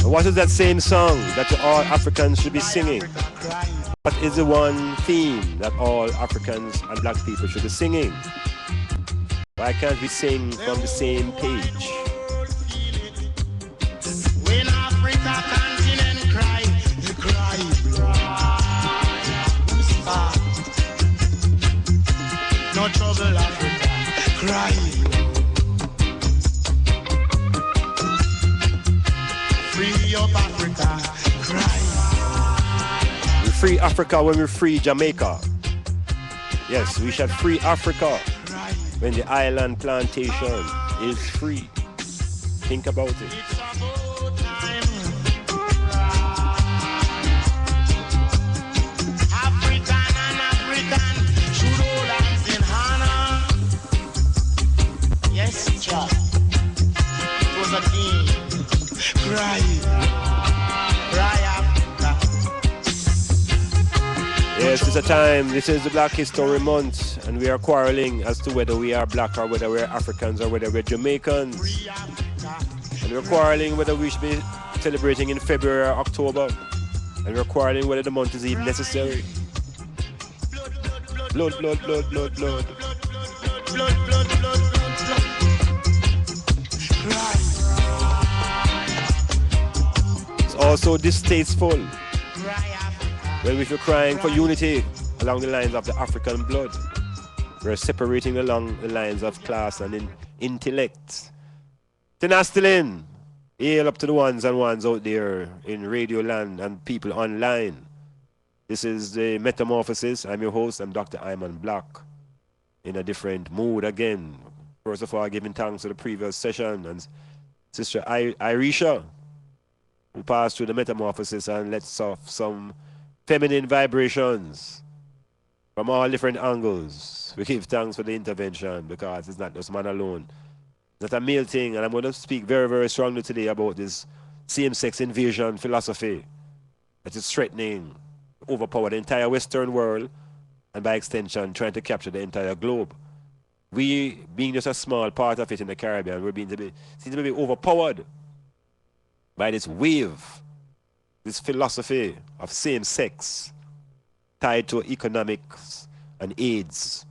What is that same song that all Africans should be singing? What is the one theme that all Africans and black people should be singing? Why can't we sing from the same page? When Africa continent cry, they cry. No trouble, Africa, cry. Free up Africa, cry. We free Africa when we free Jamaica. Yes, we shall free Africa when the island plantation is free. Think about it. African and African should hold hands in honor. Yes, child. It was a theme. Cry. Cry Africa. Yes, it's a time. This is the Black History Month, and we are quarreling as to whether we are black or whether we're Africans or whether we're Jamaicans. And we're quarreling whether we should be celebrating in February or October. And we're quarreling whether the month is even necessary. Blood, blood, blood, blood, blood. Blood, blood, blood, blood, blood. Cry. It's also distasteful Cry Africa. when we're crying for unity along the lines of the African blood. We're separating along the lines of class and intellect. Tenastilin, hail up to the ones and ones out there in Radio Land and people online. This is the Metamorphosis. I'm your host. I'm Dr. Iman Blak. In a different mood again. First of all, giving thanks to the previous session and Sister Irisha, who passed through the Metamorphosis and lets off some feminine vibrations from all different angles. We give thanks for the intervention because it's not just man alone. It's not a male thing, and I'm going to speak very, very strongly today about this same-sex invasion philosophy that is threatening to overpower the entire Western world and by extension trying to capture the entire globe. We, being just a small part of it in the Caribbean, we're seem to be overpowered by this wave, this philosophy of same-sex tied to economics and AIDS.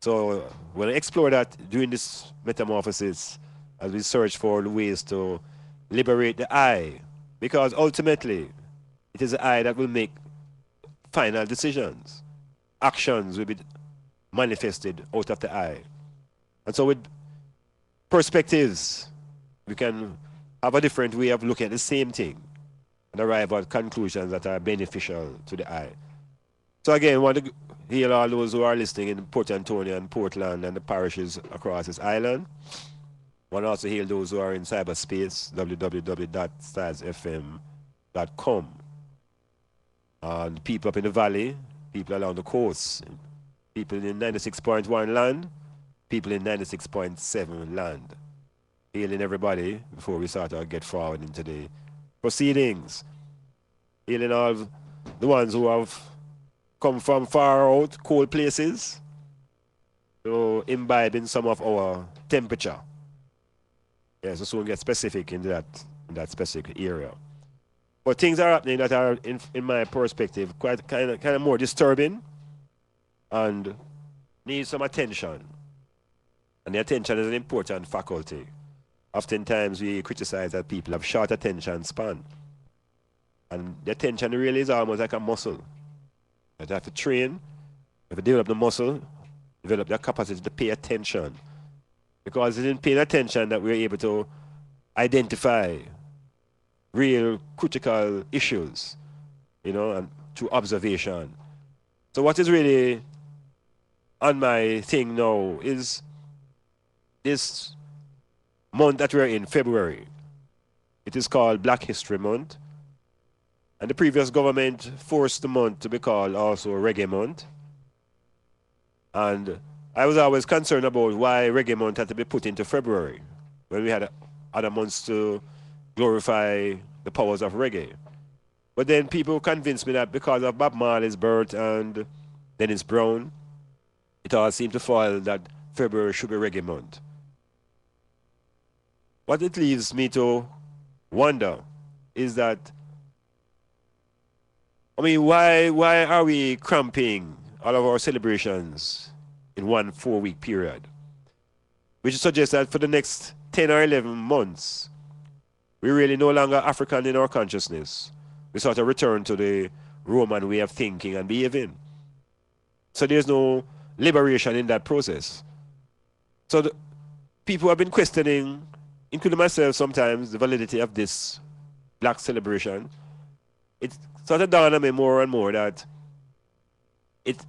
So we'll explore that during this metamorphosis as we search for ways to liberate the I, because ultimately it is the I that will make final decisions. Actions will be manifested out of the I. And so with perspectives, we can have a different way of looking at the same thing and arrive at conclusions that are beneficial to the I. So again, I want to hail all those who are listening in Port Antonio and Portland and the parishes across this island. I want to also hail those who are in cyberspace, www.stazfm.com. And people up in the valley, people along the coast, people in 96.1 land, people in 96.7 land. Hailing everybody before we start our get forward into the proceedings. Hailing all the ones who have come from far out, cold places, to imbibe in some of our temperature. Yeah, so soon get specific in that specific area. But things are happening that are, in my perspective, quite kind of more disturbing and need some attention. And the attention is an important faculty. Oftentimes we criticize that people have short attention span. And the attention really is almost like a muscle. You have to train, you have to develop the muscle, develop the capacity to pay attention. Because it's in paying attention that we're able to identify real critical issues, and through observation. So what is really on my thing now is this month that we're in, February. It is called Black History Month. And the previous government forced the month to be called also Reggae Month. And I was always concerned about why Reggae Month had to be put into February, when we had other months to glorify the powers of reggae. But then people convinced me that because of Bob Marley's birth and Dennis Brown, it all seemed to fall that February should be Reggae Month. What it leaves me to wonder is that, I mean, why are we cramping all of our celebrations in one 4-week period? Which suggests that for the next 10 or 11 months, we're really no longer African in our consciousness. We sort of return to the Roman way of thinking and behaving. So there's no liberation in that process. So the people have been questioning, including myself sometimes, the validity of this Black celebration. It sort of dawned on me more and more that it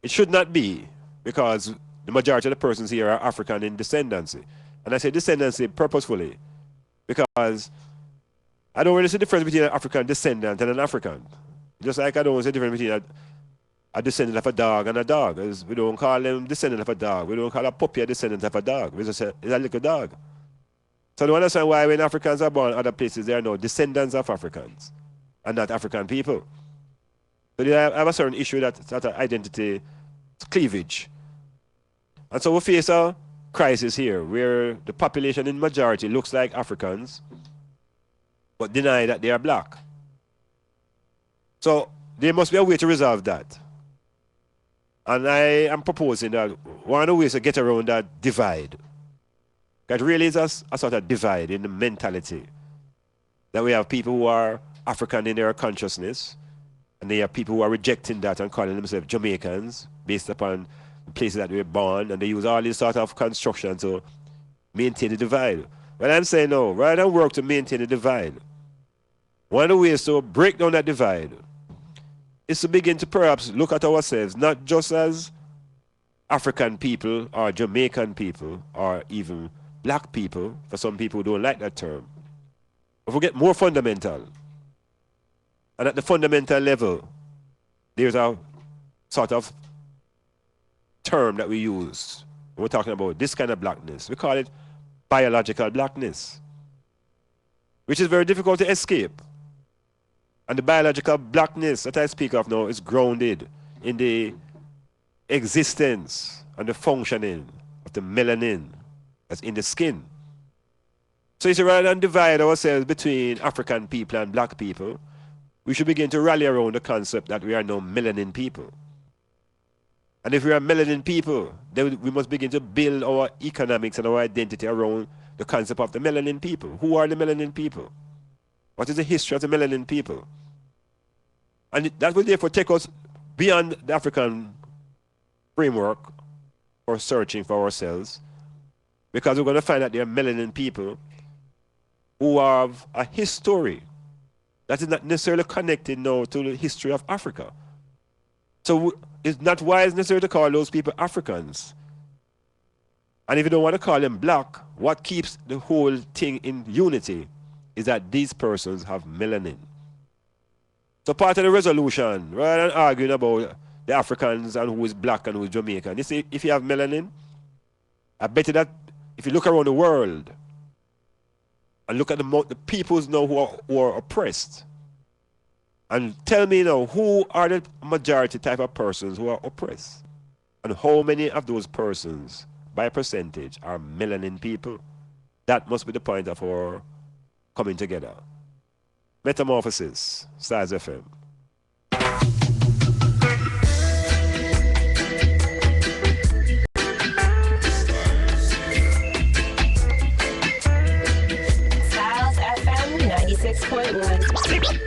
should not be, because the majority of the persons here are African in descendancy. And I say descendancy purposefully because I don't really see the difference between an African descendant and an African. Just like I don't see the difference between a descendant of a dog and a dog. We don't call them descendant of a dog. We don't call a puppy a descendant of a dog. We just say it's a little dog. So I don't understand why when Africans are born in other places, they are now descendants of Africans and not African people. So they have a certain issue that sort of identity cleavage. And so we face a crisis here where the population in majority looks like Africans but deny that they are Black. So there must be a way to resolve that. And I am proposing that one of the ways to get around that divide, that really is a sort of divide in the mentality, that we have people who are African in their consciousness, and they have people who are rejecting that and calling themselves Jamaicans based upon the places that they were born, and they use all this sort of construction to maintain the divide. But I'm saying no, rather than work to maintain the divide, one of the ways to break down that divide is to begin to perhaps look at ourselves not just as African people or Jamaican people or even Black people, for some people who don't like that term, but we get more fundamental. And at the fundamental level, there's a sort of term that we use when we're talking about this kind of Blackness. We call it biological Blackness, which is very difficult to escape. And the biological Blackness that I speak of now is grounded in the existence and the functioning of the melanin that's in the skin. So it's rather than divide ourselves between African people and Black people, we should begin to rally around the concept that we are now melanin people. And if we are melanin people, then we must begin to build our economics and our identity around the concept of the melanin people. Who are the melanin people? What is the history of the melanin people? And that will therefore take us beyond the African framework for searching for ourselves, because we're going to find that there are melanin people who have a history that is not necessarily connected now to the history of Africa. So it's not wise necessarily to call those people Africans. And if you don't want to call them Black, what keeps the whole thing in unity is that these persons have melanin. So part of the resolution, rather than arguing about the Africans and who is Black and who is Jamaican, you see, if you have melanin, I bet you that if you look around the world and look at the peoples now who are oppressed, and tell me now, who are the majority type of persons who are oppressed? And how many of those persons, by percentage, are melanin people? That must be the point of our coming together. Metamorphosis, Stars FM. Styles FM 96.1.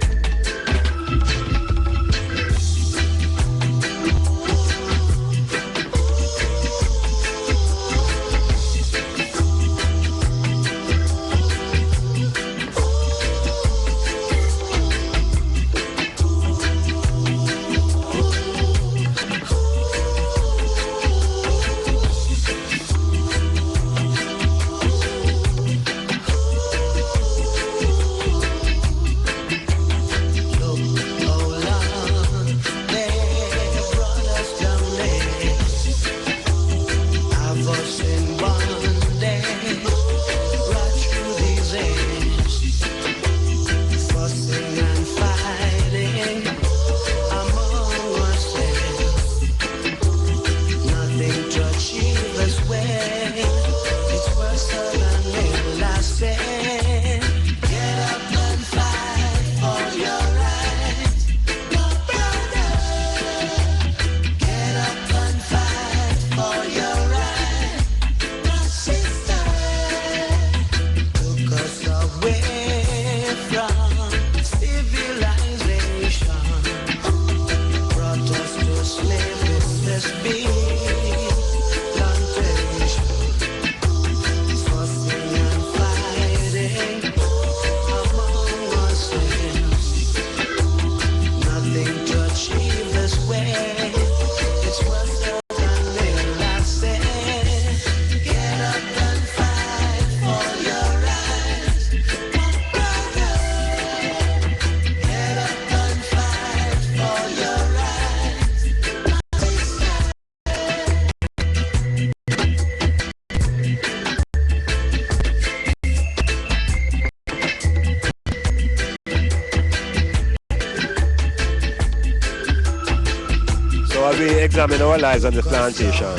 as we examine our lives on this plantation,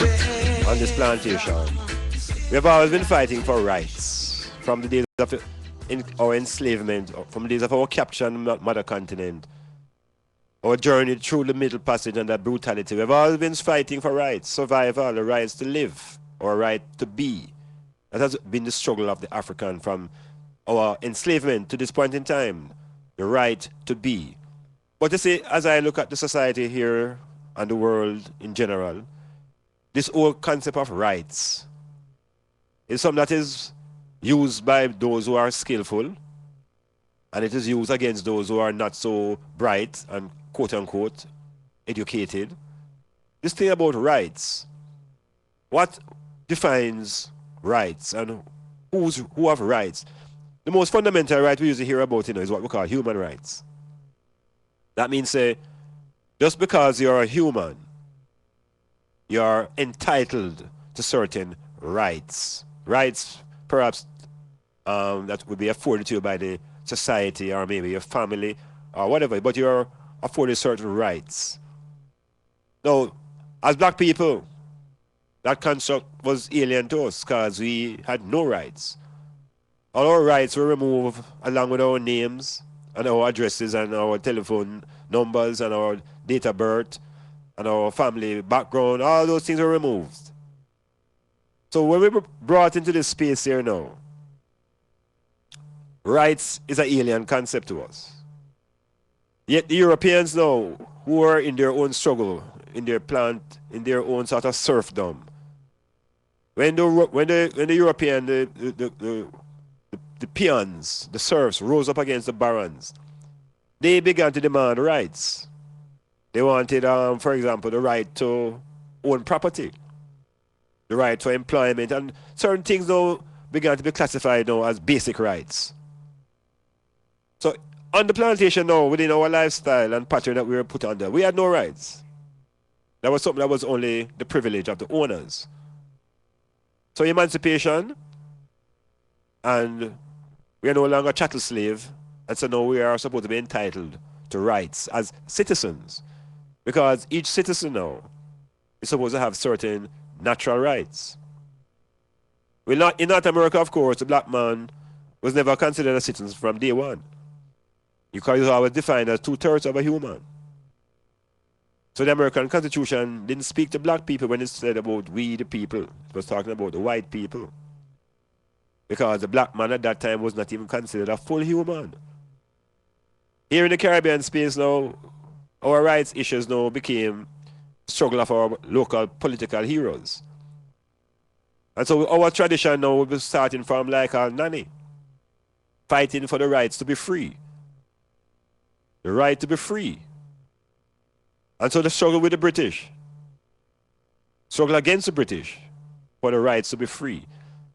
we have always been fighting for rights from the days of our enslavement, from the days of our capture on the mother continent, our journey through the Middle Passage and that brutality. We have always been fighting for rights, survival, the rights to live, or right to be. That has been the struggle of the African from our enslavement to this point in time, the right to be. But you see, as I look at the society here and the world in general, this whole concept of rights is something that is used by those who are skillful, and it is used against those who are not so bright and quote-unquote educated. This thing about rights, what defines rights and who have rights? The most fundamental right we usually hear about is what we call human rights. That means, just because you're a human, you're entitled to certain rights. Rights, perhaps, that would be afforded to you by the society or maybe your family or whatever, but you're afforded certain rights. Now, as black people, that construct was alien to us because we had no rights. All our rights were removed along with our names and our addresses and our telephone numbers and our date of birth and our family background. All those things were removed. So when we were brought into this space here now, rights is an alien concept to us. Yet the Europeans now, who are in their own struggle, in their own sort of serfdom, when the European, the peons, the serfs rose up against the barons, they began to demand rights. They wanted, for example, the right to own property, the right to employment, and certain things now began to be classified now as basic rights. So on the plantation now, within our lifestyle and pattern that we were put under, we had no rights. That was something that was only the privilege of the owners. So emancipation, and we are no longer chattel slave, and so now we are supposed to be entitled to rights as citizens, because each citizen now is supposed to have certain natural rights. In North America, of course, the black man was never considered a citizen from day one. Because he was always defined as 2/3 of a human. So the American Constitution didn't speak to black people when it said about we the people. It was talking about the white people. Because the black man at that time was not even considered a full human. Here in the Caribbean space now, our rights issues now became the struggle of our local political heroes. And so our tradition now will be starting from like our nanny, fighting for the rights to be free. The right to be free. And so the struggle with the British, struggle against the British for the rights to be free.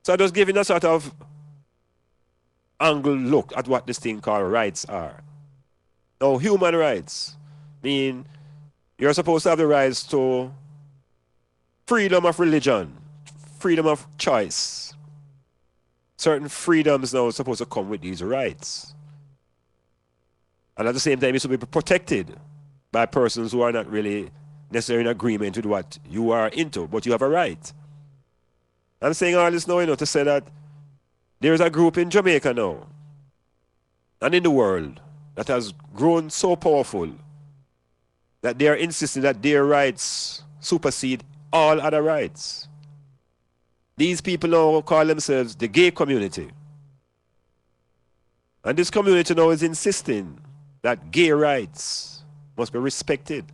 So I was giving a sort of angle look at what this thing called rights are. Now, human rights mean you're supposed to have the rights to freedom of religion, freedom of choice. Certain freedoms now are supposed to come with these rights. And at the same time, it should be protected by persons who are not really necessarily in agreement with what you are into, but you have a right. I'm saying all this now, to say that there's a group in Jamaica now, and in the world, that has grown so powerful that they are insisting that their rights supersede all other rights. These people now call themselves the gay community. And this community now is insisting that gay rights must be respected.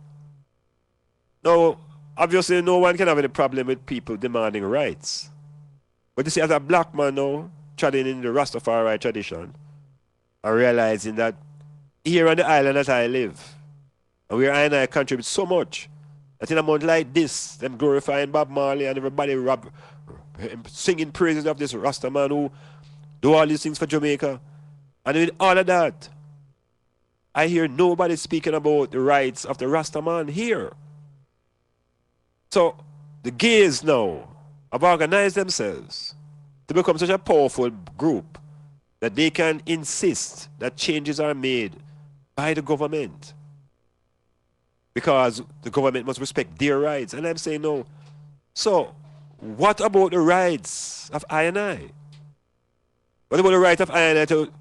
Now, obviously, no one can have any problem with people demanding rights. But you see, as a black man now, treading in the Rastafari tradition, and realizing that here on the island that I live, and where I contribute so much, that in a month like this, them glorifying Bob Marley and everybody singing praises of this Rasta man who do all these things for Jamaica. And with all of that, I hear nobody speaking about the rights of the Rasta man here. So the gays now have organized themselves to become such a powerful group that they can insist that changes are made by the government. because the government must respect their rights. And I'm saying no. So, what about the rights of I and I? What about the right of I and I to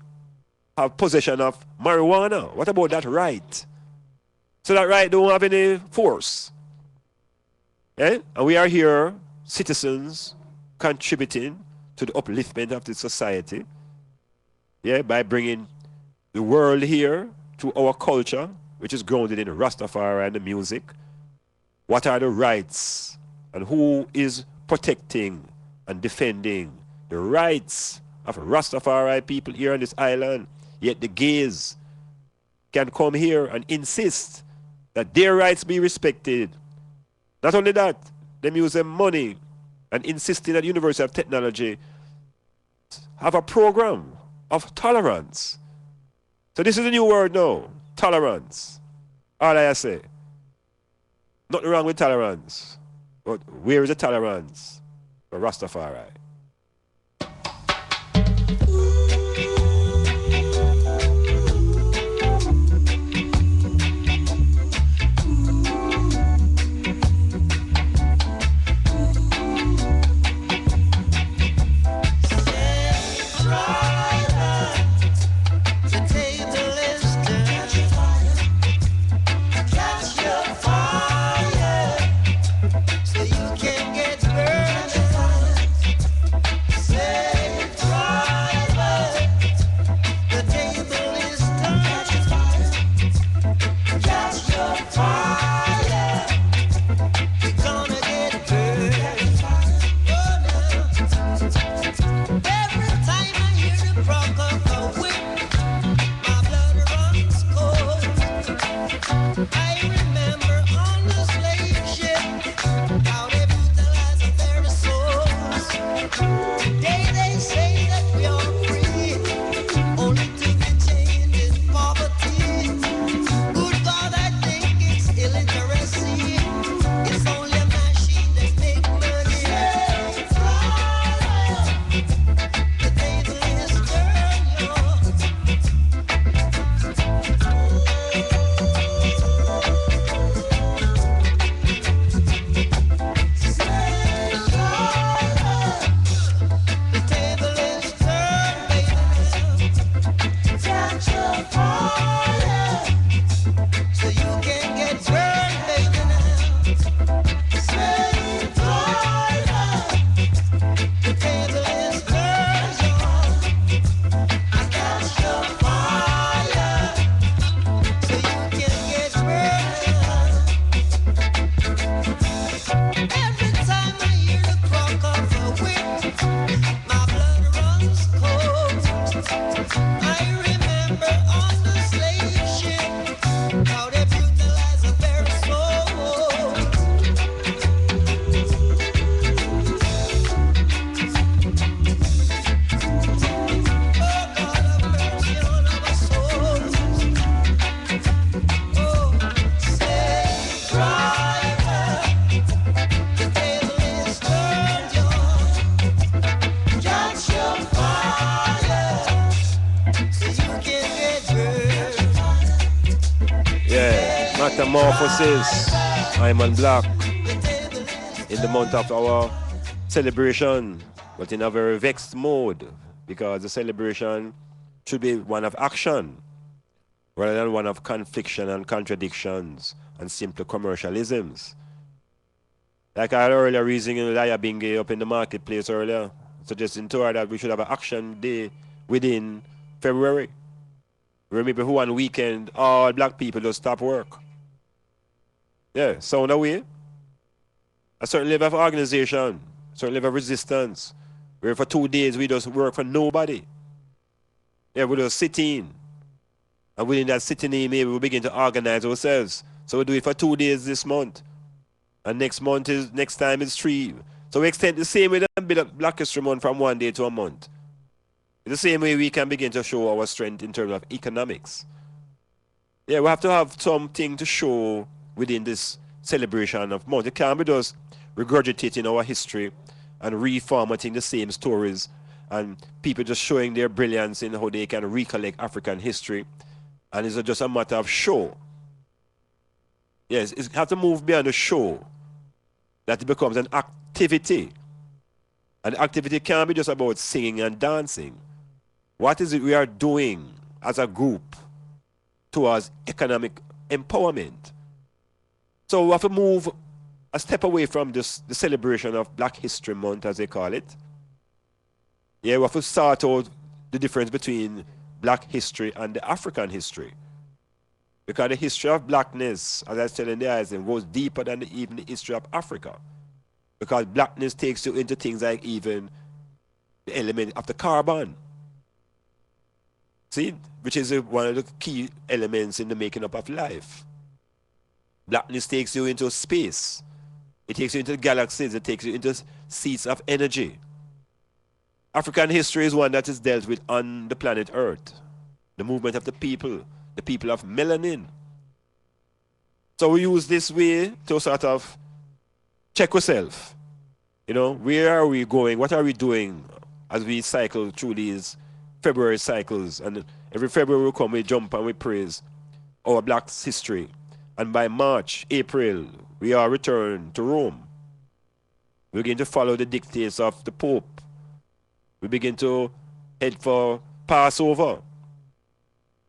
have possession of marijuana? What about that right? So that right don't have any force. Eh? And we are here, citizens, contributing to the upliftment of the society. Yeah, by bringing the world here to our culture, which is grounded in Rastafari and the music. What are the rights? And who is protecting and defending the rights of Rastafari people here on this island? Yet the gays can come here and insist that their rights be respected. Not only that, they use their money and insisting that the University of Technology have a program of tolerance. So this is a new word now, tolerance. All I say. Nothing wrong with tolerance. But where is the tolerance for Rastafari? Metamorphosis, Iman Blak, in the month of our celebration, but in a very vexed mode, because the celebration should be one of action rather than one of confliction and contradictions and simple commercialisms. Like I had earlier reasoning in Laya Bingi up in the marketplace earlier, suggesting to her that we should have an action day within February. Remember who on weekend all black people just stop work. Yeah, sound away. A certain level of organization, a certain level of resistance, where for 2 days we just work for nobody. Yeah, we just sit in. And within that sitting in, maybe we begin to organize ourselves. So we do it for 2 days this month. And next time is 3. So we extend the same way and build up Black History Month from 1 day to a month. The same way we can begin to show our strength in terms of economics. Yeah, we have to have something to show within this celebration of month. It can't be just regurgitating our history and reformatting the same stories and people just showing their brilliance in how they can recollect African history. And it's just a matter of show. Yes, it has to move beyond the show. That it becomes an activity. And the activity can't be just about singing and dancing. What is it we are doing as a group towards economic empowerment? So we have to move a step away from this, the celebration of Black History Month, as they call it. Yeah, we have to sort out the difference between Black history and the African history. Because the history of blackness, as I said in the eyes, goes deeper than even the history of Africa. Because blackness takes you into things like even the element of the carbon. See? Which is one of the key elements in the making up of life. Blackness takes you into space. It takes you into galaxies. It takes you into seats of energy. African history is one that is dealt with on the planet Earth. The movement of the people of melanin. So we use this way to sort of check ourselves. You know, where are we going? What are we doing as we cycle through these February cycles? And every February we come, we jump and we praise our Black history. And by March, April, we are returned to Rome. We begin to follow the dictates of the Pope. We begin to head for Passover.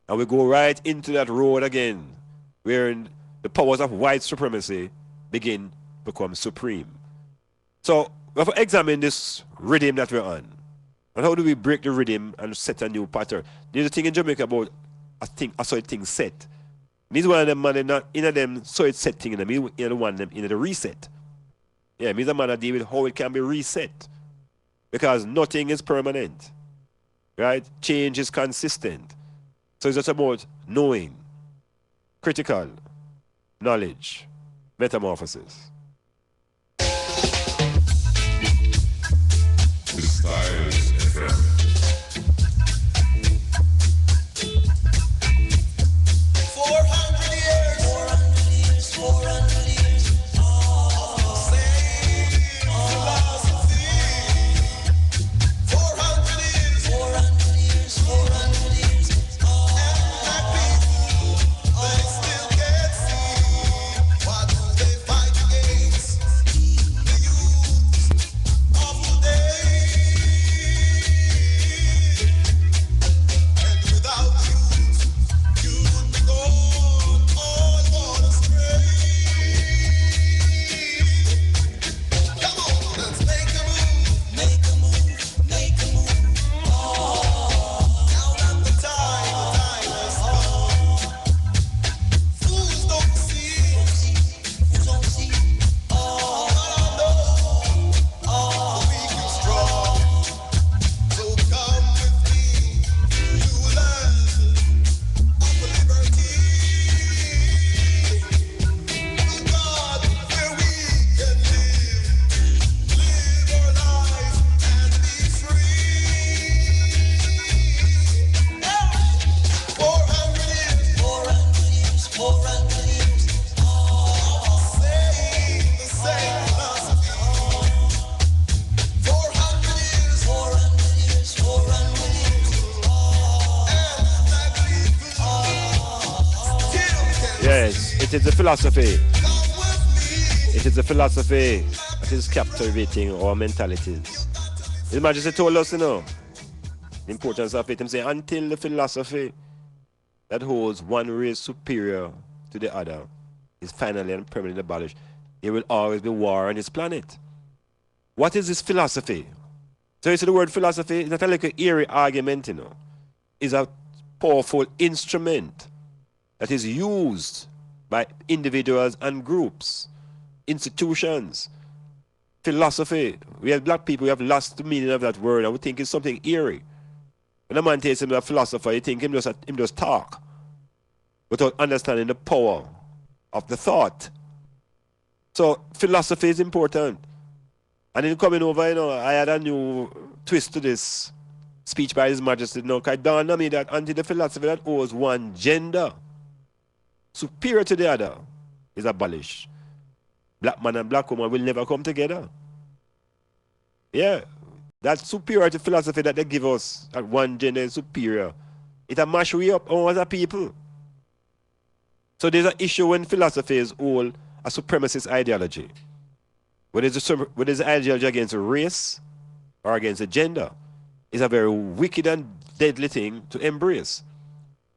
And we go right into that road again, wherein the powers of white supremacy begin to become supreme. So we have to examine this rhythm that we're on. And how do we break the rhythm and set a new pattern? There's a thing in Jamaica about a certain thing set. Means one of them man not in them so it's set thing in them, in the one them in the reset. Yeah, means a man that deal with how it can be reset. Because nothing is permanent. Right? Change is consistent. So it's just about knowing, critical knowledge, metamorphosis. Styles FM. 400 years. 400 years. 400 years. Same philosophy. 400 years. 400 years. 400 years. And black people, they still can't see. Why do they fight against the youth of today? And without youth, you would be gone, all astray. Come on, let's make a move, make a move, make a move. Now that the time has come, fools don't see, fools don't see. But I know, weak and strong. So come with me to a land of liberty. A God where we can live our life and be free. 400 years, 400 years, 400 years. Same philosophy. 400 years, 400 years, 400 years. And black people still can Yes, it is a philosophy. come with me. It is a philosophy that is captivating our mentalities. His Majesty told us, the importance of it. He said, until the philosophy that holds one race superior to the other is finally and permanently abolished, there will always be war on this planet. What is this philosophy? So you see the word philosophy is not like an eerie argument, It's a powerful instrument that is used by individuals and groups, institutions. Philosophy. We as black people, we have lost the meaning of that word and we think it's something eerie. When a man tells him a philosopher, you think him just talk without understanding the power of the thought. So philosophy is important. And in coming over, I had a new twist to this speech by His Majesty. It dawned on me that until the philosophy that holds one gender superior to the other is abolished, black man and black woman will never come together. Yeah. That superiority philosophy that they give us, that one gender is superior, it'll mash we up all as a people. So there's an issue when philosophy is all a supremacist ideology. Whether it's an ideology against a race or against a gender, is a very wicked and deadly thing to embrace.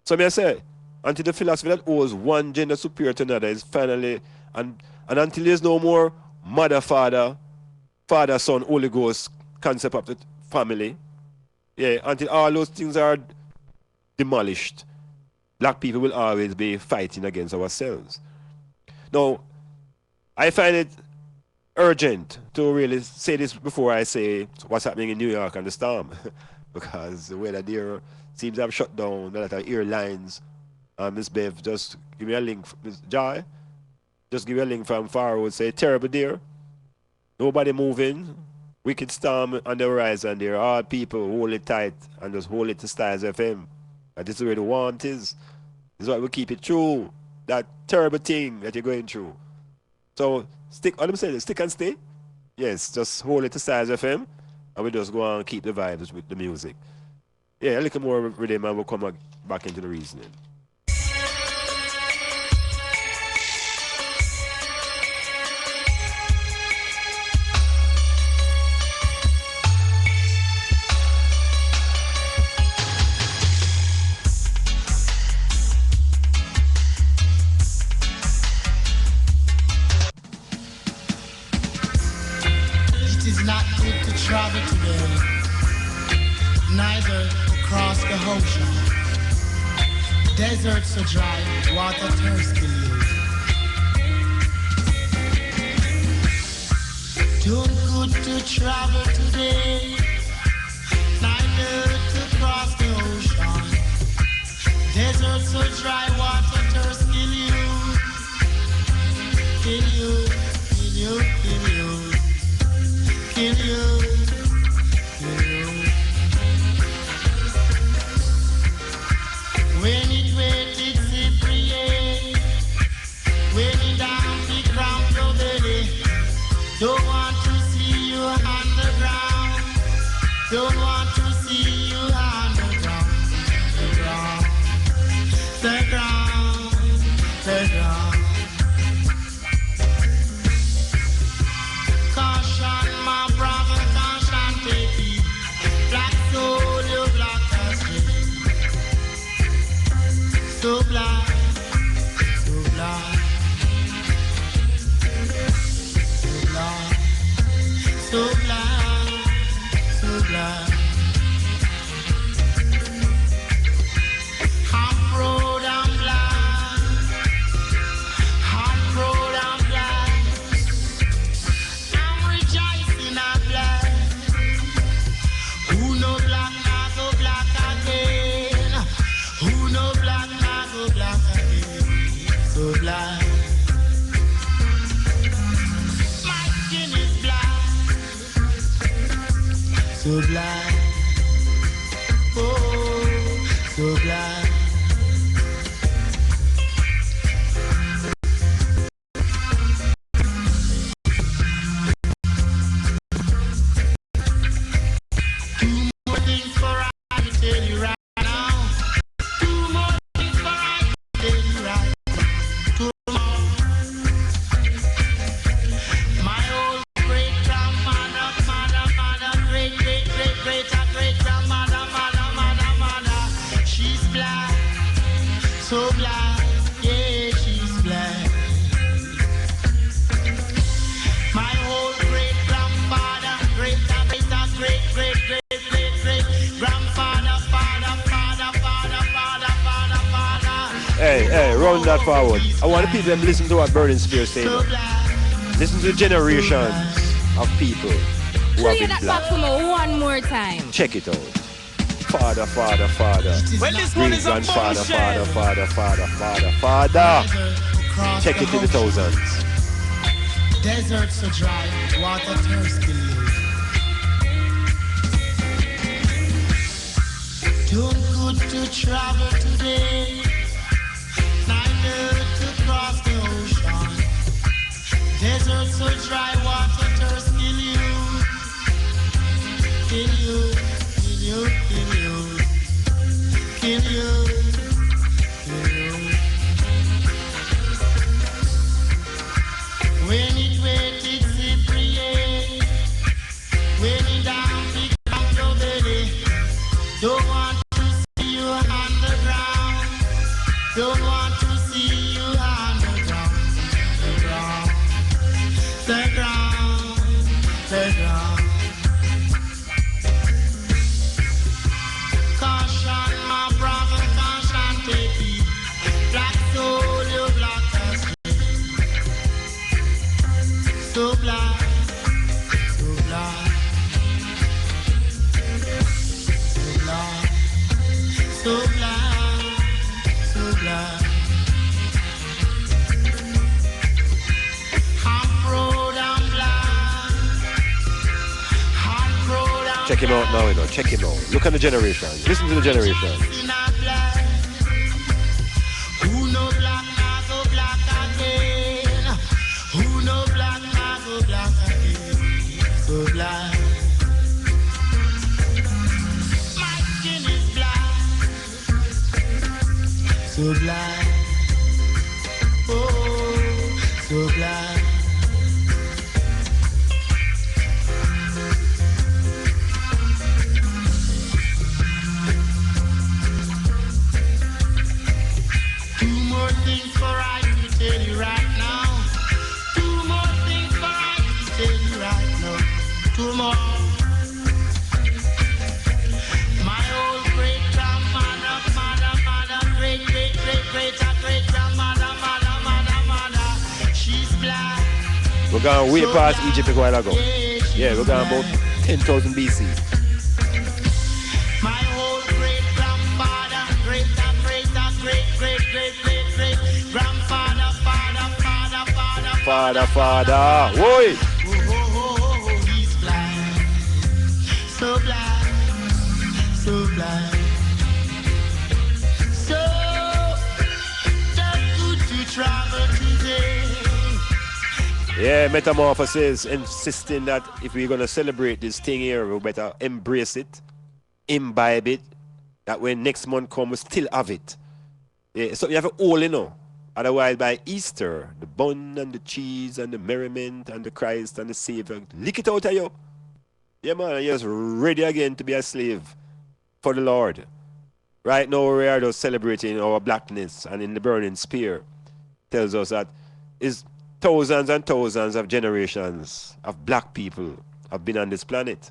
So may I say, until the philosophy that owes one gender superior to another is finally, and until there's no more mother, father, father, son, Holy Ghost concept of the family, yeah, until all those things are demolished, black people will always be fighting against ourselves. Now, I find it urgent to really say this before I say what's happening in New York and the storm. Because the weather there seems to have shut down a lot of airlines. Miss Bev, just give me a link. Miss Joy, just give me a link from Farwood. Say, terrible there. Nobody moving. Wicked storm on the horizon there. All people hold it tight and just hold it to Styles FM. And this is where the want is. This is why we keep it true. That terrible thing that you're going through. So stick, all I'm saying is stick and stay. Yes, just hold it to Styles FM and we just go and keep the vibes with the music. Yeah, a little more rhythm and we'll come back into the reasoning. It is not good to travel today, neither across the ocean. Deserts are dry, water thirsty you. Too good to travel today, neither to cross the ocean. Deserts are dry, water thirsty you. Kill you, kill you, kill you. Kill you, kill you. When it wet, it separate. When it down, it cramp your belly. Don't want to see you underground. Don't want to see you underground. The ground, the ground, the ground. Caution, my brother, caution, take it. Black soul, you black as me. So black, so black, so black, so black, so black. I'm proud, I'm black. I'm proud, I'm black. I'm rejoicing, I'm black. Who no black, now go black again. Who no black, now go black again. So black. My skin is black. So black. Oh, so black. Two more things for I to tell you right now. Two more things for I to tell you right now. Two more. My old great grandmother, great grandmother, mother. She's black, so black, yeah, she's black. My old great grandfather, great grandfather, father. Hey, round that forward. I want the people to listen to what Burning Spear said. So black, Listen to the generations of people who have Play been that back black. for me one more time. Check it out. Father, father, father. Well, this one Great is a grandfather, bombshell. father. across Check the it in the ocean. thousands. Deserts are dry, water thirsty you. Too good to travel today, neither to cross the ocean. Deserts are dry, water thirsty you. Kill you, kill you, kill you. Kill you, kill you. black. I'm proud I'm black. I'm proud I'm Check him out now, you know. Check him out. Look at the generation. Listen to the generation. in a black. Who no black, I go black again. Who no black, I go black again. So black. My skin is black. So black. Oh, so black. Two more things for I to tell you right now. Two more things for I to tell you right now. Two more. My old great grandmother, great grandmother, she's black. We're going way past Egypt a while ago. Yeah, we're going about 10,000 BC. My old great grandfather, great grandfather, Father. Woi! oh, he's black, so black, so black, so good to travel today. Yeah, Metamorphosis insisting that if we're going to celebrate this thing here, we better embrace it, imbibe it, that when next month comes, we still have it. Yeah, so you have it all, you know. Otherwise, by Easter, the bun and the cheese and the merriment and the Christ and the Savior, lick it out of you. Yeah, man, you're just ready again to be a slave for the Lord. Right now, we are just celebrating our blackness, and in the burning spear tells us that is thousands and thousands of generations of black people have been on this planet.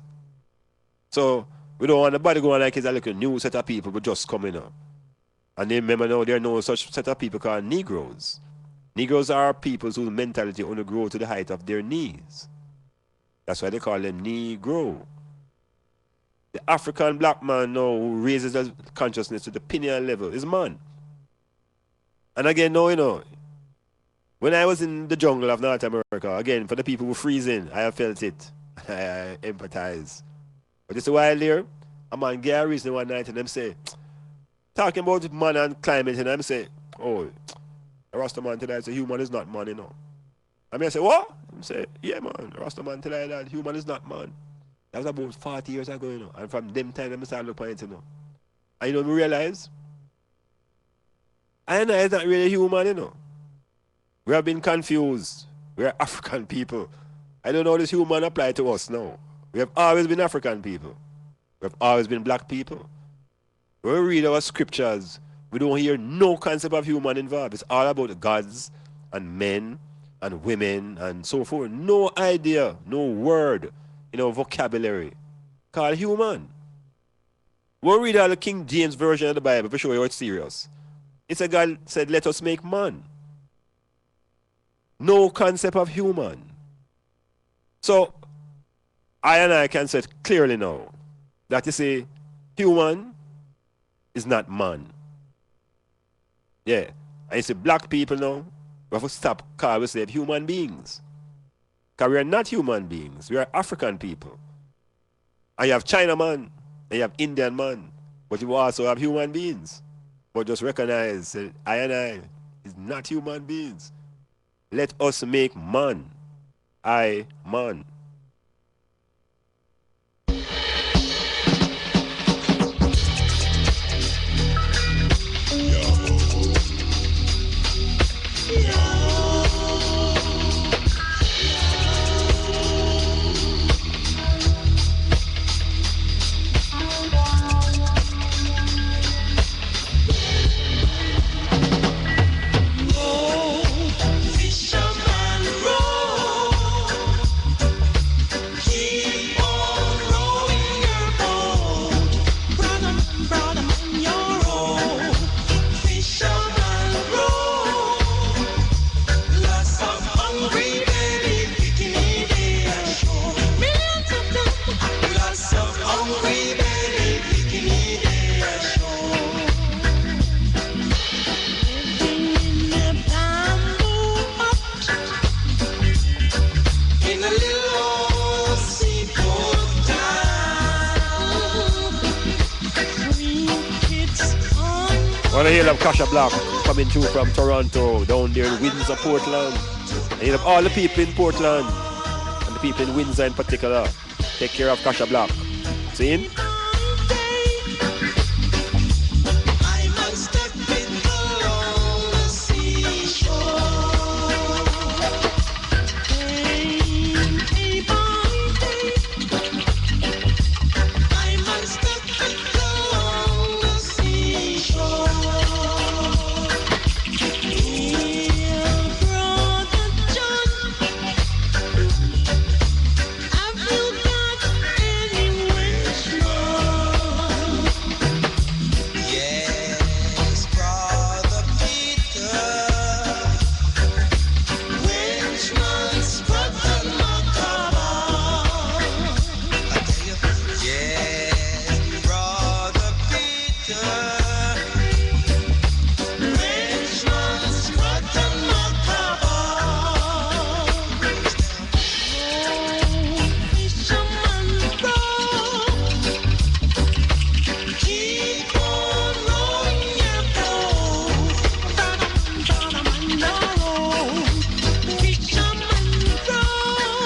So we don't want nobody going like it's a little new set of people but just coming up. And then remember now there are no such set of people called Negroes. Negroes are people whose mentality only grow to the height of their knees. That's why they call them Negro. The African black man now who raises his consciousness to the pineal level is man. And again, now, you know, when I was in the jungle of North America, again, for the people who freezing, I have felt it. I empathize. But just a while there, a man get a reason one night and them say, talking about man and climate, and them say, oh, a Rasta man today say human is not man, you know. I mean, I say, what? I say, yeah, man, Rasta man today that human is not man. That was about 40 years ago, you know. And from them time, I started looking at it, you know. And you know, we realize, I know it's not really human, you know. We have been confused. We are African people. I don't know how this human apply to us now. We have always been African people. We have always been black people. When we read our scriptures, we don't hear no concept of human involved. It's all about gods and men and women and so forth. No idea, no word in our vocabulary called human. When we read all the King James Version of the Bible, for sure it's serious. It's a God said, let us make man. No concept of human. So, I can say clearly now that you see, human is not man. Yeah. And you see, black people now, we have to stop calling ourselves human beings. Because we are not human beings. We are African people. And you have China man, and you have Indian man, but you also have human beings. But just recognize that I is not human beings. Let us make man. I, man. Wanna hear of Kasha Blak coming through from Toronto, down there in Windsor, Portland. And you have all the people in Portland, and the people in Windsor in particular. Take care of Kasha Blak. See? I must step in along the seashore. I must step in along the seashore. Dear brother John, have you got any wish more? Yes, brother Peter, Winchman's brother Macabre. I tell you, yes, brother Peter, Winchman's brother Macabre. Fisherman bro, keep on rowing your boat. Fisherman bro,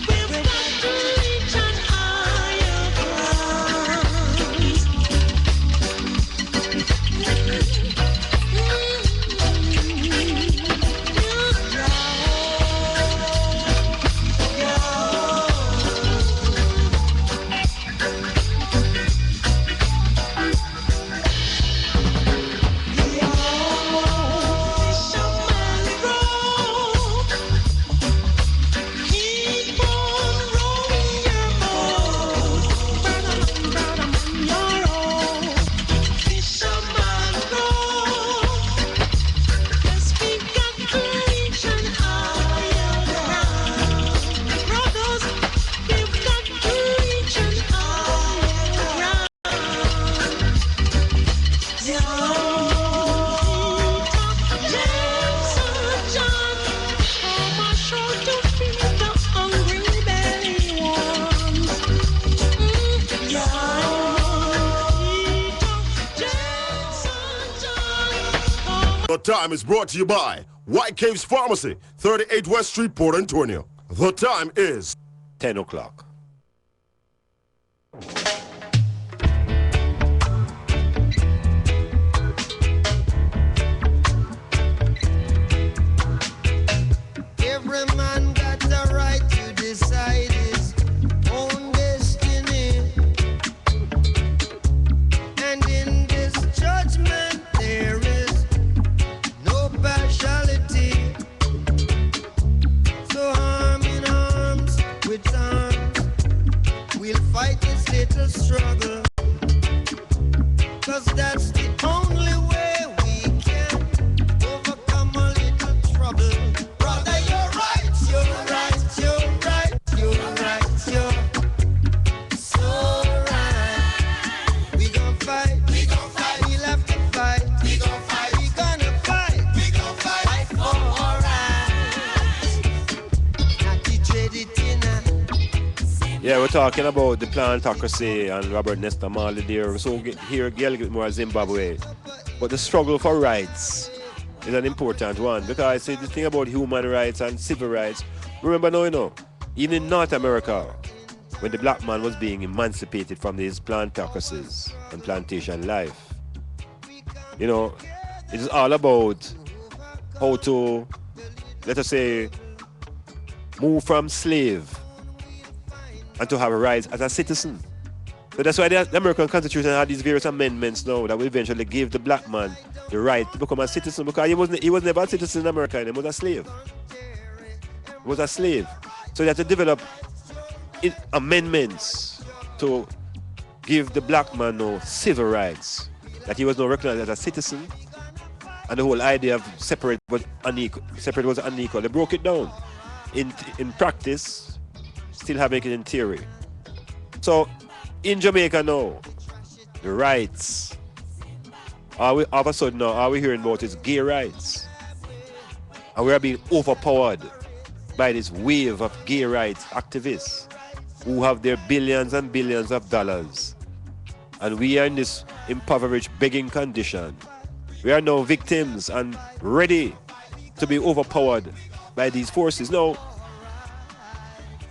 we've got to reach an higher Fisherman bro, keep on rowing your boat. Fisherman bro, yes, we've got to reach an higher ground. Brothers, we've got to reach an higher ground. John, come on, show to feed the hungry belly ones. The time is brought to you by White Caves Pharmacy, 38 West Street, Port Antonio. The time is 10 o'clock. Every man got the right to decide his own destiny. And in this judgment there is no partiality. So arm in arms with arms, we'll fight this little struggle. 'Cause that's the only way we can overcome a little trouble. Brother, you're right, you're right, you're right, you're right, you're so right. We gon' fight, we'll have to fight, we gonna fight, fight for our rights. Not to trade it in a Yeah, we're talking about the plantocracy and Robert Nesta Marley there. So here a little bit more Zimbabwe. But the struggle for rights is an important one, because I say the thing about human rights and civil rights. Remember now, even in North America, when the black man was being emancipated from these plantocracies and plantation life, it is all about how to, let us say, move from slave and to have rights as a citizen. So that's why the American Constitution had these various amendments now that will eventually give the black man the right to become a citizen, because he was never a citizen in America, he was a slave. He was a slave. So they had to develop amendments to give the black man no civil rights, that he was not recognized as a citizen, and the whole idea of separate was unequal. They broke it down. In practice, still having it in theory. So in Jamaica now, the rights, all of a sudden now, all we're hearing about is gay rights. And we are being overpowered by this wave of gay rights activists who have their billions and billions of dollars. And we are in impoverished, begging condition. We are now victims and ready to be overpowered by these forces. Now,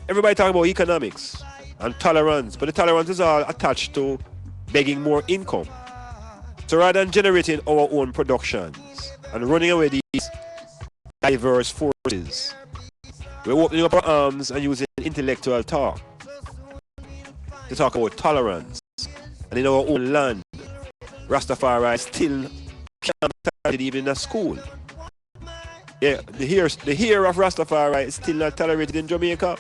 everybody talking about economics and tolerance, but the tolerance is all attached to begging more income. So rather than generating our own productions and running away these diverse forces, we're opening up our arms and using intellectual talk to talk about tolerance. And in our own land, Rastafari still can't be tolerated even in a school. Yeah, the hair of Rastafari is still not tolerated in Jamaica.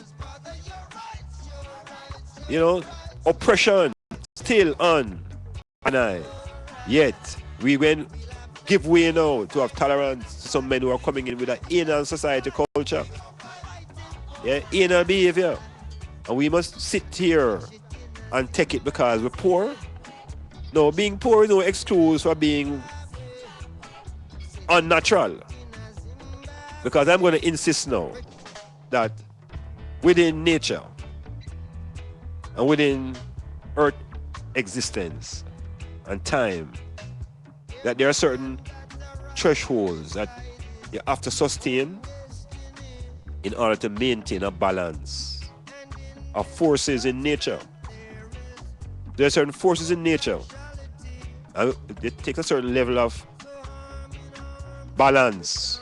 You know, oppression still on. And yet, we will give way now to have tolerance to some men who are coming in with an anal society culture. Yeah, anal behavior. And we must sit here and take it because we're poor. No, being poor is no excuse for being unnatural. Because I'm going to insist now that within nature and within earth existence and time, that there are certain thresholds that you have to sustain in order to maintain a balance of forces in nature. There are certain forces in nature, and it takes a certain level of balance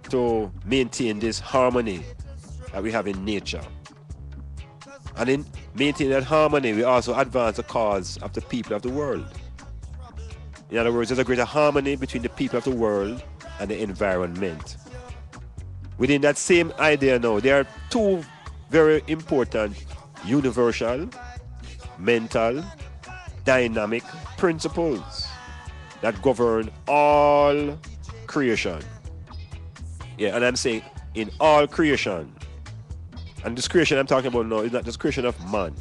to maintain this harmony that we have in nature. And in maintaining that harmony, we also advance the cause of the people of the world. In other words, there's a greater harmony between the people of the world and the environment. Within that same idea now, there are two very important universal, mental, dynamic principles that govern all creation. Yeah, and I'm saying in all creation. And this creation I'm talking about now is not just creation of man.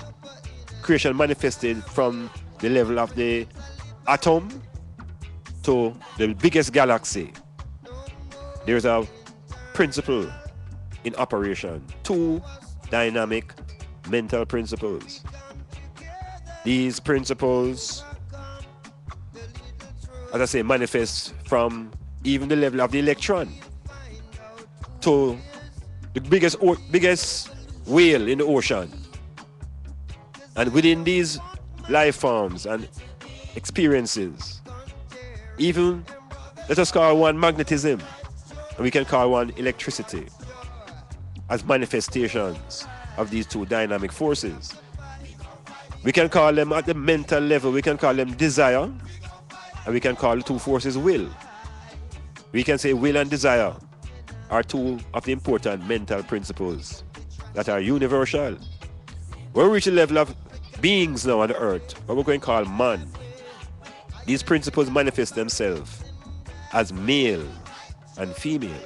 Creation manifested from the level of the atom to the biggest galaxy. There's a principle in operation. Two dynamic mental principles. These principles, as I say, manifest from even the level of the electron to the biggest whale in the ocean. And within these life forms and experiences, even let us call one magnetism, and we can call one electricity, as manifestations of these two dynamic forces. We can call them at the mental level, we can call them desire, and we can call the two forces will. We can say will and desire are two of the important mental principles that are universal. When we reach the level of beings now on the earth, what we're going to call man, these principles manifest themselves as male and female.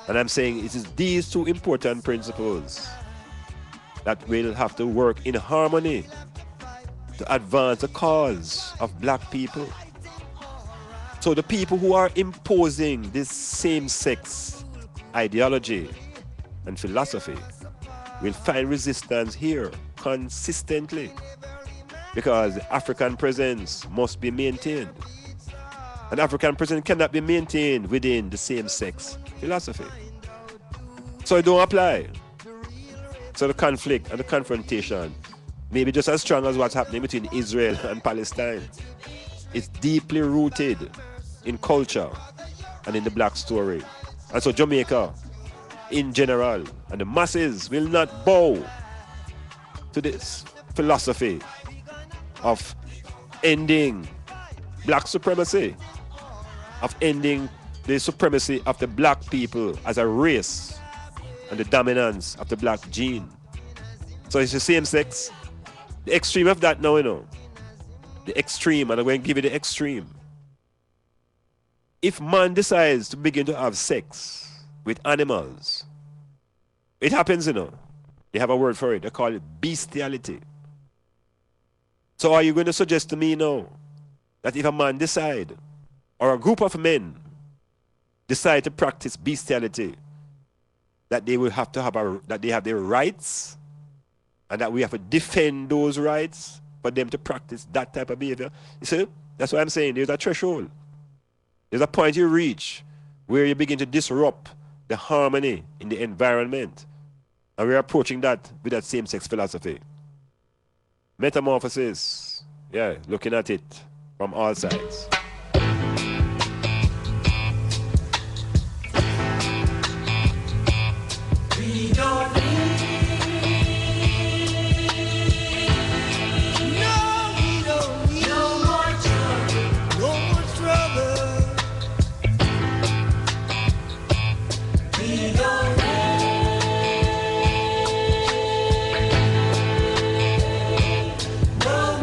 And I'm saying it is these two important principles that will have to work in harmony to advance the cause of black people. So the people who are imposing this same-sex ideology and philosophy will find resistance here consistently, because the African presence must be maintained. An African presence cannot be maintained within the same-sex philosophy. So it don't apply. So the conflict and the confrontation may be just as strong as what's happening between Israel and Palestine. It's deeply rooted in culture and in the black story. And so Jamaica, in general, and the masses will not bow to this philosophy of ending black supremacy, of ending the supremacy of the black people as a race and the dominance of the black gene. So it's the same sex. The extreme of that now, you know. The extreme, and I'm going to give you the extreme. If man decides to begin to have sex with animals, it happens, you know. They have a word for it. They call it bestiality. So are you going to suggest to me now that if a man decide, or a group of men decide to practice bestiality, that they will have to have that they have their rights, and that we have to defend those rights for them to practice that type of behavior. You see, that's what I'm saying. There's a threshold. There's a point you reach where you begin to disrupt the harmony in the environment. And we're approaching that with that same-sex philosophy. Metamorphosis. Yeah, looking at it from all sides. We don't need, no, we don't need no more trouble, no more trouble. We don't need no more trouble.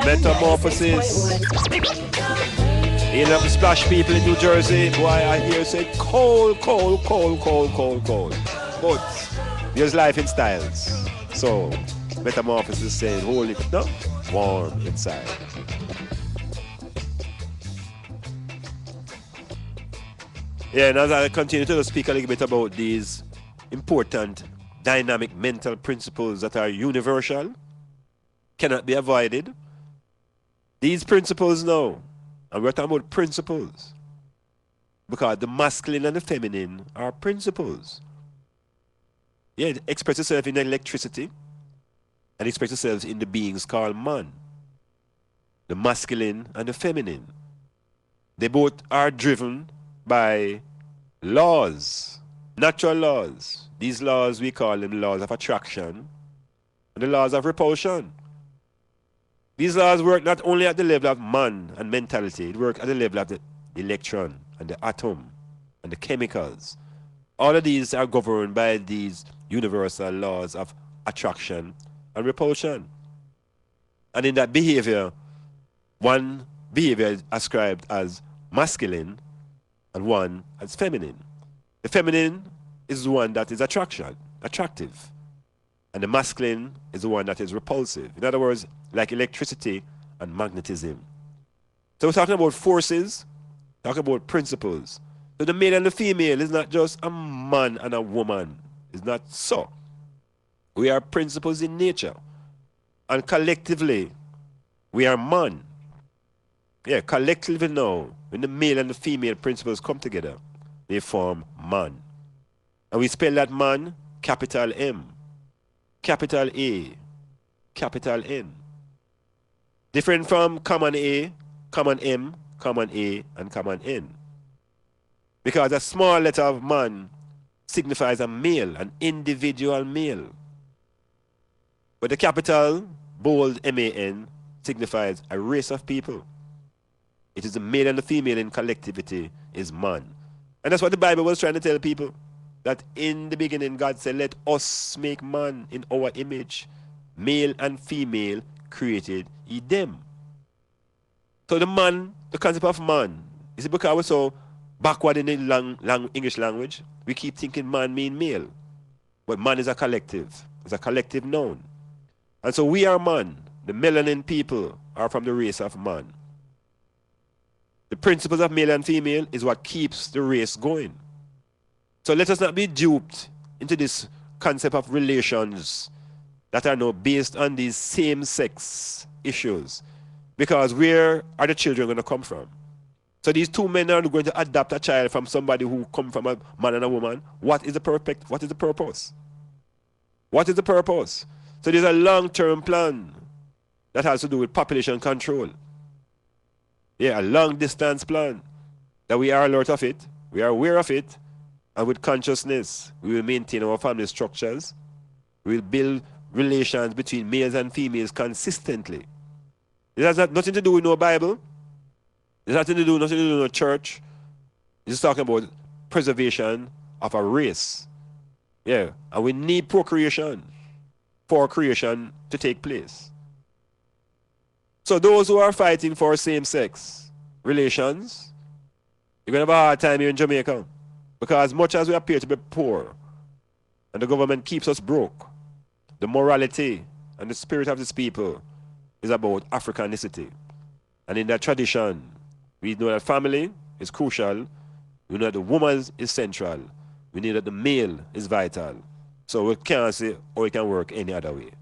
Metamorphosis. You know the splash people in New Jersey, boy, I hear say cold, cold, cold, cold, cold, cold. But there's life in styles. So Metamorphosis saying hold it no warm inside. Yeah, and as I continue to speak a little bit about these important dynamic mental principles that are universal, cannot be avoided. These principles now, and we're talking about principles, because the masculine and the feminine are principles. Yeah, it express itself in electricity and express itself in the beings called man. The masculine and the feminine. They both are driven by laws, natural laws. These laws, we call them laws of attraction and the laws of repulsion. These laws work not only at the level of man and mentality, it works at the level of the electron and the atom and the chemicals. All of these are governed by these universal laws of attraction and repulsion. And in that behavior, one behavior is ascribed as masculine and one as feminine. The feminine is the one that is attractive. And the masculine is the one that is repulsive. In other words, like electricity and magnetism. So we're talking about forces, talking about principles. So the male and the female is not just a man and a woman. It's not so. We are principles in nature. And collectively, we are man. Yeah, collectively now, when the male and the female principles come together, they form man. And we spell that man, capital M, capital A, capital N. Different from common A, common M, common A, and common N. Because a small letter of man signifies a male, an individual male. But the capital, bold M-A-N, signifies a race of people. It is the male and the female in collectivity is man. And that's what the Bible was trying to tell people. That in the beginning God said, let us make man in our image. Male and female created he them. So the man, the concept of man, is it because we're so backward in the English language? We keep thinking man mean male. But man is a collective. It's a collective noun. And so we are man. The melanin people are from the race of man. The principles of male and female is what keeps the race going. So let us not be duped into this concept of relations that are now based on these same-sex issues. Because where are the children going to come from? So these two men are going to adopt a child from somebody who come from a man and a woman. What is the purpose? What is the purpose? So there's a long-term plan that has to do with population control. Yeah, a long-distance plan that we are alert of it, we are aware of it, and with consciousness, we will maintain our family structures. We will build relations between males and females consistently. It has nothing to do with no Bible. It has nothing to do with no church. It's talking about preservation of a race. Yeah, and we need procreation for creation to take place. So those who are fighting for same-sex relations, you're going to have a hard time here in Jamaica. Because as much as we appear to be poor, and the government keeps us broke, the morality and the spirit of this people is about Africanicity. And in that tradition, we know that family is crucial. We know that the woman is central. We know that the male is vital. So we can't say, or it can work any other way.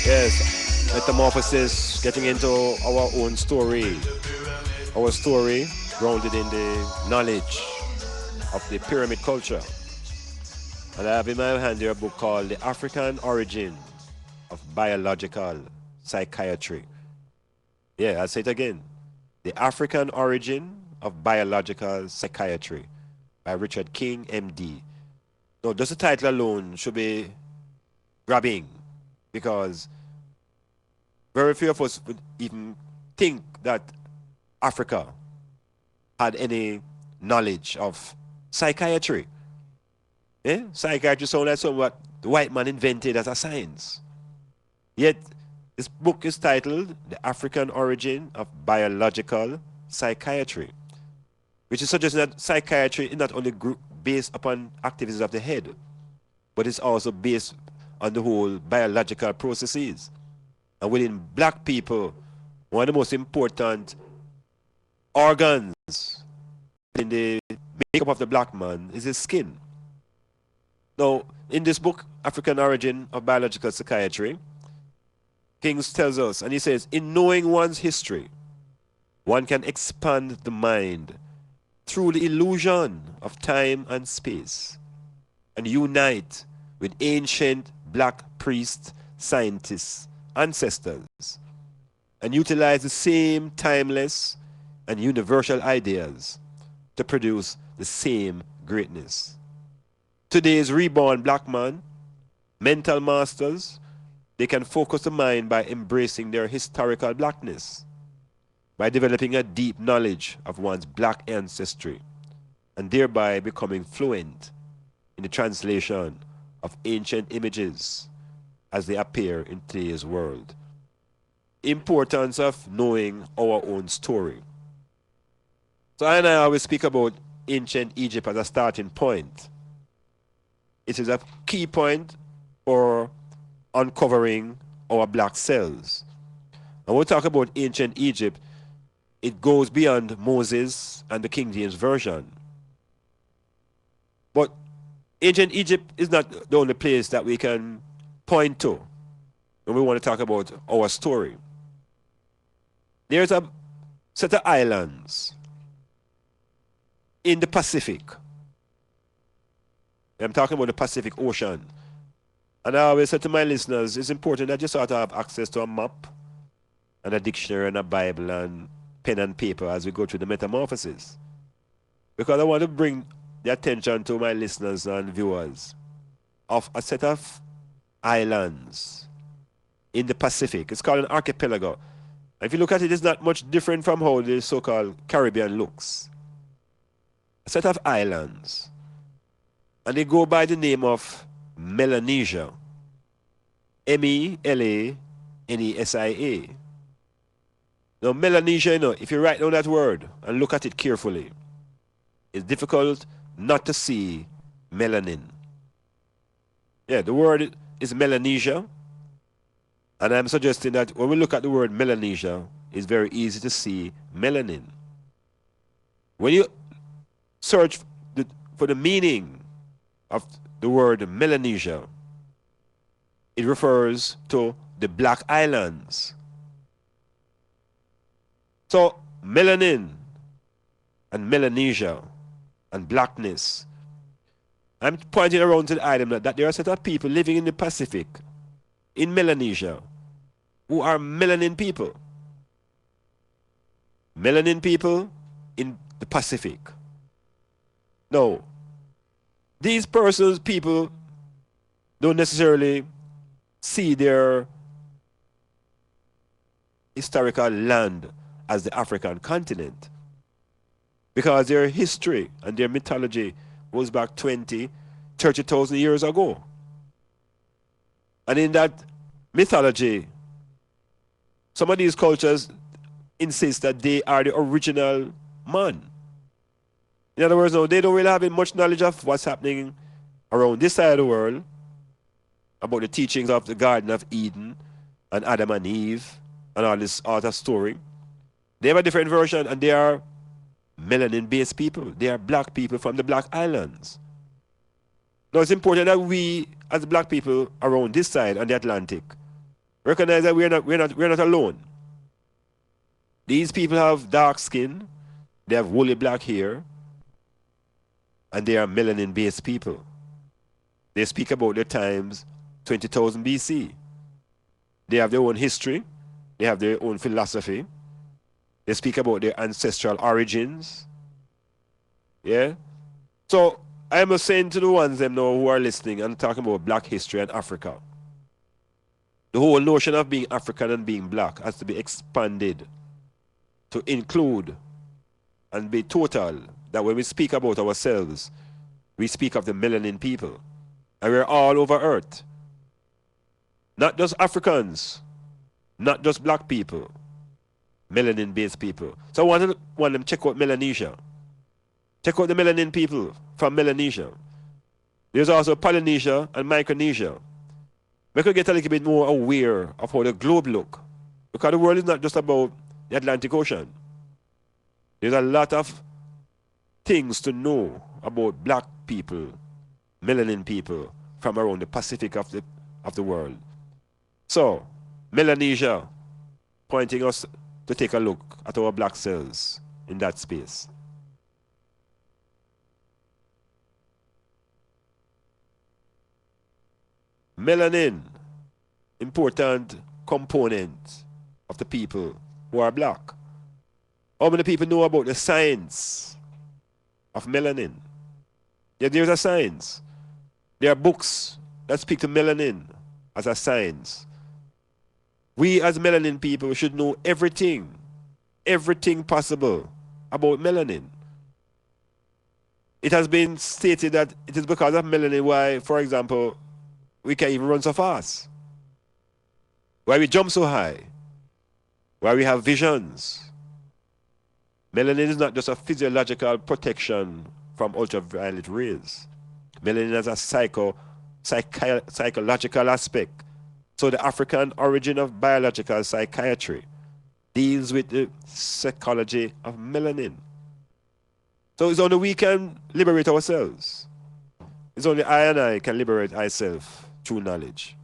Yes, Metamorphosis, getting into our own story. Our story grounded in the knowledge of the pyramid culture. And I have in my hand here a book called The African Origin of Biological Psychiatry. Yeah, I'll say it again. The African Origin of Biological Psychiatry by Richard King, MD. No, just the title alone should be grabbing because very few of us would even think that Africa had any knowledge of psychiatry. Eh? Psychiatry sounds like something what the white man invented as a science. Yet, this book is titled The African Origin of Biological Psychiatry, which is suggesting that psychiatry is not only based upon activities of the head, but it's also based on the whole biological processes. And within black people, one of the most important organs in the makeup of the black man is his skin. Now, in this book, African Origin of Biological Psychiatry, Kings tells us, and he says, in knowing one's history, one can expand the mind through the illusion of time and space and unite with ancient black priests, scientists, ancestors, and utilize the same timeless and universal ideas to produce the same greatness. Today's reborn black man, mental masters, they can focus the mind by embracing their historical blackness, by developing a deep knowledge of one's black ancestry, and thereby becoming fluent in the translation of ancient images as they appear in today's world. Importance of knowing our own story. So I always speak about ancient Egypt as a starting point. It is a key point for uncovering our black cells. And when we talk about ancient Egypt, it goes beyond Moses and the King James Version. But ancient Egypt is not the only place that we can point to when we want to talk about our story. There's a set of islands in the Pacific. I'm talking about the Pacific Ocean. And I always say to my listeners, it's important that you sort of have access to a map and a dictionary and a Bible and pen and paper as we go through the Metamorphosis. Because I want to bring the attention to my listeners and viewers of a set of islands in the Pacific. It's called an archipelago. If you look at it, it's not much different from how the so-called Caribbean looks. A set of islands. And they go by the name of Melanesia. Melanesia. Now, Melanesia, if you write down that word and look at it carefully, it's difficult not to see melanin. Yeah, the word is Melanesia. And I'm suggesting that when we look at the word Melanesia, it's very easy to see melanin. When you search for the meaning of the word Melanesia, it refers to the Black Islands. So, melanin and Melanesia and blackness. I'm pointing around to the item that there are a set of people living in the Pacific, in Melanesia, who are melanin people. Melanin people in the Pacific. Now, these persons, people, don't necessarily see their historical land as the African continent, because their history and their mythology goes back 20, 30,000 years ago. And in that mythology, some of these cultures insist that they are the original man. In other words, no, they don't really have much knowledge of what's happening around this side of the world, about the teachings of the Garden of Eden and Adam and Eve and all this other story. They have a different version, and they are melanin-based people. They are black people from the Black Islands. Now, it's important that we, as black people around this side on the Atlantic, Recognize that we're not alone. These people have dark skin, they have woolly black hair, and they are melanin-based people. They speak about their times 20,000 BC. They have their own history, they have their own philosophy. They speak about their ancestral origins. Yeah? So I am saying to the ones them now who are listening and talking about black history and Africa. The whole notion of being African and being black has to be expanded to include and be total, that when we speak about ourselves, we speak of the melanin people. And we're all over Earth. Not just Africans, not just black people, melanin-based people. So I want them to check out Melanesia. Check out the melanin people from Melanesia. There's also Polynesia and Micronesia. We could get a little bit more aware of how the globe look. Because the world is not just about the Atlantic Ocean. There's a lot of things to know about black people, melanin people from around the Pacific of the world. So, Melanesia pointing us to take a look at our black cells in that space. Melanin, important component of the people who are black. How many people know about the science of melanin? Yeah, there's a science. There are books that speak to melanin as a science. We as melanin people should know everything possible about melanin. It has been stated that it is because of melanin why, for example, we can even run so fast, why we jump so high, why we have visions. Melanin is not just a physiological protection from ultraviolet rays. Melanin has a psychological aspect. So the African origin of biological psychiatry deals with the psychology of melanin. So it's only we can liberate ourselves. It's only I and I can liberate ourselves through knowledge.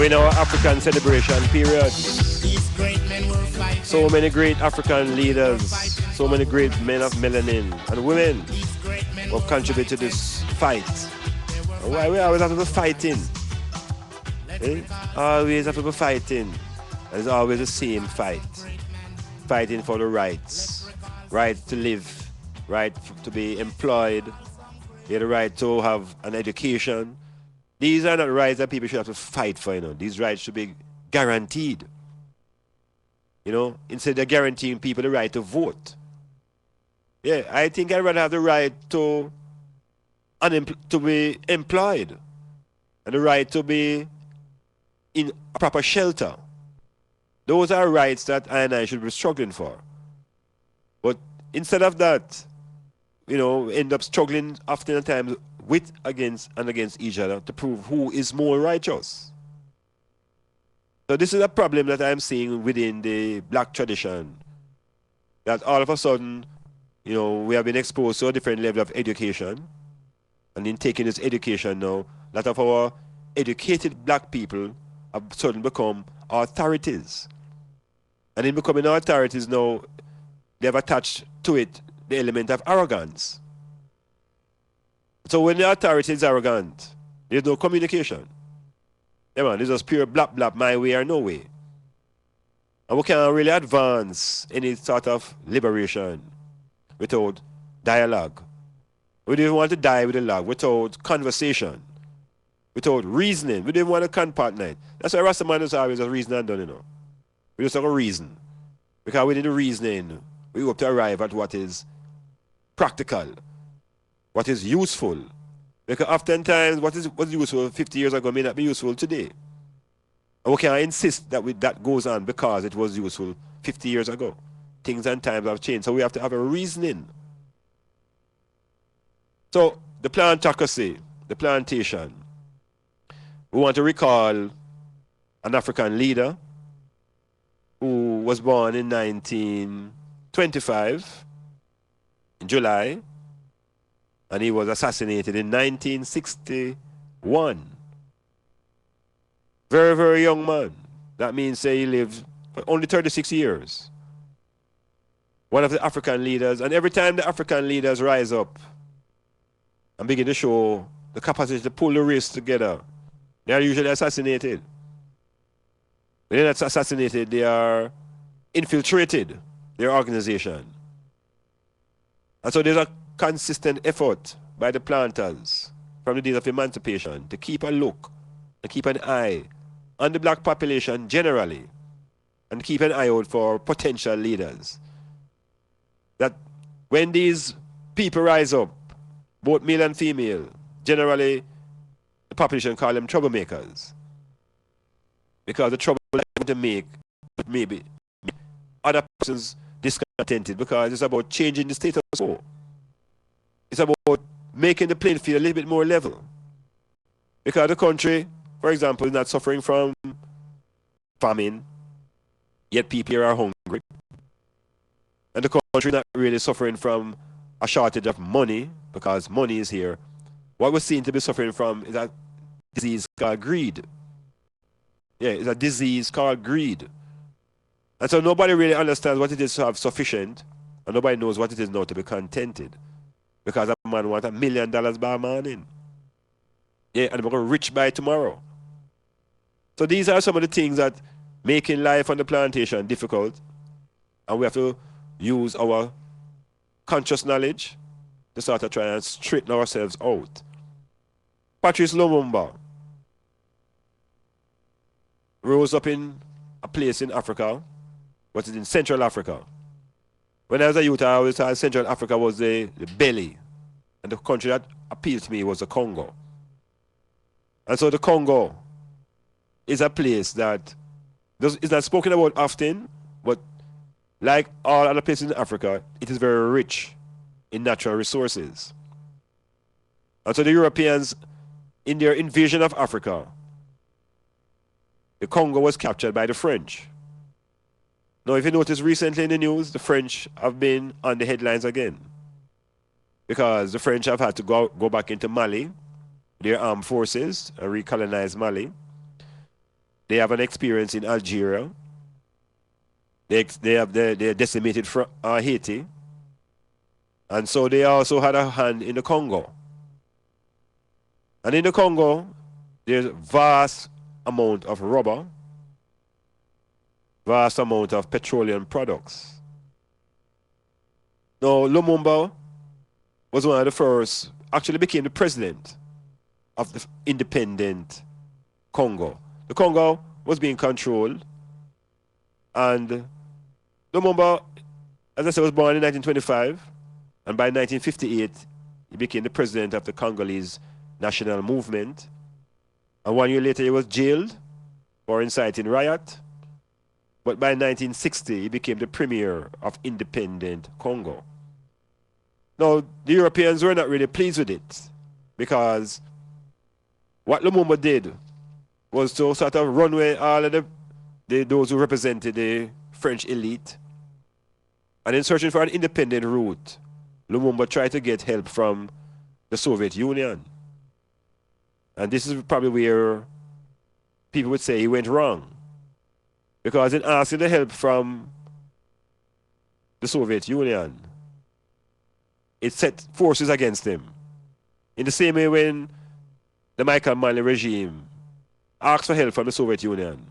We're in our African celebration period. These great men were fighting. So many great African leaders, so many great men of melanin and women These great men who have contributed to this fight. Why we always have to be fighting? Eh? Always have to be fighting. And it's always the same fight. Fighting for the rights. Right to live, right to be employed, you have the right to have an education. These are not rights that people should have to fight for, you know. These rights should be guaranteed. You know, instead of guaranteeing people the right to vote. Yeah, I think I'd rather have the right to be employed and the right to be in a proper shelter. Those are rights that I and I should be struggling for. But instead of that, you know, end up struggling often at times with against each other to prove who is more righteous. So this is a problem that I'm seeing within the black tradition. That all of a sudden, you know, we have been exposed to a different level of education. And in taking this education now, a lot of our educated black people have suddenly become authorities. And in becoming authorities now, they have attached to it the element of arrogance. So when the authority is arrogant, there's no communication. Yeah, man, it's just pure blap blap, my way or no way. And we can't really advance any sort of liberation without dialogue. We don't even want to die with a log, without conversation, without reasoning. We don't even want to compartment. That's why Rastaman is always a reason and done, you know. We just have a reason. Because within the reasoning, we hope to arrive at what is practical, what is useful. Because oftentimes what was useful 50 years ago may not be useful today. And we can't insist that that goes on because it was useful 50 years ago. Things and times have changed, so we have to have a reasoning. So the plantocracy, the plantation, we want to recall an African leader who was born in 1925 in July, and he was assassinated in 1961. Very, very young man. That means he lived for only 36 years. One of the African leaders, and every time the African leaders rise up and begin to show the capacity to pull the race together, they are usually assassinated. When they're not assassinated, they are infiltrated, their organization. And so there's a consistent effort by the planters from the days of emancipation to keep a look and keep an eye on the black population generally and keep an eye out for potential leaders. That when these people rise up, both male and female, generally the population call them troublemakers. Because the trouble they're going to make maybe other persons discontented, because it's about changing the status quo. It's about making the playing field a little bit more level. Because the country, for example, is not suffering from famine, yet people are hungry. And the country is not really suffering from a shortage of money, because money is here. What we're seeing to be suffering from is a disease called greed. Yeah, it's a disease called greed. And so nobody really understands what it is to have sufficient, and nobody knows what it is now to be contented. Because a man wants $1 million by morning. Yeah, and become rich by tomorrow. So these are some of the things that making life on the plantation difficult. And we have to use our conscious knowledge to sort of try and straighten ourselves out. Patrice Lumumba rose up in a place in Africa, what is in Central Africa. When I was a youth, I always thought Central Africa was the belly. And the country that appealed to me was the Congo. And so the Congo is a place that is not spoken about often, but like all other places in Africa, it is very rich in natural resources. And so the Europeans, in their invasion of Africa, the Congo was captured by the French. Now, if you notice recently in the news, the French have been on the headlines again. Because the French have had to go back into Mali, their armed forces, and recolonize Mali. They have an experience in Algeria. They decimated Haiti. And so they also had a hand in the Congo. And in the Congo, there's vast amount of rubber, vast amount of petroleum products. Now, Lumumba was one of the first, actually became the president of the independent Congo. The Congo was being controlled, and Lumumba, as I said, was born in 1925, and by 1958, he became the president of the Congolese National Movement. And 1 year later, he was jailed for inciting riot. But by 1960, he became the premier of independent Congo. Now, the Europeans were not really pleased with it, because what Lumumba did was to sort of run away all of those who represented the French elite. And in searching for an independent route, Lumumba tried to get help from the Soviet Union. And this is probably where people would say he went wrong. Because in asking the help from the Soviet Union, it set forces against him. In the same way when the Michael Manley regime asked for help from the Soviet Union,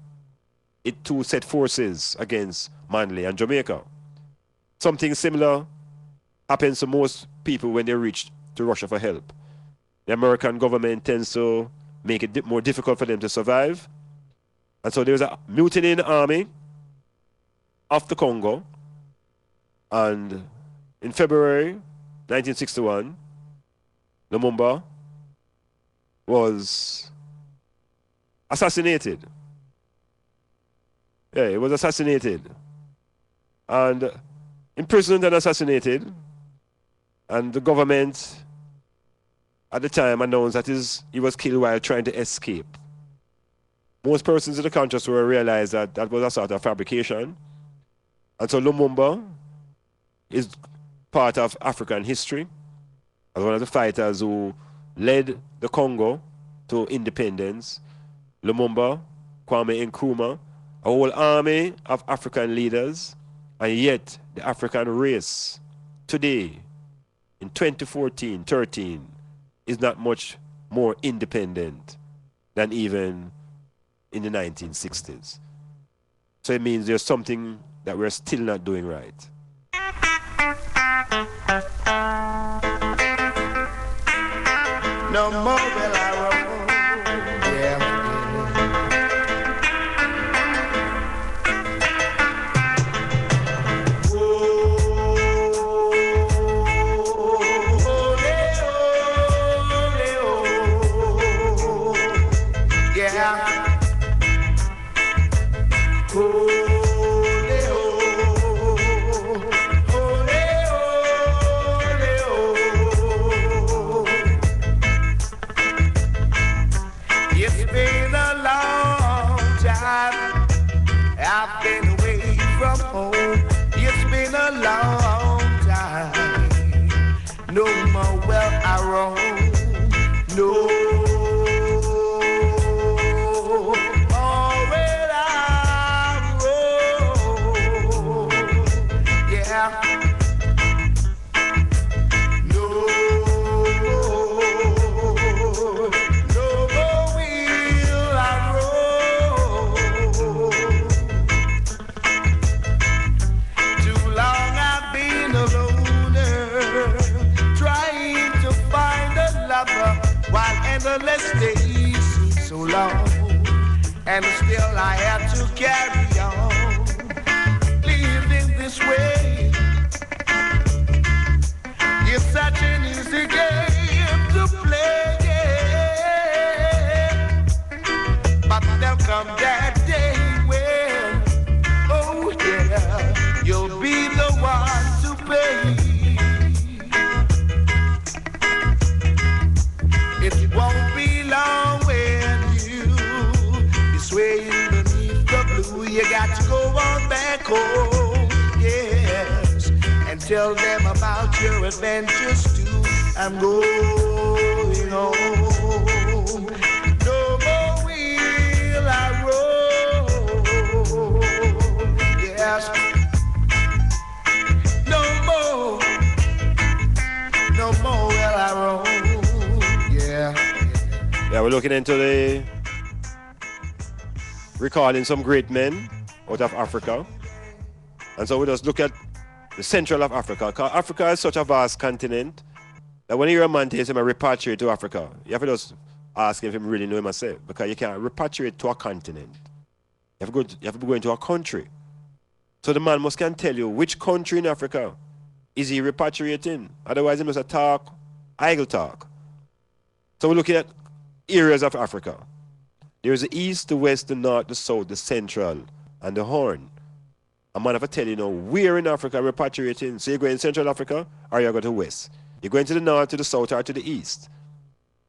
it too set forces against Manley and Jamaica. Something similar happens to most people when they reach to Russia for help. The American government tends to make it more difficult for them to survive. And so there was a mutiny in the army of the Congo. And in February 1961, Lumumba was assassinated. Yeah, he was assassinated. And imprisoned and assassinated. And the government at the time announced that he was killed while trying to escape. Most persons in the country will realize that that was a sort of fabrication. And so Lumumba is part of African history as one of the fighters who led the Congo to independence. Lumumba, Kwame Nkrumah, a whole army of African leaders, and yet the African race today, in 2014-13, is not much more independent than even in the 1960s. So it means there's something that we're still not doing right. No more will I roam. Yeah. No more will I roam, no more will I roam, yeah. No more will I roam. Too long I've been alone, while endless days seem so long, and still I have to carry on, living this way. It's such an easy game to play, but there'll come that day when, oh yeah, you'll be the one to pay. It won't be long when you be swaying beneath the blue. You got to go on back home, yes, and tell them about your adventures too. I'm going home. No more will I roam. looking into the recalling some great men out of Africa. And so we just look at the central of Africa. Because Africa is such a vast continent that when you hear a man tell him to repatriate to Africa, you have to just ask him if he really know him myself. Because you can't repatriate to a continent. You have to go into a country. So the man must can tell you which country in Africa is he repatriating. Otherwise he must talk, idle talk. So we're looking at areas of Africa. There's the east, the west, the north, the south, the central, and the horn. A man have to tell you now where in Africa repatriating. So you're going to Central Africa or you're going to west. You're going to the north, to the south, or to the east.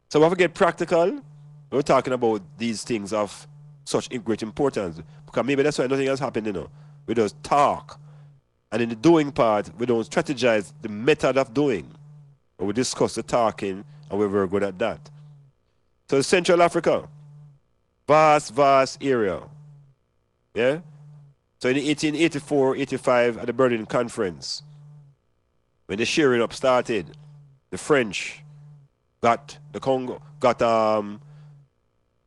So we have to get practical. We're talking about these things of such great importance. Because maybe that's why nothing else happened, you know. We just talk. And in the doing part, we don't strategize the method of doing. But we discuss the talking, and we're very good at that. So Central Africa, vast area. Yeah? So in 1884-85 at the Berlin Conference, when the sharing up started, the French got the Congo, got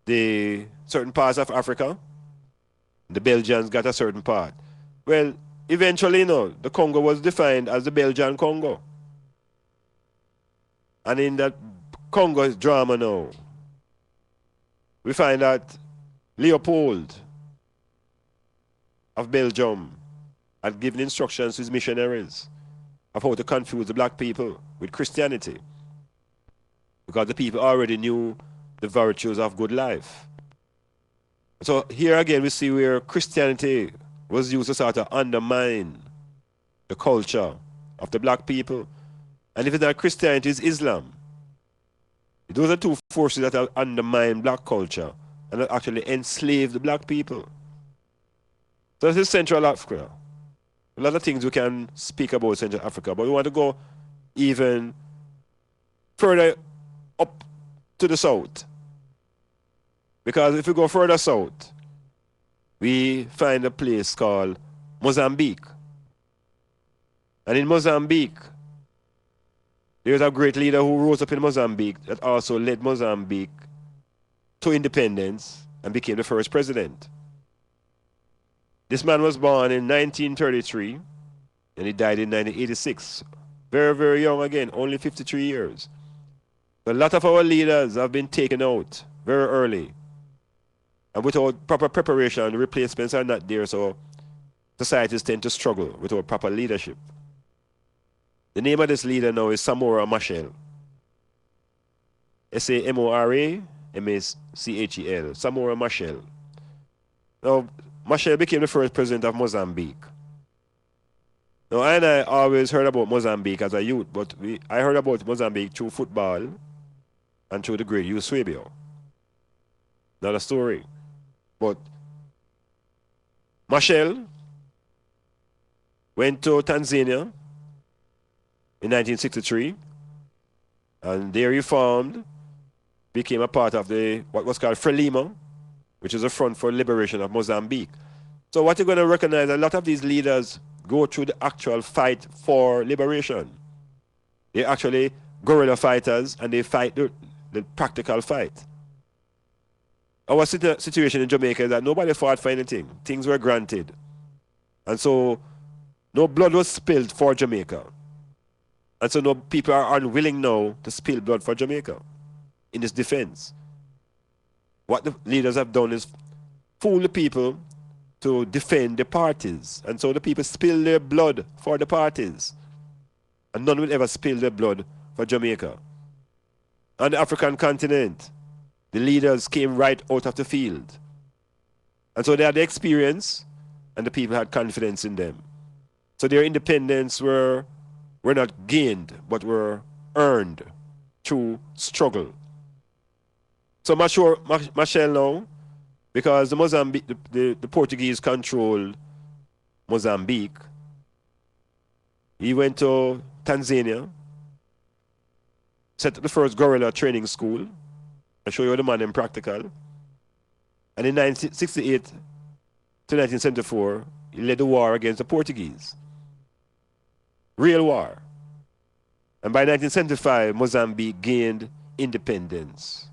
the certain parts of Africa. The Belgians got a certain part. Well, eventually, you know, the Congo was defined as the Belgian Congo. And in that Congo drama now, we find that Leopold of Belgium had given instructions to his missionaries of how to confuse the black people with Christianity. Because the people already knew the virtues of good life. So here again we see where Christianity was used to sort of undermine the culture of the black people. And if it's not Christianity, it's Islam. Those are two forces that have undermined black culture and that actually enslave the black people. So this is Central Africa. A lot of things we can speak about Central Africa, but we want to go even further up to the south. Because if we go further south, we find a place called Mozambique. And in Mozambique, there's a great leader who rose up in Mozambique that also led Mozambique to independence and became the first president. This man was born in 1933 and he died in 1986. Very, very young again, only 53 years. A lot of our leaders have been taken out very early. And without proper preparation, the replacements are not there, so societies tend to struggle without proper leadership. The name of this leader now is Samora Machel. Samora Machel. Samora Machel. Now, Machel became the first president of Mozambique. Now, I always heard about Mozambique as a youth, but I heard about Mozambique through football and through the great Eusebio. Not a story. But Machel went to Tanzania in 1963, and there he formed, became a part of what was called Frelimo, which is a front for liberation of Mozambique. So what you're going to recognize, a lot of these leaders go through the actual fight for liberation. They're actually guerrilla fighters, and they fight the practical fight. Our situation in Jamaica is that nobody fought for anything. Things were granted. And so no blood was spilled for Jamaica. And so no people are unwilling now to spill blood for Jamaica in this defense. What the leaders have done is fool the people to defend the parties. And so the people spill their blood for the parties. And none will ever spill their blood for Jamaica. On the African continent, the leaders came right out of the field. And so they had the experience, and the people had confidence in them. So their independence were not gained, but were earned through struggle. So Machel now, because the Portuguese controlled Mozambique, he went to Tanzania, set up the first guerrilla training school. I show you the man in practical. And in 1968 to 1974, he led the war against the Portuguese. Real war. And by 1975, Mozambique gained independence.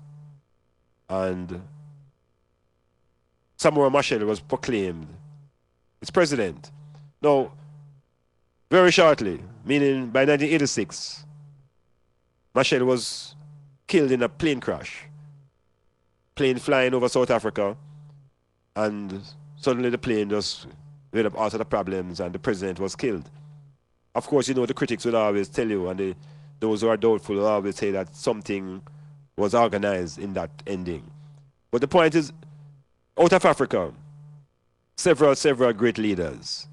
and Samora Machel was proclaimed its president. Now, very shortly, meaning by 1986, Machel was killed in a plane crash. Plane flying over South Africa, and suddenly the plane just made up all sort of problems, and the president was killed. Of course, you know, the critics will always tell you, and those who are doubtful will always say that something was organized in that ending. But the point is, out of Africa, several great leaders.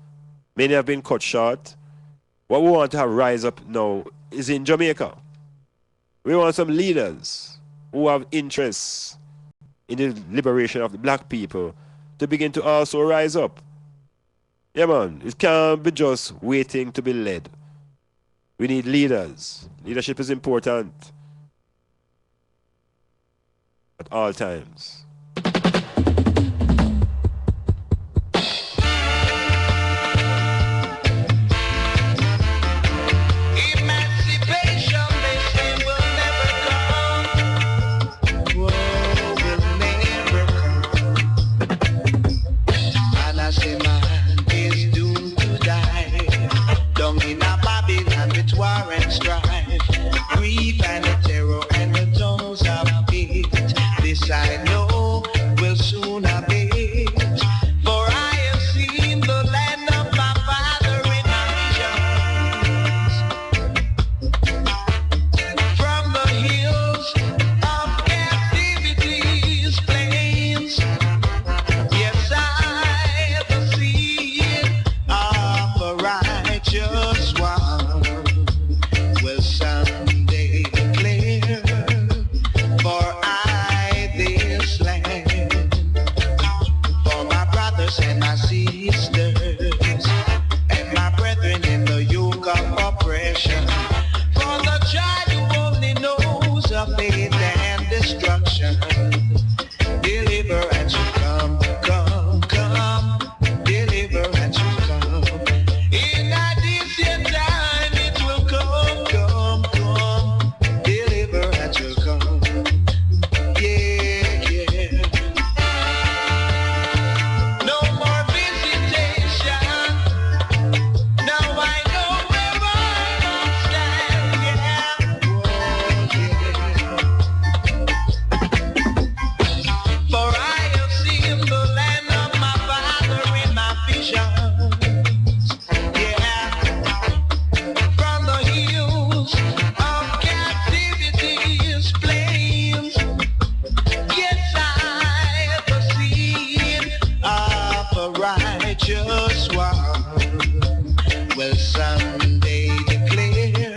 Many have been cut short. What we want to have rise up now is in Jamaica. We want some leaders who have interests in the liberation of the black people to begin to also rise up. Yeah, man, it can't be just waiting to be led. We need leaders. Leadership is important at all times. Emancipation, they say, will never come. Whoa, will never come. And I say, man is doomed to die. Down in a Babylon with war and strife, grief and the terror and the tongues of hate. This I know will soon abate. For I have seen the land of my father in my visions. From the hills of captivity's plains, yes, I have seen of a righteous one will someday declare, for I this land, for my brothers and my sisters, and my brethren in the yoke of oppression, for the child who only knows of faith and destruction. Deliverance will come, come, come. Deliverance will come. In a distant time it will come, come, come. Deliverance will come. Yeah, yeah. No more visitation. Now I know where I must stand. Yeah. Whoa, yeah. For I have seen the land of my father in my visions. Yeah. From the hills of captivity's plains. Yes, I have seen of a righteous one will someday declare,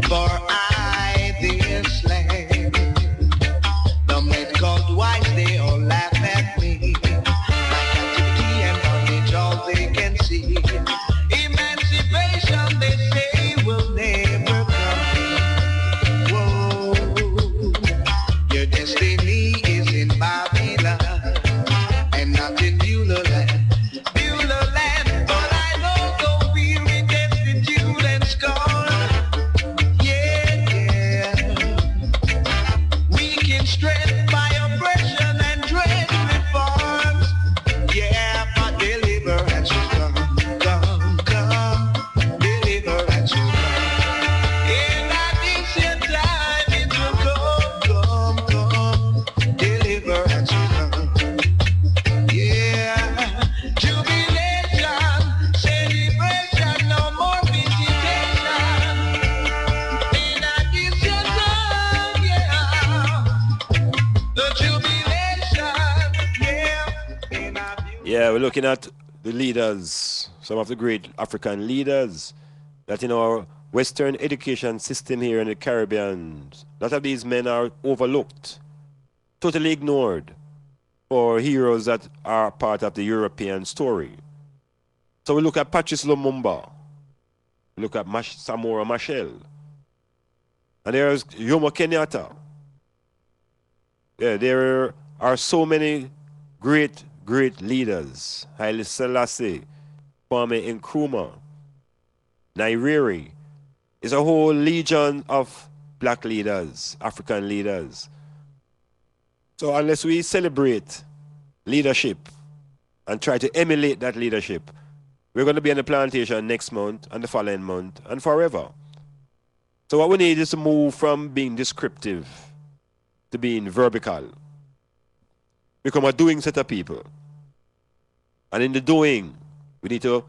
for I this land. The men called wise, they all laugh at me. My captivity and bondage, all they can see. Emancipation, they say, will never come. Whoa, your destiny is in Babylon and not in Beulah land. Beulah land, but I know go weary, destitute and scorned. Yeah, yeah. Weak in strength by oppression and dread reforms. Yeah, but deliverance will come, come, come. Deliverance will come. In a decent time it will come, come, come. Deliverance will come. Yeah. Jubilation, celebration, no more visitation. In a decent time, yeah. The jubilation, yeah. In a Yeah, we're looking at the leaders, some of the great African leaders that in our Western education system here in the Caribbean, a lot of these men are overlooked, totally ignored, or heroes that are part of the European story. So we look at Patrice Lumumba, we look at Samora Machel, and there's Jomo Kenyatta. Yeah, there are so many great leaders. Haile Selassie, Kwame Nkrumah, Nyerere. It's a whole legion of black leaders, African leaders. So unless we celebrate leadership and try to emulate that leadership, we're going to be on the plantation next month and the following month and forever. So what we need is to move from being descriptive to being vertical. Become a doing set of people. And in the doing, we need to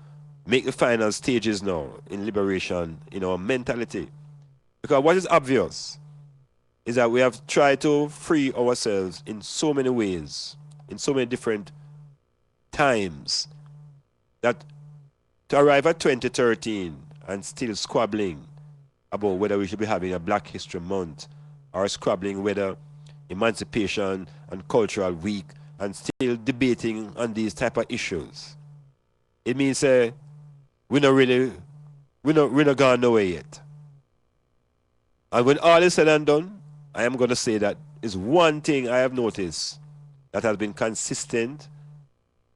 make the final stages now in liberation in our mentality. Because what is obvious is that we have tried to free ourselves in so many ways, in so many different times, that to arrive at 2013 and still squabbling about whether we should be having a Black History Month or squabbling whether Emancipation and Cultural Week and still debating on these type of issues, it means we're not gone nowhere yet. And when all is said and done, I am going to say that is one thing I have noticed that has been consistent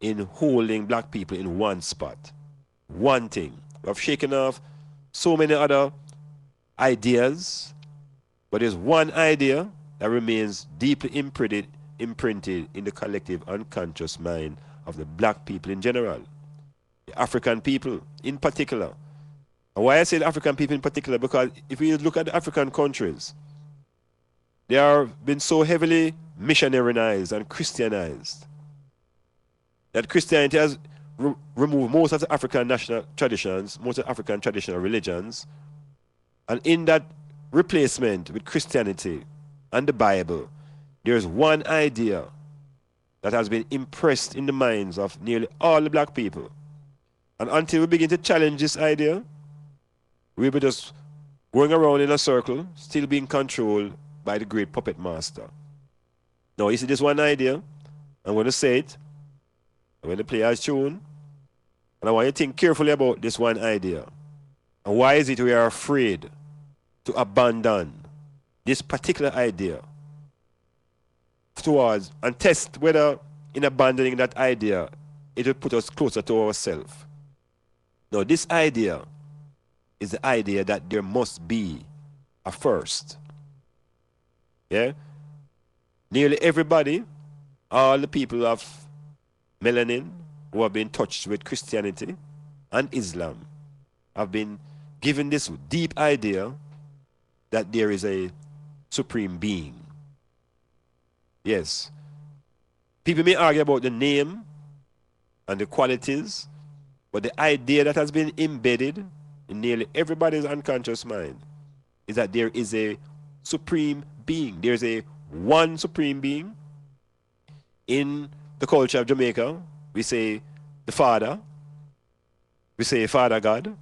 in holding Black people in one spot. One thing. We have shaken off so many other ideas, but there's one idea that remains deeply imprinted in the collective unconscious mind of the Black people in general, the African people in particular. And why I say the African people in particular, because if you look at the African countries, they have been so heavily missionarized and Christianized that Christianity has removed most of the African national traditions, most of the African traditional religions, and in that replacement with Christianity and the Bible, there's one idea that has been impressed in the minds of nearly all the Black people. And until we begin to challenge this idea, we'll be just going around in a circle, still being controlled by the great puppet master. Now, you see this one idea, I'm going to say it, I'm going to play a tune, and I want you to think carefully about this one idea. And why is it we are afraid to abandon this particular idea towards and test whether in abandoning that idea it will put us closer to ourselves. Now, this idea is the idea that there must be a first. Yeah? Nearly everybody, all the people of melanin who have been touched with Christianity and Islam have been given this deep idea that there is a supreme being. Yes. People may argue about the name and the qualities, but the idea that has been embedded in nearly everybody's unconscious mind is that there is a supreme being. There is a one supreme being. In the culture of Jamaica, we say the Father, we say Father God,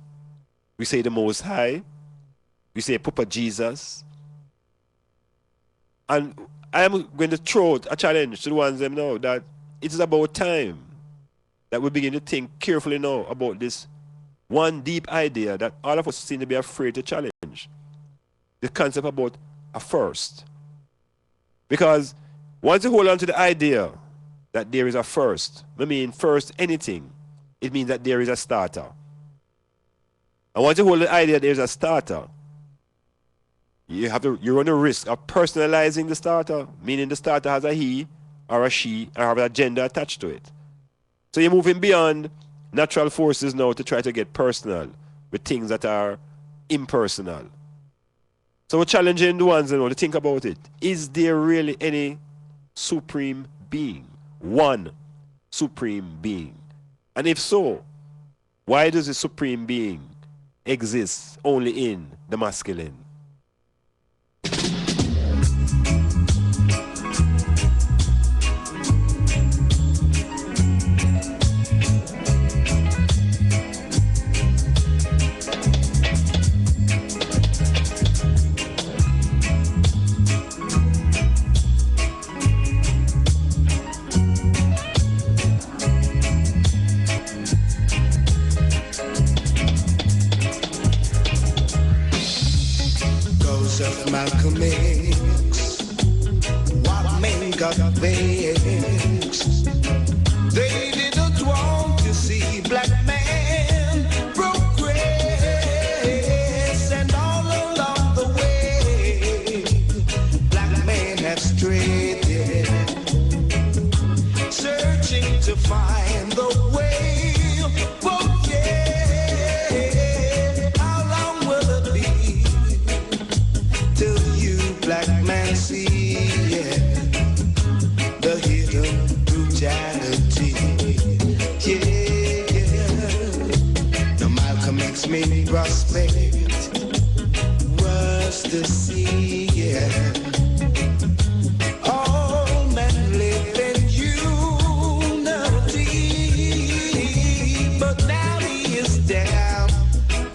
we say the Most High, we say Papa Jesus. And I am going to throw a challenge to the ones them now that it is about time that we begin to think carefully now about this one deep idea that all of us seem to be afraid to challenge. The concept about a first. Because once you hold on to the idea that there is a first, I mean first anything, it means that there is a starter. And once you hold the idea that there is a starter, you run a risk of personalizing the starter, meaning the starter has a he or a she or have a gender attached to it. So you're moving beyond natural forces now to try to get personal with things that are impersonal. So we're challenging the ones to think about it. Is there really any supreme being? One supreme being? And if so, why does the supreme being exist only in the masculine? Malcolm X, what men got vexed. They didn't want to see black man progress, and all along the way, black men have strayed. me prosperity was to see, yeah. All men live in unity, but now he is down,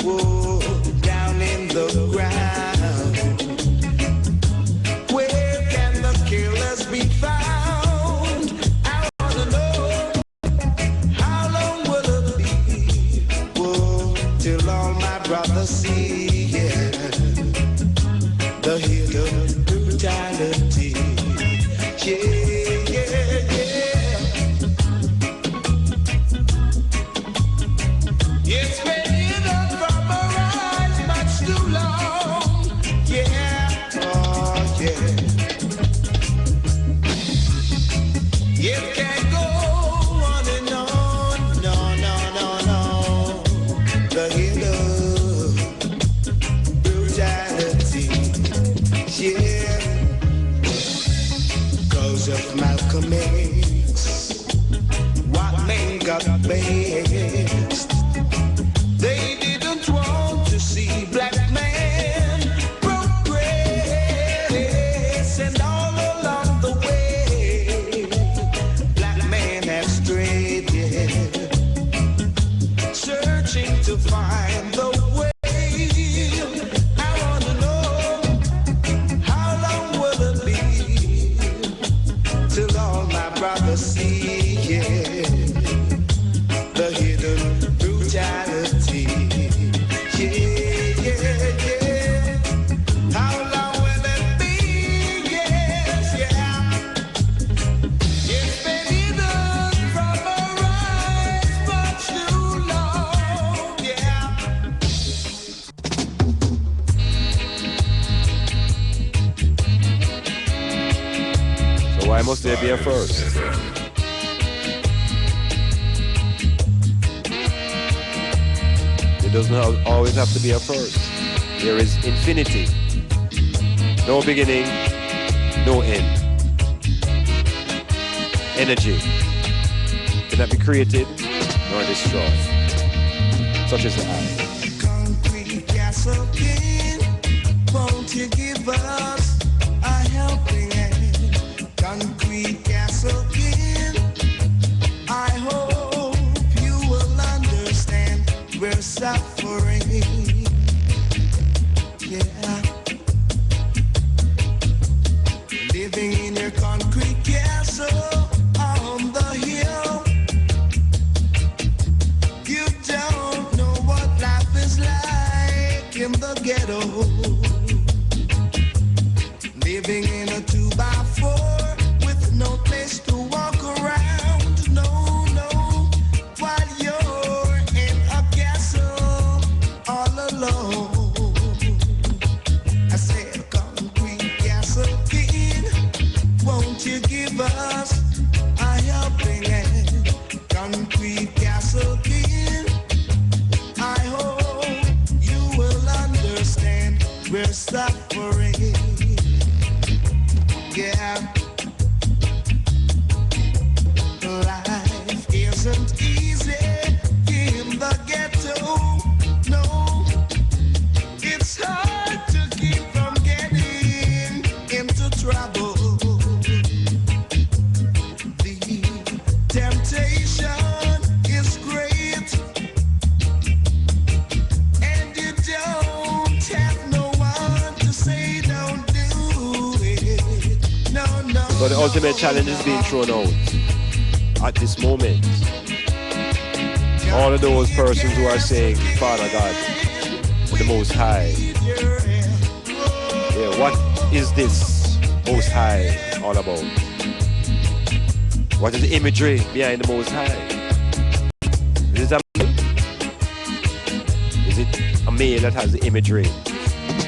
whoa, down in the ground. Where can the killers be found? I wanna know, how long will it be, whoa, till all my brothers see, yeah, the hidden brutality. Yeah, yeah, yeah. It's been hidden from our eyes much too long. Yeah, oh yeah. It can't go on and on. No, no, no, no. The hidden brutality. Yeah. Cause of Malcolm X, what men got best. They didn't want to see black men progress, and all along the way, black men have strayed, yeah, searching to find the way. I wanna know, how long will it be till all my brothers see, yeah, the hidden brutality. Yeah, yeah, yeah. How long will it be? Yes, yeah. It's been hidden from our eyes much too long. Yeah. So why must there be a first? It doesn't always have to be a first. There is infinity. No beginning, no end. Energy cannot be created nor destroyed. Such is the eye. Concrete castle king, won't you give us a helping hand? Concrete castle king, I hope you will understand we're suffering. Yeah, living in your concrete castle on the hill. You don't know what life is like in the ghetto. Living in a 2x4 with no place to walk around. No, no, while you're in a castle all alone. I said, concrete castle king, won't you give us a helping hand? Concrete castle king, I hope you will understand we're suffering. Yeah, life isn't easy in the ghetto. No, it's hard to keep from getting into trouble. The temptation is great, and you don't have no one to say don't do it. No, no. So the ultimate challenge is being thrown out at this moment. All of those persons who are saying, Father God, the Most High. Yeah, what is this Most High all about? What is the imagery behind the Most High? Is it a male? Is it a male that has the imagery?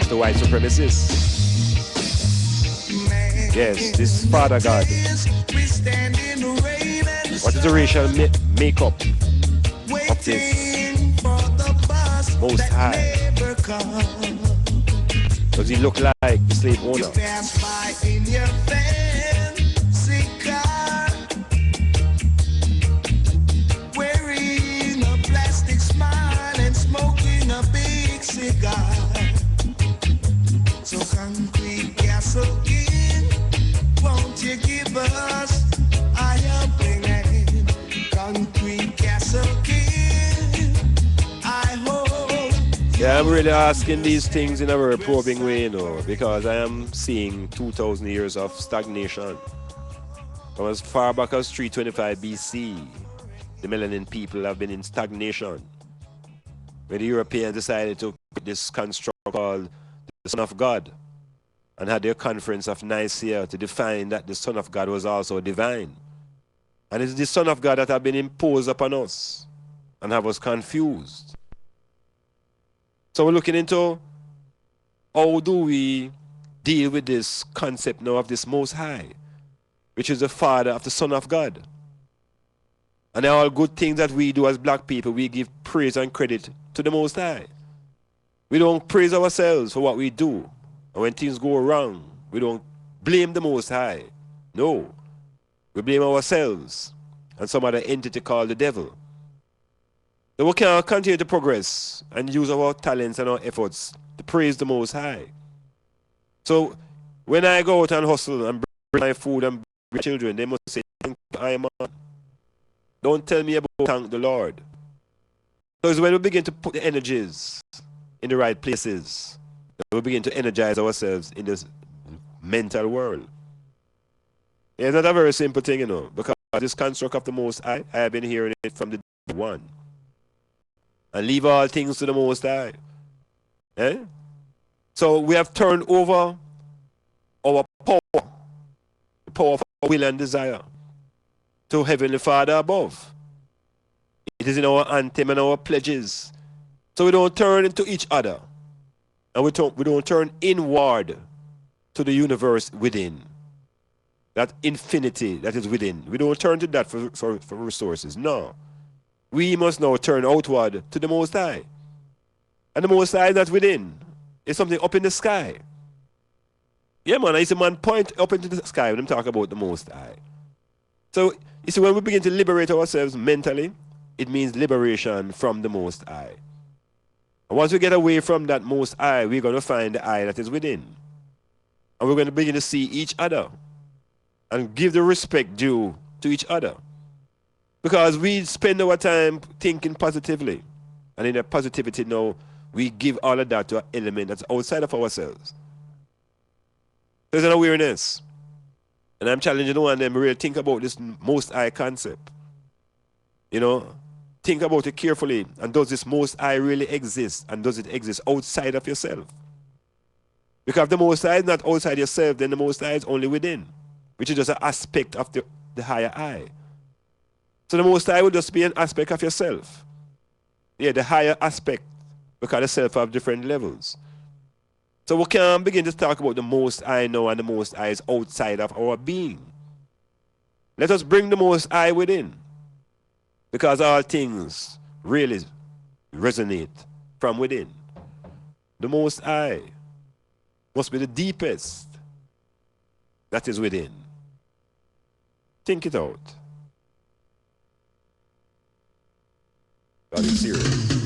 The white supremacists? Yes, this Father God. What is the racial makeup of this Most High? Does he look like the slave owner? Wearing a plastic smile and smoking a God. So concrete castle king, won't you give us higher plane? Concrete castle king, I hope. Yeah, I'm really asking these things in a very probing way, you know, because I am seeing 2,000 years of stagnation. From as far back as 325 BC, the melanin people have been in stagnation. When the Europeans decided to put this construct called the Son of God and had their conference of Nicaea to define that the Son of God was also divine. And it's the Son of God that have been imposed upon us and have us confused. So we're looking into how do we deal with this concept now of this Most High, which is the Father of the Son of God. And all good things that we do as black people, we give praise and credit to the Most High. We don't praise ourselves for what we do. And when things go wrong, we don't blame the Most High. No. We blame ourselves and some other entity called the devil. So we can continue to progress and use our talents and our efforts to praise the Most High. So when I go out and hustle and bring my food and bring children, they must say, thank you, Iman. Don't tell me about thank the Lord. Because when we begin to put the energies in the right places, we begin to energize ourselves in this mental world. It's not a very simple thing, you know, because this construct of the Most High, I have been hearing it from the day one. And leave all things to the Most High. Eh? So we have turned over our power, the power of our will and desire, to Heavenly Father above. It is in our anthem and our pledges. So we don't turn into each other. And we don't turn inward to the universe within. That infinity that is within. We don't turn to that for resources. No. We must now turn outward to the Most High. And the Most High is not within. It's something up in the sky. Yeah, man, I see a man point up into the sky when I'm talking about the Most High. So, you see, when we begin to liberate ourselves mentally, it means liberation from the Most High. And once we get away from that Most High, we're going to find the I that is within. And we're going to begin to see each other and give the respect due to each other. Because we spend our time thinking positively. And in that positivity now, we give all of that to an element that's outside of ourselves. There's an awareness. And I'm challenging one of them to really think about this Most High concept. You know, think about it carefully. And does this Most High really exist? And does it exist outside of yourself? Because if the Most High is not outside yourself, then the Most High is only within, which is just an aspect of the higher I. So the Most High will just be an aspect of yourself. Yeah, the higher aspect, because the self have different levels. So we can begin to talk about the Most High now, and the Most High is outside of our being. Let us bring the Most High within, because all things really resonate from within. The Most High must be the deepest that is within. Think it out. God is serious.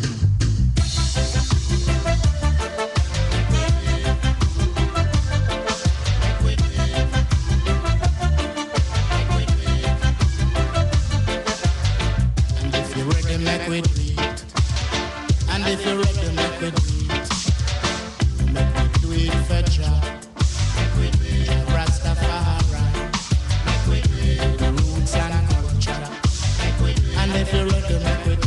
Make we do it. And if you're ready, make we do it. Make we do it for Jah. Make we do it. Rastafari. Make we do it. The roots and culture. Make we do it. And if you're ready, make we do it.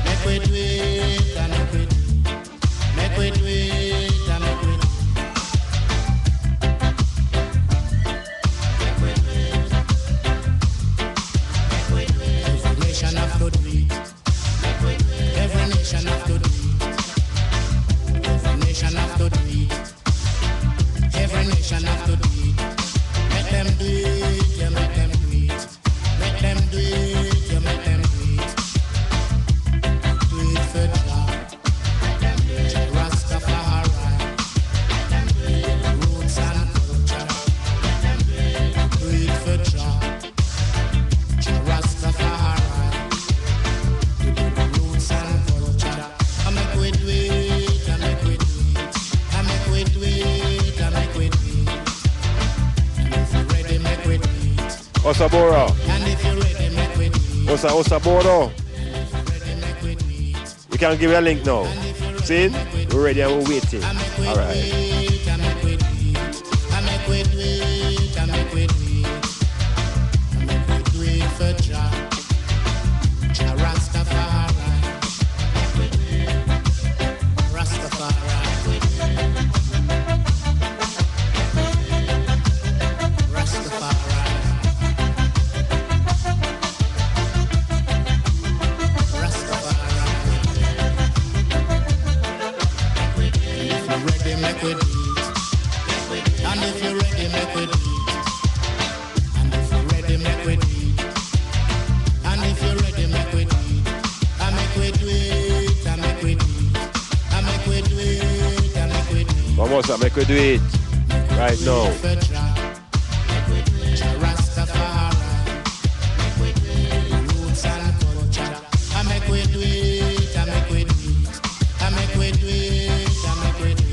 Make we do it. And make we do it. Make we do it. And make we do it. Make we do it. Make we do it. Every nation have to do it. Every nation have to do it. Every nation have to do it. Every nation have to do it. Make them do it, yeah, make them do it. Make them do it, yeah, make them do it. Do it for Jah. Jah Rastafari. Do it for roots and culture. Do it for Jah. Jah Rastafari. And make we do it, and Osabora. And if you're ready, make we do it. Osaboro. Ready, make we do it. We can give you a link now. See? We're ready and we're waiting. I make we All do right. it. I make we do it. I make we do it. I make we do it. I make we do it for Jah. Jah Rastafari. Rastafari. Make we do it. And if you're ready, make we do it. And if you're ready, make we do it. And if you're ready, make we do it. I make we do it. I make we do it. I make we do it. I make we do it. Vamos a make we do it right now. Roots and culture. I make we do it. I make we do it. I make we do it. I make we do it.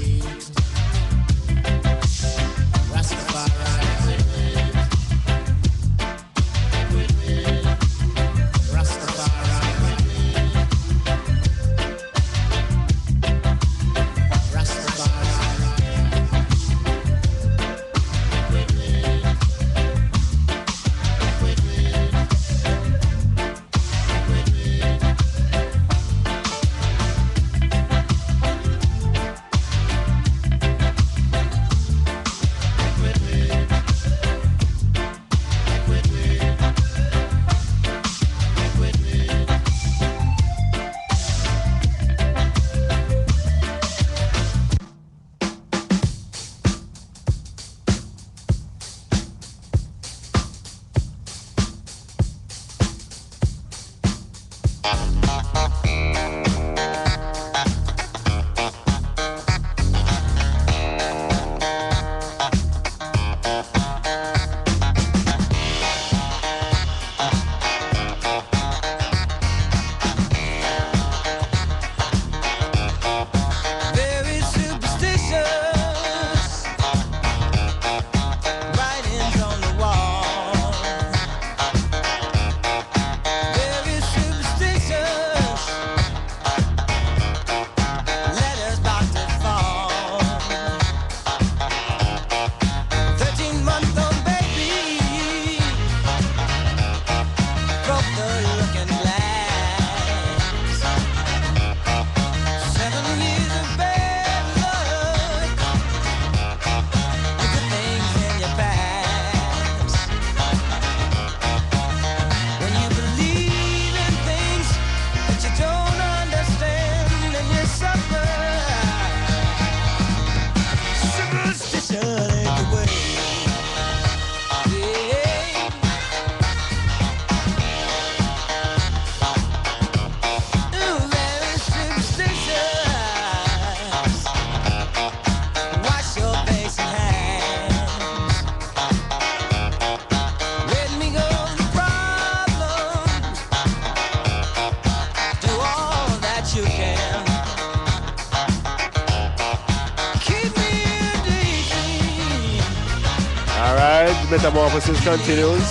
Metamorphosis continues.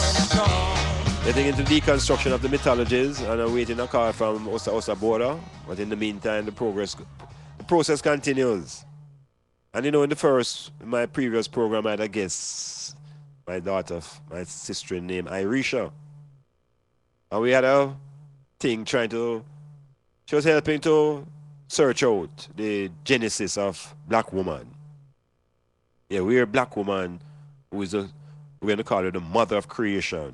Getting into deconstruction of the mythologies and awaiting a call from Osa Border. But in the meantime, the process continues. And you know, in my previous program, I had a guest, my daughter, my sister named Irisha. And we had a thing she was helping to search out the genesis of Black woman. Yeah, we're a Black woman who is we're going to call her the mother of creation.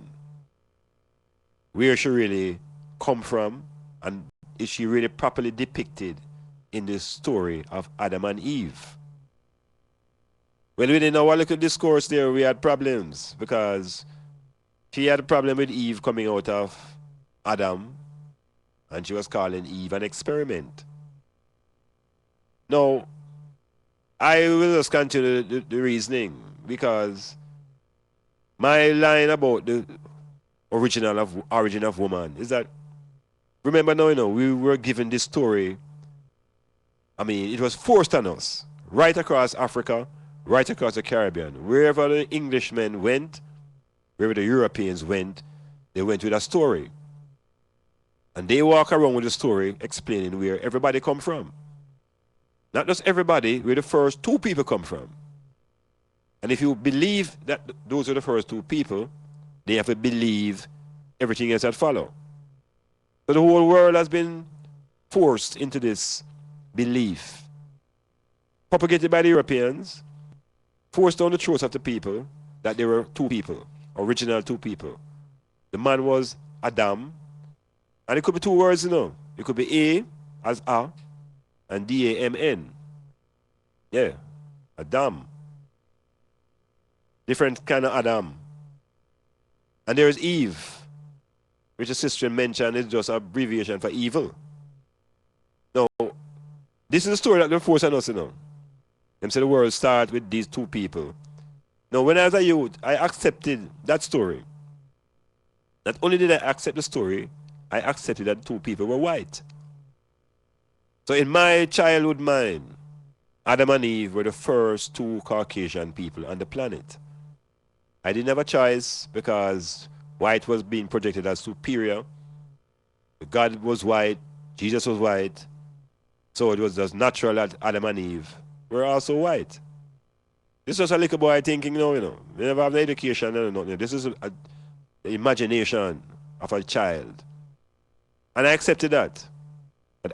Where she really come from, and is she really properly depicted in the story of Adam and Eve? When we didn't know our little discourse there, we had problems because she had a problem with Eve coming out of Adam, and she was calling Eve an experiment. Now, I will just continue the reasoning because my line about the origin of woman is that, remember now, we were given this story. I mean, it was forced on us right across Africa, right across the Caribbean. Wherever the Englishmen went, wherever the Europeans went, they went with a story. And they walk around with a story explaining where everybody come from. Not just everybody, where the first two people come from. And if you believe that those are the first two people, they have to believe everything else that follow. So the whole world has been forced into this belief, propagated by the Europeans, forced down the throats of the people that there were two people, original two people. The man was Adam, and it could be two words, you know. It could be A as A, and D-A-M-N. Yeah, Adam. Different kind of Adam. And there is Eve, which the sister mentioned is just an abbreviation for evil. Now, this is the story that they're forcing us, you know. Them say the world starts with these two people. Now, when I was a youth, I accepted that story. Not only did I accept the story, I accepted that two people were white. So in my childhood mind, Adam and Eve were the first two Caucasian people on the planet. I didn't have a choice because white was being projected as superior. God was white, Jesus was white. So it was just natural that Adam and Eve were also white. This was a little boy thinking, no, you know, they never have the education or nothing. This is the imagination of a child. And I accepted that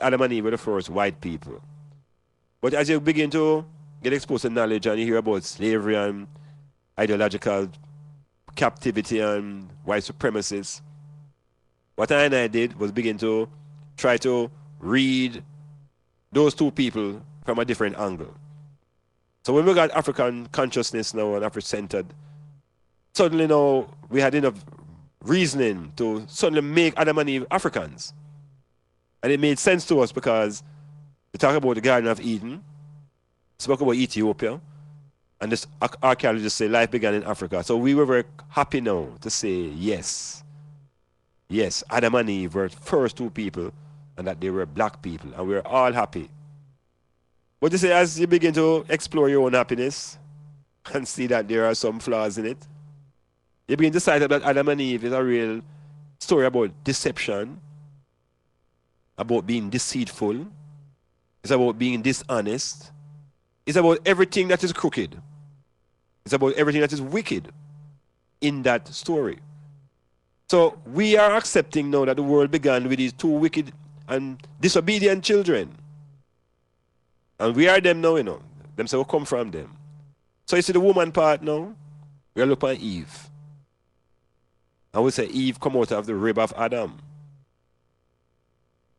Adam and Eve were the first white people. But as you begin to get exposed to knowledge and you hear about slavery and ideological captivity and white supremacists, what I and I did was begin to try to read those two people from a different angle. So when we got African consciousness now and Afro-centered, suddenly now we had enough reasoning to suddenly make Adam and Eve Africans. And it made sense to us because we talk about the Garden of Eden, spoke about Ethiopia, and this archaeologists say life began in Africa. So we were very happy now to say yes. Yes, Adam and Eve were the first two people and that they were black people. And we were all happy. But you say as you begin to explore your own happiness and see that there are some flaws in it, you begin to decide that Adam and Eve is a real story about deception, about being deceitful, it's about being dishonest, it's about everything that is crooked, it's about everything that is wicked in that story. So we are accepting now that the world began with these two wicked and disobedient children. And we are them now, you know. Them say we come from them. So you see the woman part now, we are looking at Eve. And we say Eve come out of the rib of Adam.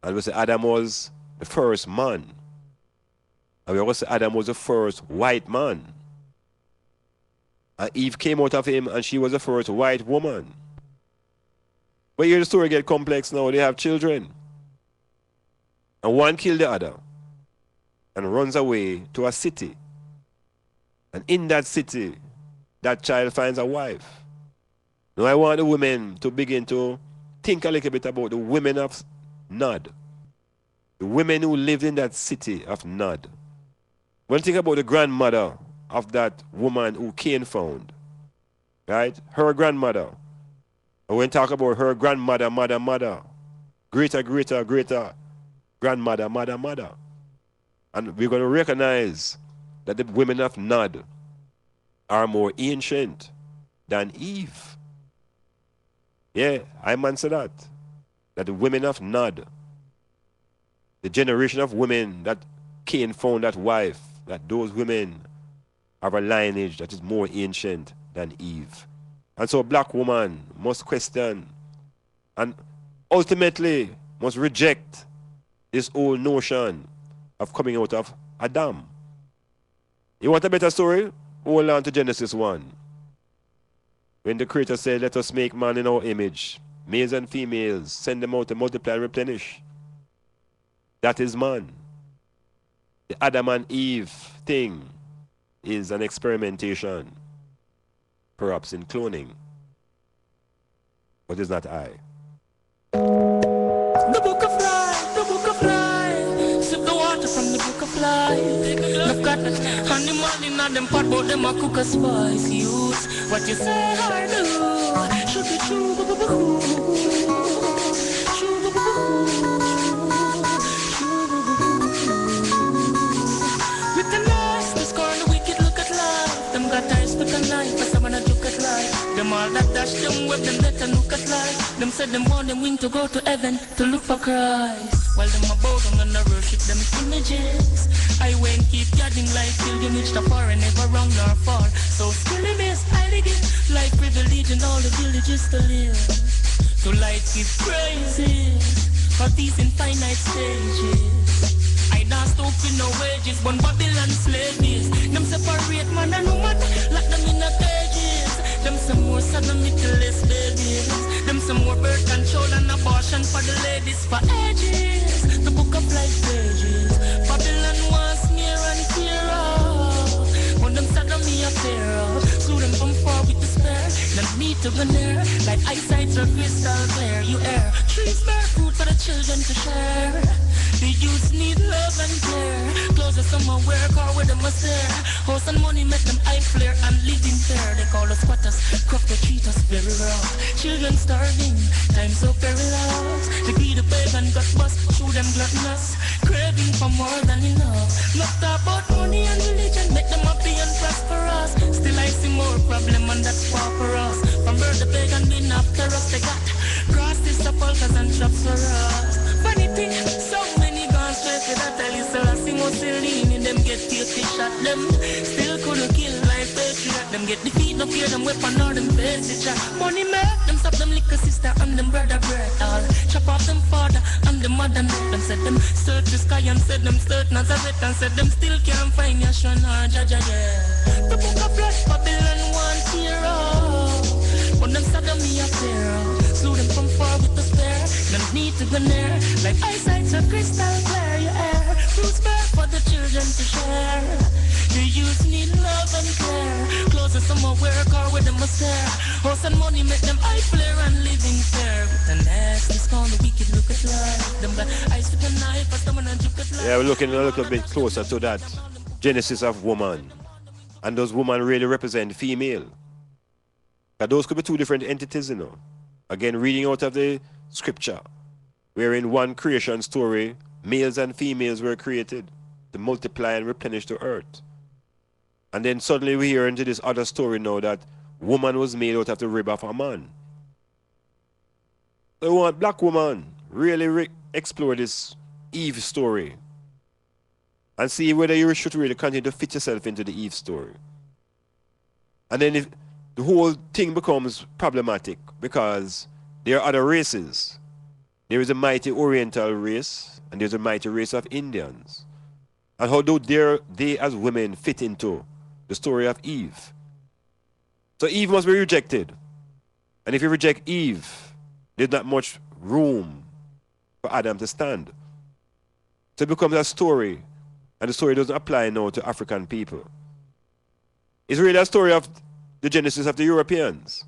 And we say Adam was the first man. And we also say Adam was the first white man. And Eve came out of him and she was the first white woman. But here the story get complex now. They have children. And one killed the other and runs away to a city. And in that city, that child finds a wife. Now I want the women to begin to think a little bit about the women of Nod. The women who lived in that city of Nod. When you think about the grandmother of that woman who Cain found, right? Her grandmother. And when you talk about her grandmother, mother, greater, grandmother, mother. And we're going to recognize that the women of Nod are more ancient than Eve. Yeah, Iman said that. That the women of Nod, the generation of women that Cain found that wife, that those women have a lineage that is more ancient than Eve. And so a black woman must question and ultimately must reject this old notion of coming out of Adam. You want a better story? Hold on to Genesis 1. When the Creator said, let us make man in our image, males and females, send them out to multiply and replenish. That is man. The Adam and Eve thing is an experimentation, perhaps in cloning, but it's not I. The book of life, the book of life. Sip the water from the book of life. Look at animal in them pot, but them a cook a spice. Use what you say or do. With the nice, the score and the wicked look at life. Them got eyes look at life, but someone a look at life. Them all that dash them web, them let them look at life. Them said them want them wing to go to heaven to look for Christ. While them a bow down and a worship them images. I went keep gathering life till you reach the far and never wrong nor fall. So still in this, I begin like privilege in all the villages to live. To light keep praises for these infinite stages. I don't stop in no wages, but Babylon slaves. Them separate man and woman, lock them in the cages. Them some more sodomicless babies. Them some more birth control and abortion for the ladies for ages. The book of life pages. Babylon wants near and clearer. When them sodomy a pharaoh, slew them from far with despair. Them need to go near, like eyesight or crystal clear. You air trees bear fruit for the children to share. The youths need love and care. Clothes of summer wear, car where them must stare. House and money make them eye flare and live in fear. They call us squatters, crop they treat us very rough. Children starving, time so perilous. The greedy pagan got bust, show them gluttonous. Craving for more than enough. Not talk about money and religion, make them happy and prosperous. Still I see more problem and that's far for us. From birth the pagan been after us, they got grass, this sepulchres and traps for us. Funny thing, so many gone straight to that tell you so I see Mussolini, them get tasty shot them. Still couldn't kill like patriot. Them get defeat, no fear them weapon or them face it. Money make them stop them little sister and them brother bread all. Chop off them father and them mother neck. Them said them search the sky and said them search Nazareth and said them still can't find Yeshua or Jaja, yeah. The book of life, Babylon one hero. But them said them me a pharaoh. Slew them from far with the spare. Them need to go near, like eyesight so crystal clear. Your air, fruits bear for the children to share. The youth need love and care. Clothes of summer wear, car where them must stare. House and money make them eye flare and living fair. With the next, it's gone the wicked look at life. Them got eyes with a knife, but someone and juke at life. Yeah, we're looking a little bit closer to that genesis of woman. And does woman really represent female? But those could be two different entities, you know. Again, reading out of the scripture, where in one creation story, males and females were created to multiply and replenish the earth. And then suddenly we hear into this other story now that woman was made out of the rib of a man. I want Black woman really explore this Eve story and see whether you should really continue to fit yourself into the Eve story. And then if the whole thing becomes problematic because there are other races. There is a mighty Oriental race and there's a mighty race of Indians. And how do they as women fit into the story of Eve? So Eve must be rejected. And if you reject Eve, there's not much room for Adam to stand. So it becomes a story, and the story doesn't apply now to African people. It's really a story of the genesis of the Europeans.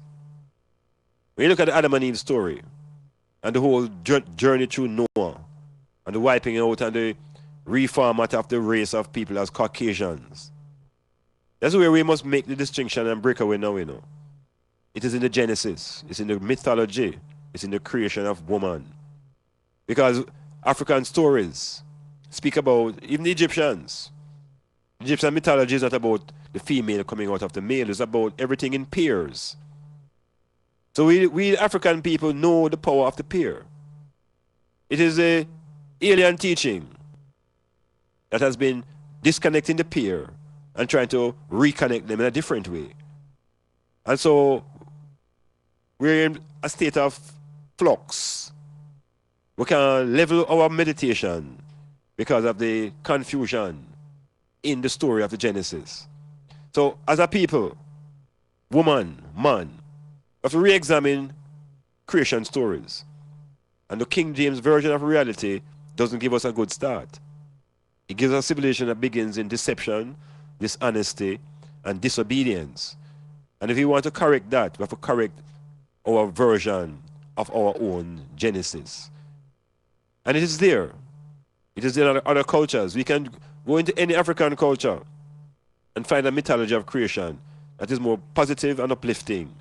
When you look at the Adam and Eve story, and the whole journey through Noah, and the wiping out and the reformat of the race of people as Caucasians, that's where we must make the distinction and break away now, you know. It is in the Genesis, it's in the mythology, it's in the creation of woman. Because African stories speak about, even the Egyptians. Egyptian mythology is not about the female coming out of the male, it's about everything in pairs. So we African people know the power of the pair. It is a alien teaching that has been disconnecting the pair and trying to reconnect them in a different way. And so we're in a state of flux. We can level our meditation because of the confusion in the story of the Genesis. So as a people, woman, man, we have to re-examine creation stories. And the King James Version of reality doesn't give us a good start. It gives us a civilization that begins in deception, dishonesty, and disobedience. And if we want to correct that, we have to correct our version of our own Genesis. And it is there. It is in other cultures. We can go into any African culture and find a mythology of creation that is more positive and uplifting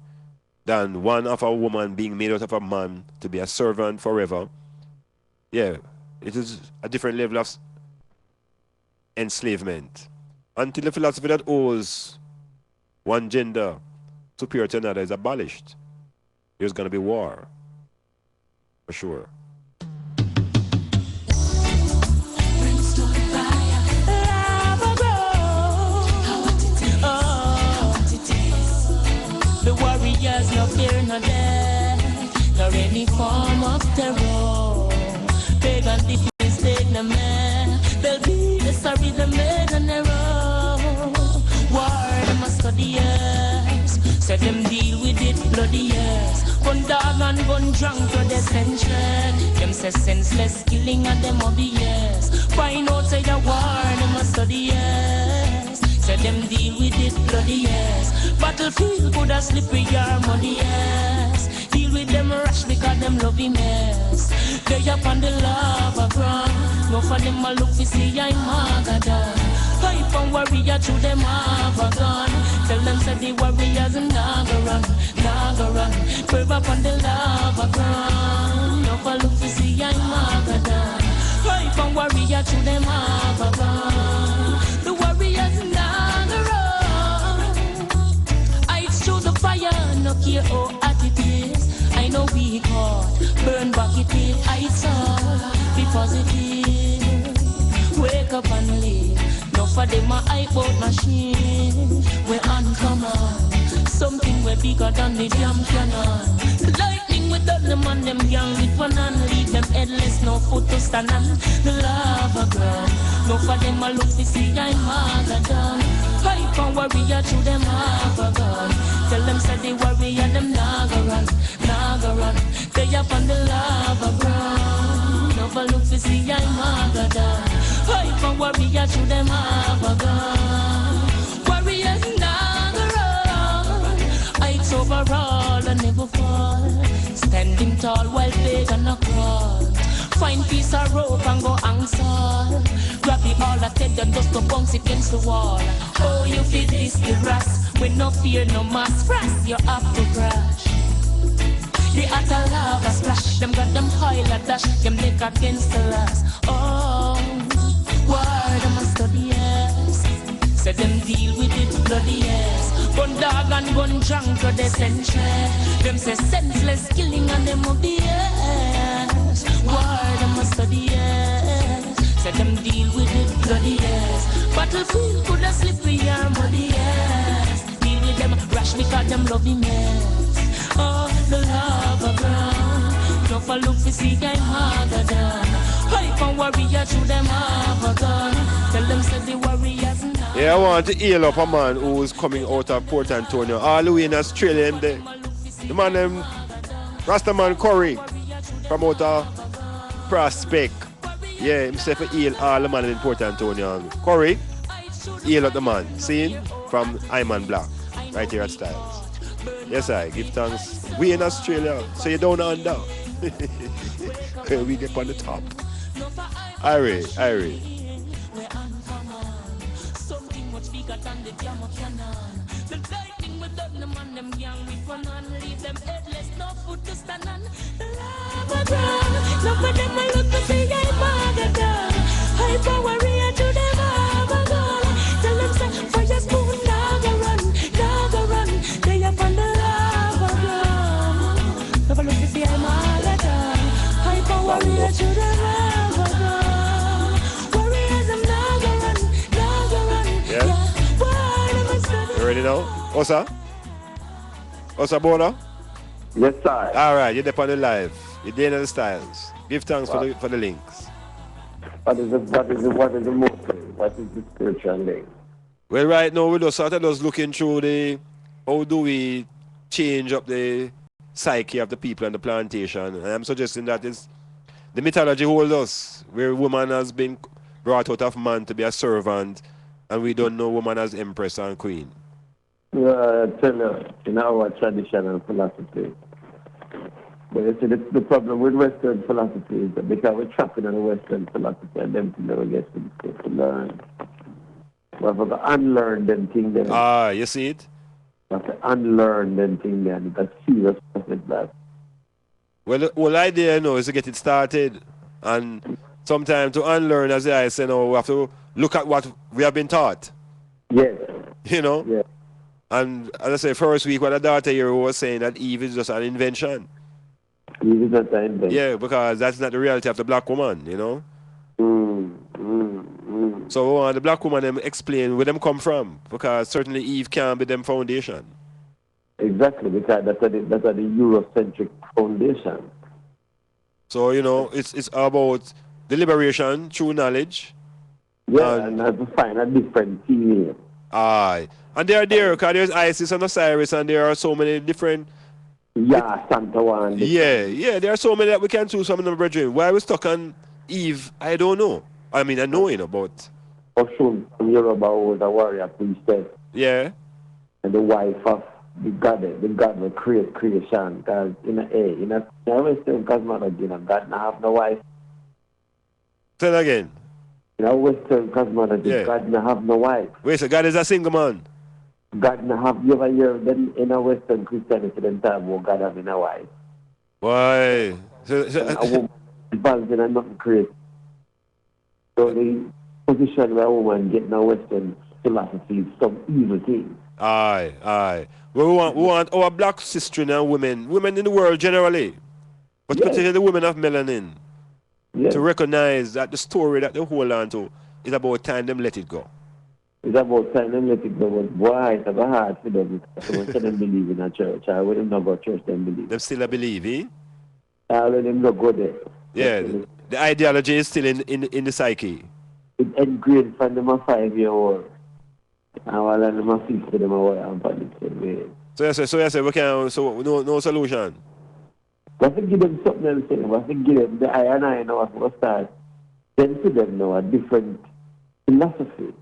than one of a woman being made out of a man to be a servant forever. Yeah, it is a different level of enslavement. Until the philosophy that owes one gender superior to another is abolished, there's going to be war. For sure. The warriors no fear no death, nor any form of terror. Pagan defeats take no man. They'll be the sorry the made an error. War them must study years. Set them deal with it bloody years. Gun dog and gun drunk to the century. Them say senseless killing and them obvious. Find out say the war them must study years. Set them deal with it bloody years. Battlefield could have slippery your money yes. Deal with them rush because them love him yes. They up on the lava ground. No for them a look to see I'm Magadan. Hype and warrior to them have a gun. Tell them say the warriors and naga run. Curve up on the lava ground. No for look to see I'm Magadan. Hype and warrior to them have a gun. The warriors and naga run. I through the fire, no care how hot it is. I know we caught, burn back it in. I saw, be positive. Wake up and live. No for them a hype out machine. We're uncommon. Something way bigger than the damn cannon. The lightning with all them and them young with one hand. Leave them headless, no foot to stand on. The lava ground. No for them a look to see I'm Magadan. Hype and warrior to them have a gun. Tell them say the warrior them naga run. They up on the lava ground. No for look to see I'm Magadan. Hype and warrior to them have a gun. Warriors naga run. Heights overall and never fall. Standing tall while pagan a crawl. Find piece of rope and go answer. Grab the all that head and just to bounce against the wall. Oh, you feel this the grass. With no fear, no mass. Frost, you have to crash. The utter lava splash. Them got them oil a dash. Them neck against the last. Oh, war them a study yes. Say them deal with it bloody yes. Gun dog and gun drunk to the century. Them say senseless killing and them obvious. War them a study yes. Say them deal with it bloody yes. Battlefield could have slippery or muddy yes. Deal with them rash because them love him yes. Oh, the lava ground. No for look to see I'm harder than. Hype and warrior to them have a gun. Tell them say the warriors now. Yeah, I want to heal up a man who's coming out of Port Antonio, all the way in Australia. The man named Rastaman Curry from out of Prospect. Yeah, himself heal all the man in Port Antonio. Curry, heal up the man. See him from Iman Blak, right here at Styles. Yes, I give thanks. We in Australia, so you down under. We get on the top. Irie. Something much bigger than the jam of cannon. The lightning with them and them young with one hand. Leave them headless, no foot to stand on. The lava ground. No for them I look to see I'm Magadan. Hyper warrior to them have a gun. Tell them say fire spoon naga run. They up on the lava ground. No for look to see I'm Magadan. Hyper warrior to them have a gun. Warriors them naga run. Yeah. You ready now? Osa? Osa Bola? Yes, sir. Alright, you're there on the live. You're there in the Styles. Give thanks for the links. What is the motive? What is the spiritual link? Well, right now we're just looking through how do we change up the psyche of the people on the plantation. And I'm suggesting that it's the mythology holds us, where woman has been brought out of man to be a servant, and we don't know woman as empress and queen. I tell you, in our traditional philosophy. But you see, the problem with Western philosophy is that because we're trapped in the Western philosophy, and them to never get to learn. We have to unlearn them things. You see it? We have to unlearn them things and that's serious process that. Well, the whole idea, is to get it started. And sometimes to unlearn, as I say, we have to look at what we have been taught. Yes. Yeah. And as I say, first week, when the daughter here was saying that Eve is just an invention. Eve is not an invention. Yeah, because that's not the reality of the black woman, So we want the black woman them explain where them come from, because certainly Eve can't be them foundation. Exactly, because that's a the Eurocentric foundation. So, it's about the liberation through knowledge. Yeah, and to find a different female. Aye. And they are there, because there's Isis and Osiris, and there are so many different... Yeah, Santa one. Yeah, there are so many that we can choose from, brethren. Why we stuck on Eve, I don't know. I mean, I know, but... Oshun from Yoruba was a warrior priestess. Yeah. And the wife of the god will create creation. Because in a Western cosmology, God not have no wife. Say that again. In a Western cosmology, God not have no wife. Wait, so God is a single man? God not have, you ever hear them in a Western Christianity, them time about God having a wife. Why? A woman involved in a nothing create. So the position where a woman get in a Western philosophy is some evil thing. Aye. We want our black sisters and women in the world generally, but particularly the women of melanin, to recognize that the story that they hold on to is about time them let it go. It's about time them let it go, but why it's about hard for them because they don't believe in a church. I would not go to church, them believe. Them still believe, eh? I would them not go there. Yeah, the ideology is still in the psyche. It engraved from them a 5-year-old. And while them a 50, them a work on politics. So you say we can, so no solution. We have to give them something else. We have to give them the I know what we start. Then to them now a different philosophy.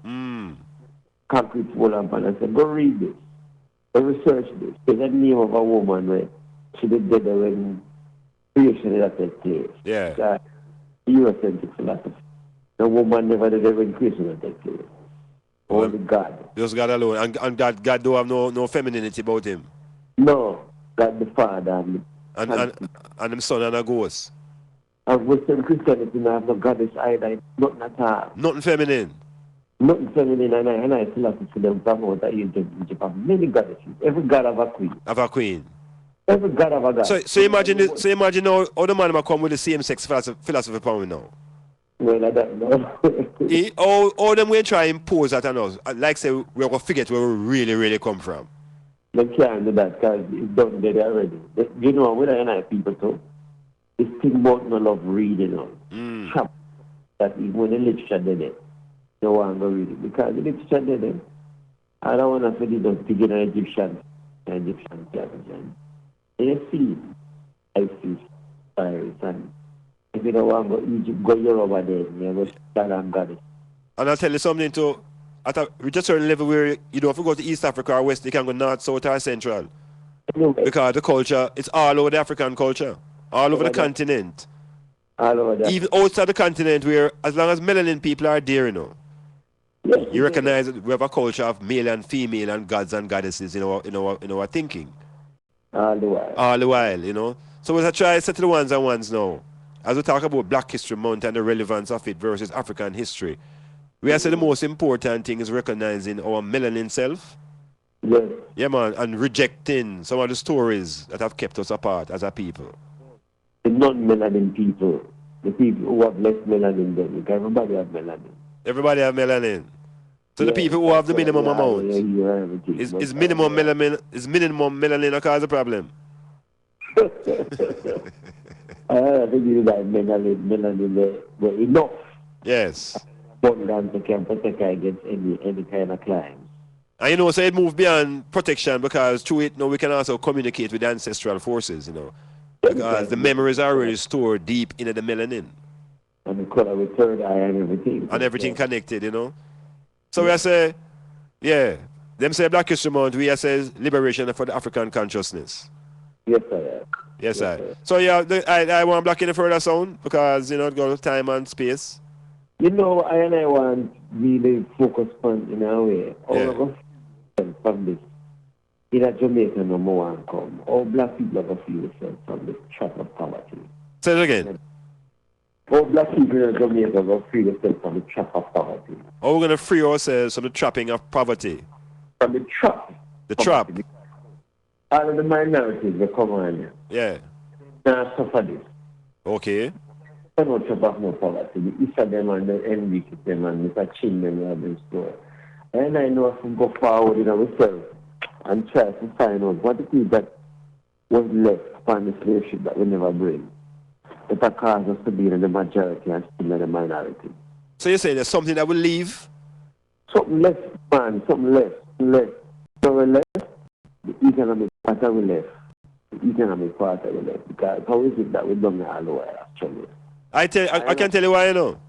Concrete wall and I said, go read this. Go research this. There's a name of a woman where she did dead when creation that take place. Yeah. Eurocentric philosophy. The woman never did when creation that take place. Only God. Just God alone. And God don't have no femininity about him. No. God the Father and him son and a ghost. And Western Christianity now have no goddess either. Nothing at all. Nothing feminine. Nothing feminine, and I philosophy them from out of Egypt have many goddesses. Every god have a queen. Every god have a god. So imagine how the man might come with the same sex philosophy power now. Well, I don't know. all them we try impose that on us. Like say we're gonna forget where we really come from. They can't do that because it's done there already. You know, with the people too, it's thing about no love reading on. That even when the literature did it, no one go read it. Because the literature did it, I don't want to say them to get an Egyptian television. You see, I see Cyrus and if you don't want to go Egypt, go Yoruba there, you go stand and goddess. And I'll tell you something too. At a certain level where you don't have to go to East Africa or West, you can go North, South or Central. Anyway. Because the culture, it's all over the African culture. All over the continent. All over that. Even outside the continent where as long as melanin people are there, yes, you recognize that we have a culture of male and female and gods and goddesses in our thinking. All the while, So we'll try to settle the ones and ones now. As we talk about Black History Month and the relevance of it versus African history, we have said the most important thing is recognizing our melanin self. Yes. Yeah, man, and rejecting some of the stories that have kept us apart as a people. The non-melanin people, the people who have less melanin than because everybody have melanin. Everybody have melanin. So the people who have the minimum amount is minimum melanin that cause a problem. I think you got melanin were enough. Yes. Abundance to can protect against any kind of crime. And so it moved beyond protection because through it now we can also communicate with ancestral forces, Because the memories are already stored deep in the melanin. And the color with third eye and everything. And everything connected, So we say, them say Black History Month, we say liberation for the African consciousness. Yes, sir. Yes, sir. So I want Black in the further sound because, go time and space. I want really focus on in a way. All of us from this. in a Jamaica number one come, all black people are going to feel themselves from the trap of poverty. Say it again. All black people in Jamaica are going to free themselves from the trap of poverty. How are we going to free ourselves from the trapping of poverty? From the trap. The trap. All of the minorities will come on here. Yeah. Now suffer this. Okay. They don't trap of no poverty. The East of them and the envy to them and the children in the store. And I know if we go forward in ourselves and try to find out what it is that was left from the slave ship that we never bring. It has caused us to be in the majority and still in the minority. So you're saying there's something that will leave? Something left, man, something left. So we left, the economic part of we left. The economic part of we left. Because how is it that we don't know all the way, actually? I can tell you why, you know.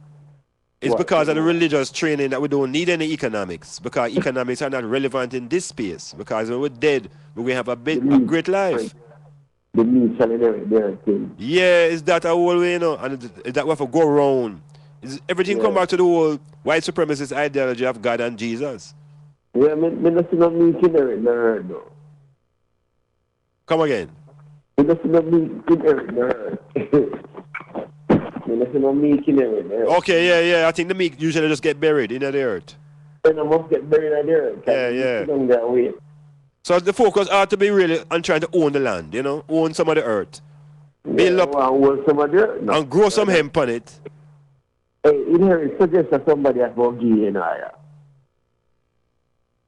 It's What? because of the religious training that we don't need any economics. Because economics are not relevant in this space. Because when we're dead, we have a great life. The need shall inherit their thing. Yeah, is that a whole way, you know? And is that we have to go around? Everything come back to the whole white supremacist ideology of God and Jesus. Yeah, me not see no meat inherit the herd, though. Come again. Me not see no meat inherit the herd. Me not see no meat inherit the herd. Okay, yeah. I think the meat usually just get buried in the earth. Then I must get buried in the earth. Yeah. Sit down there and wait. So the focus ought to be really on trying to own the land, you know? Own some of the earth. Build up Well, some of the earth, no. and grow some hemp on it. Hey, inherit suggests that somebody has to give you higher.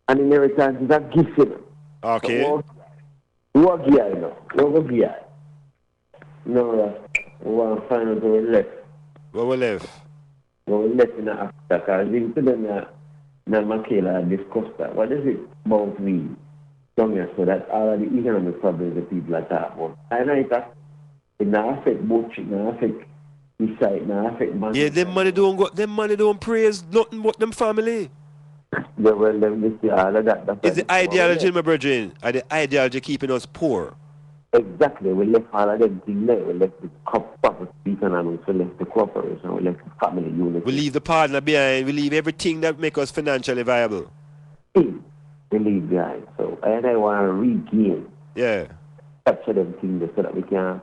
And inheritance is a gift, you know. Okay. Who give you, you know? Who give you? No, we want to find out where we left. Where we live? Where we left in Africa. Because we to them, Makela discussed that. What is it about we? Down here, so that all of the economic problems that people are talking about. I know it not affect both, it not affect the side, not affect money. Yeah, them money don't praise nothing but them family. Yeah, well, them see all of that. It's the ideology, my brethren. And the ideology keeping us poor. Exactly. We left all of them things there. We left the property economics, we left the corporation, we left the family unit. We leave the partner behind. We leave everything that make us financially viable. We leave behind. So I want to regain. Yeah. Capture them things so that we can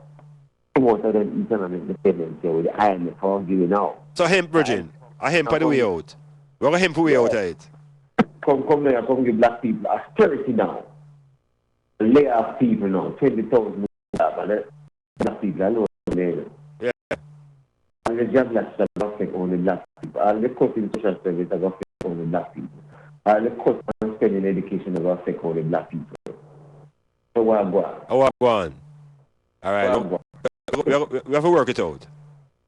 promote them economic independence with the IMF for giving out. So hemp, brethren. A hemp on the way out. We're going to hemp way out of it. Come there, come give black people austerity now. Lay off people now, 20,000 and black people alone there. Yeah. And the job loss that affect only black people. All the cuts in social service that affect only black people. All the cuts in spending education that affect only black people. So what go on? Oh, go on. All right. We have to work it out.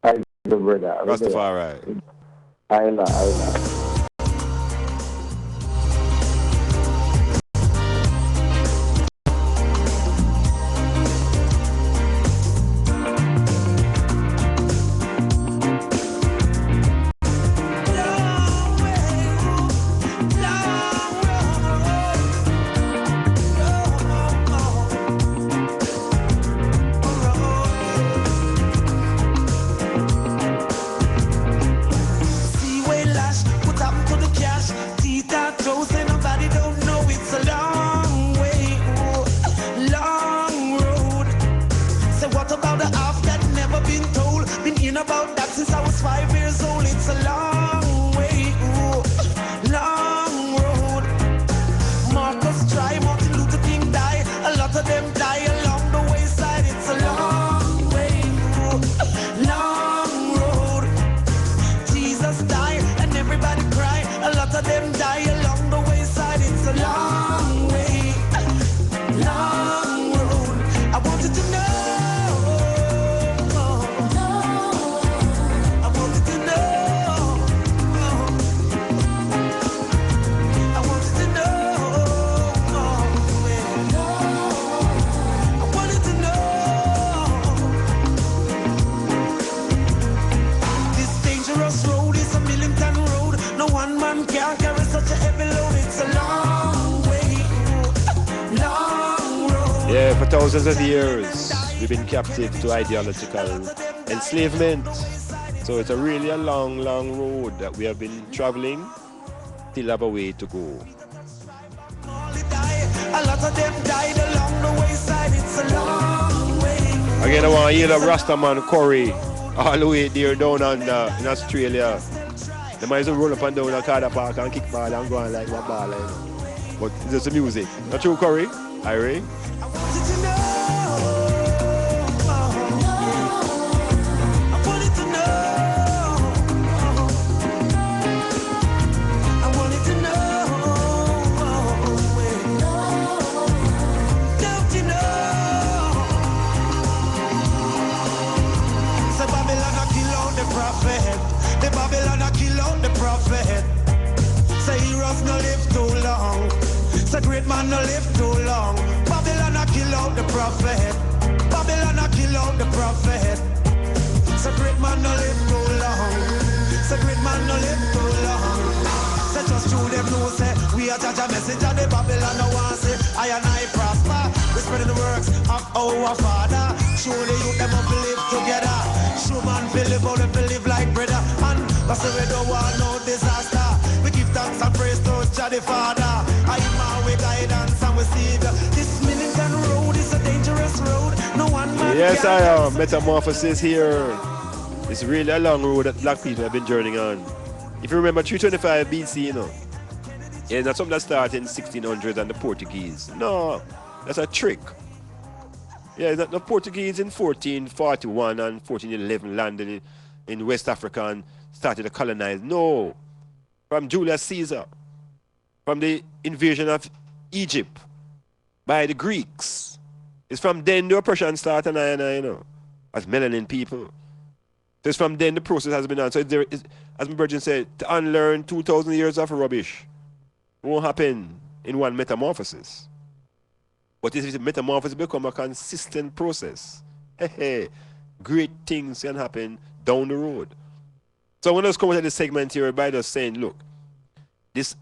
I brother. Rastafari. I know. For thousands of years, we've been captive to ideological enslavement. So it's really a long, long road that we have been traveling. Still have a way to go. A lot of them died along the wayside. It's a long way. Again, I want to hear the Rastaman Curry all the way there down under in Australia. They might as well roll up and down a car park and kick ball and go on like my ball. But it's just the music. Not true, Curry? Irie? I wanted to know. I wanted to know. I wanted to know. Don't you know? So Babylon a kill out the prophet. The Babylon a kill out the prophet. Say heroes no live too long. Say great man no live too long. Babylon a kill out the prophet. Babylon a kill out the prophet. Say great man no live too long. Say great man no live too long. Say just through them know say we are judge a message of the Babylon no want say I and I prosper. We spreading the works of our Father. Show the youth them up live together. Show man feel live out and live like brother. And that's the way we don't want no disaster. We give thanks and praise to Jah the Father. Iman with guidance and we see this militant road is a dangerous road. No one man Yes, can I am. Metamorphosis here. It's really a long road that black people have been journeying on. If you remember 325 BC, you know. Yeah, that's something that started in 1600s and the Portuguese. No, that's a trick. Yeah, the Portuguese in 1441 and 1411 landed in West Africa and started to colonize. No. From Julius Caesar. From the invasion of Egypt by the Greeks. It's from then the oppression started, you know, as melanin people. So it's from then the process has been on. So as my virgin said, to unlearn 2,000 years of rubbish won't happen in one metamorphosis. But if the metamorphosis become a consistent process, great things can happen down the road. So when I was coming to this segment here, everybody was saying, look, this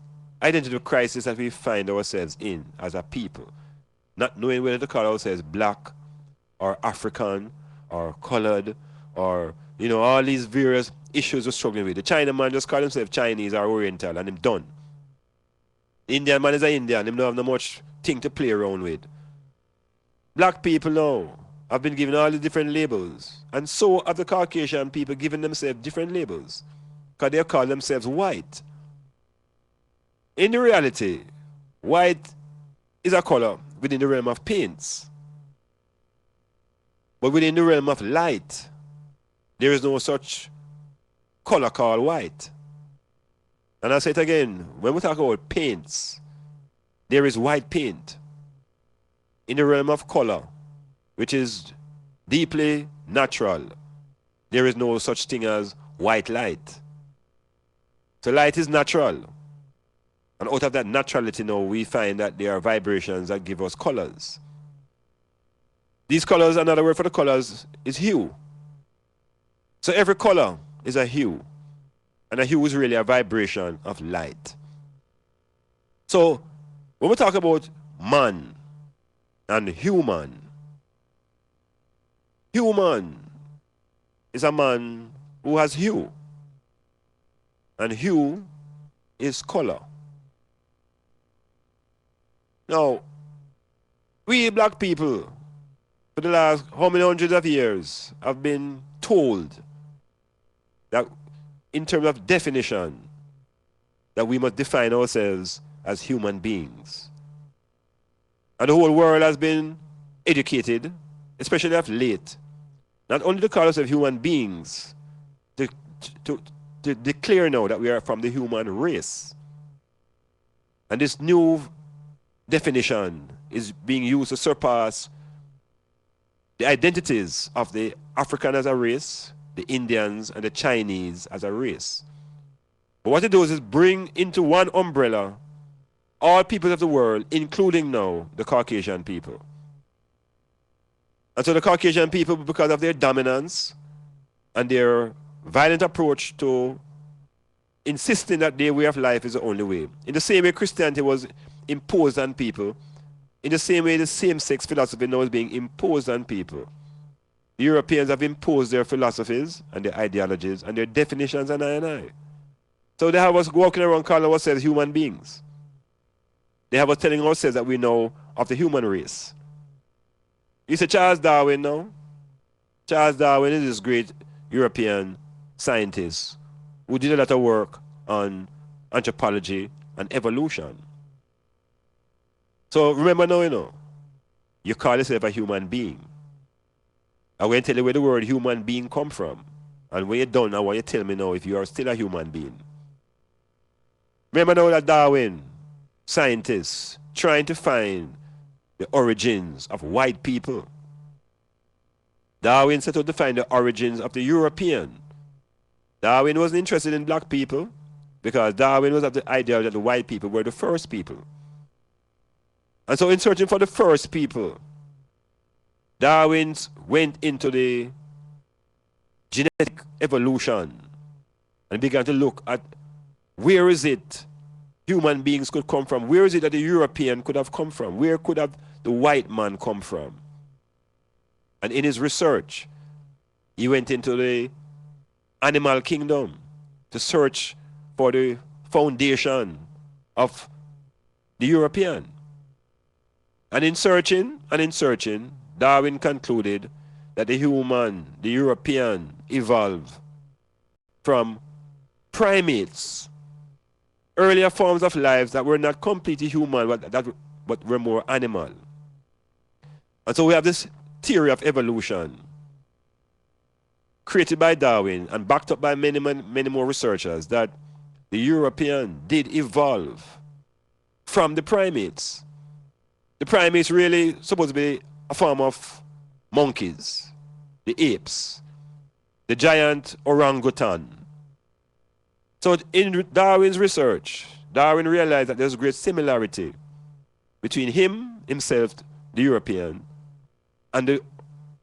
identity crisis that we find ourselves in as a people, not knowing whether to call ourselves black or African or colored or, you know, all these various issues we're struggling with. The Chinaman just call himself Chinese or Oriental and him done. The Indian man is an Indian, him don't have no much thing to play around with. Black people now have been given all the different labels, and so have the Caucasian people giving themselves different labels because they call themselves white. In the reality, white is a color within the realm of paints. But within the realm of light, there is no such color called white. And I'll say it again, when we talk about paints, there is white paint. In the realm of color, which is deeply natural, there is no such thing as white light. So light is natural. And out of that naturality now, we find that there are vibrations that give us colors. These colors, another word for the colors, is hue. So every color is a hue. And a hue is really a vibration of light. So when we talk about man and human, human is a man who has hue. And hue is color. Now, we black people, for the last how many hundreds of years, have been told that in terms of definition, that we must define ourselves as human beings. And the whole world has been educated, especially of late, not only to call ourselves human beings, to declare now that we are from the human race. And this new definition is being used to surpass the identities of the African as a race, the Indians and the Chinese as a race. But what it does is bring into one umbrella all peoples of the world, including now the Caucasian people. And so the Caucasian people, because of their dominance and their violent approach to insisting that their way of life is the only way. In the same way Christianity was imposed on people, in the same way the same-sex philosophy now is being imposed on people. The Europeans have imposed their philosophies and their ideologies and their definitions on I. So they have us walking around calling ourselves human beings. they have us telling ourselves that we know of the human race. You say Charles Darwin, no? Charles Darwin is this great European scientist who did a lot of work on anthropology and evolution. So remember now, you call yourself a human being. I'm going to tell you where the word human being come from. And when you're done, I want you to tell me now if you are still a human being. Remember now that Darwin, scientists, trying to find the origins of white people. Darwin set out to find the origins of the European. Darwin wasn't interested in black people because Darwin was of the idea that the white people were the first people. And so in searching for the first people, Darwin went into the genetic evolution and began to look at where is it human beings could come from? Where is it that the European could have come from? Where could have the white man come from? And in his research, he went into the animal kingdom to search for the foundation of the European. And in searching, Darwin concluded that the European, evolved from primates, earlier forms of life that were not completely human, but were more animal. And so we have this theory of evolution created by Darwin and backed up by many more researchers that the European did evolve from the primates. The primates really supposed to be a form of monkeys, the apes, the giant orangutan. So in Darwin's research, Darwin realized that there's a great similarity between himself, the European, and the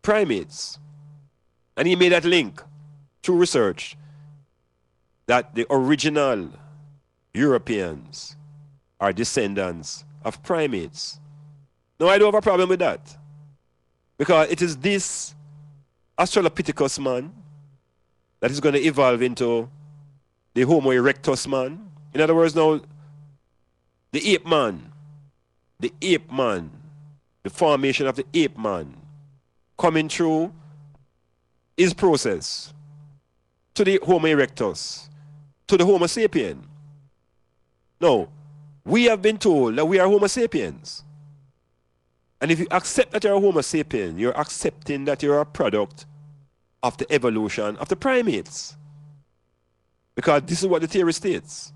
primates. And he made that link through research that the original Europeans are descendants of primates. Now, I don't have a problem with that. Because it is this Australopithecus man that is going to evolve into the Homo erectus man. In other words, now, the ape man, the formation of the ape man, coming through his process to the Homo erectus, to the Homo sapien. No, we have been told that we are Homo sapiens. And if you accept that you're a Homo sapien, you're accepting that you're a product of the evolution of the primates. Because this is what the theory states.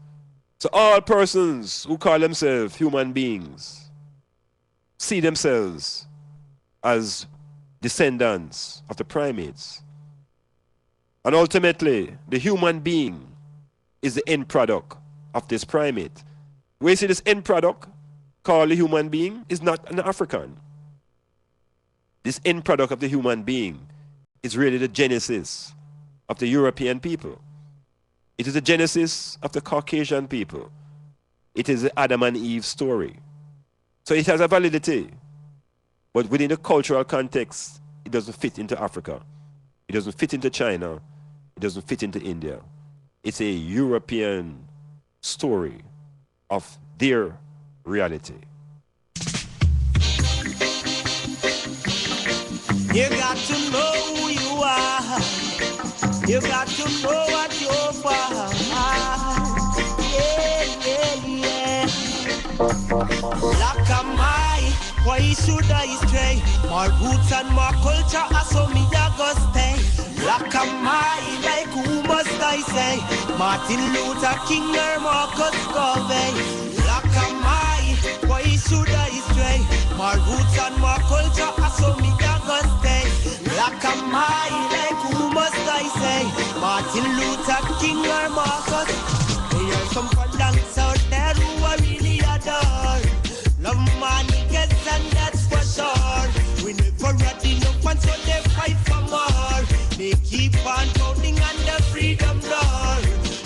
So all persons who call themselves human beings see themselves as descendants of the primates. And ultimately, the human being is the end product of this primate. Where you see this end product called the human being is not an African. This end product of the human being is really the genesis of the European people. It is the genesis of the Caucasian people. It is the Adam and Eve story. So it has a validity. But within the cultural context, it doesn't fit into Africa. It doesn't fit into China. It doesn't fit into India. It's a European story of their reality. You got to know who you are. You got to know what you're for. Yeah. Like a my, why should I stray? My roots and my culture are so me a go stay. Like a my, like who must I say? Martin Luther King or Marcus Garvey. Like a my, why should I stray? My roots and my culture are so me a go stay. Like a my, like who must I say? Martin Luther King or Marcus. There are some phalanx out there who I really adore. Love money gets and that's for sure. We never had enough and so they fight for more. They keep on pounding on the freedom door.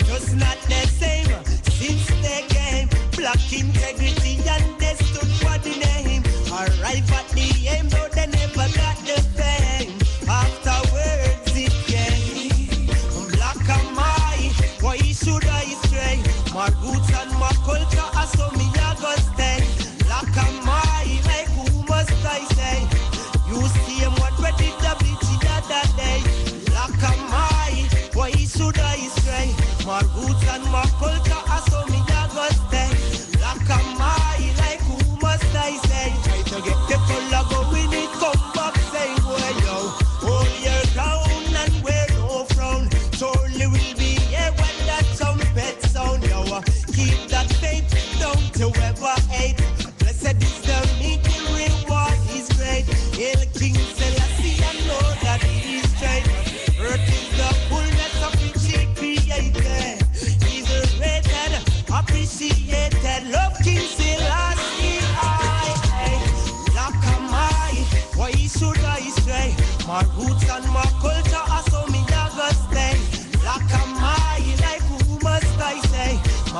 Just not the same since they came. Black integrity and they stood for the name. Arrive at the aim though they never got the fame. Afterwards it came. Black am I, why should I stray? My roots and my culture are so me a go stay.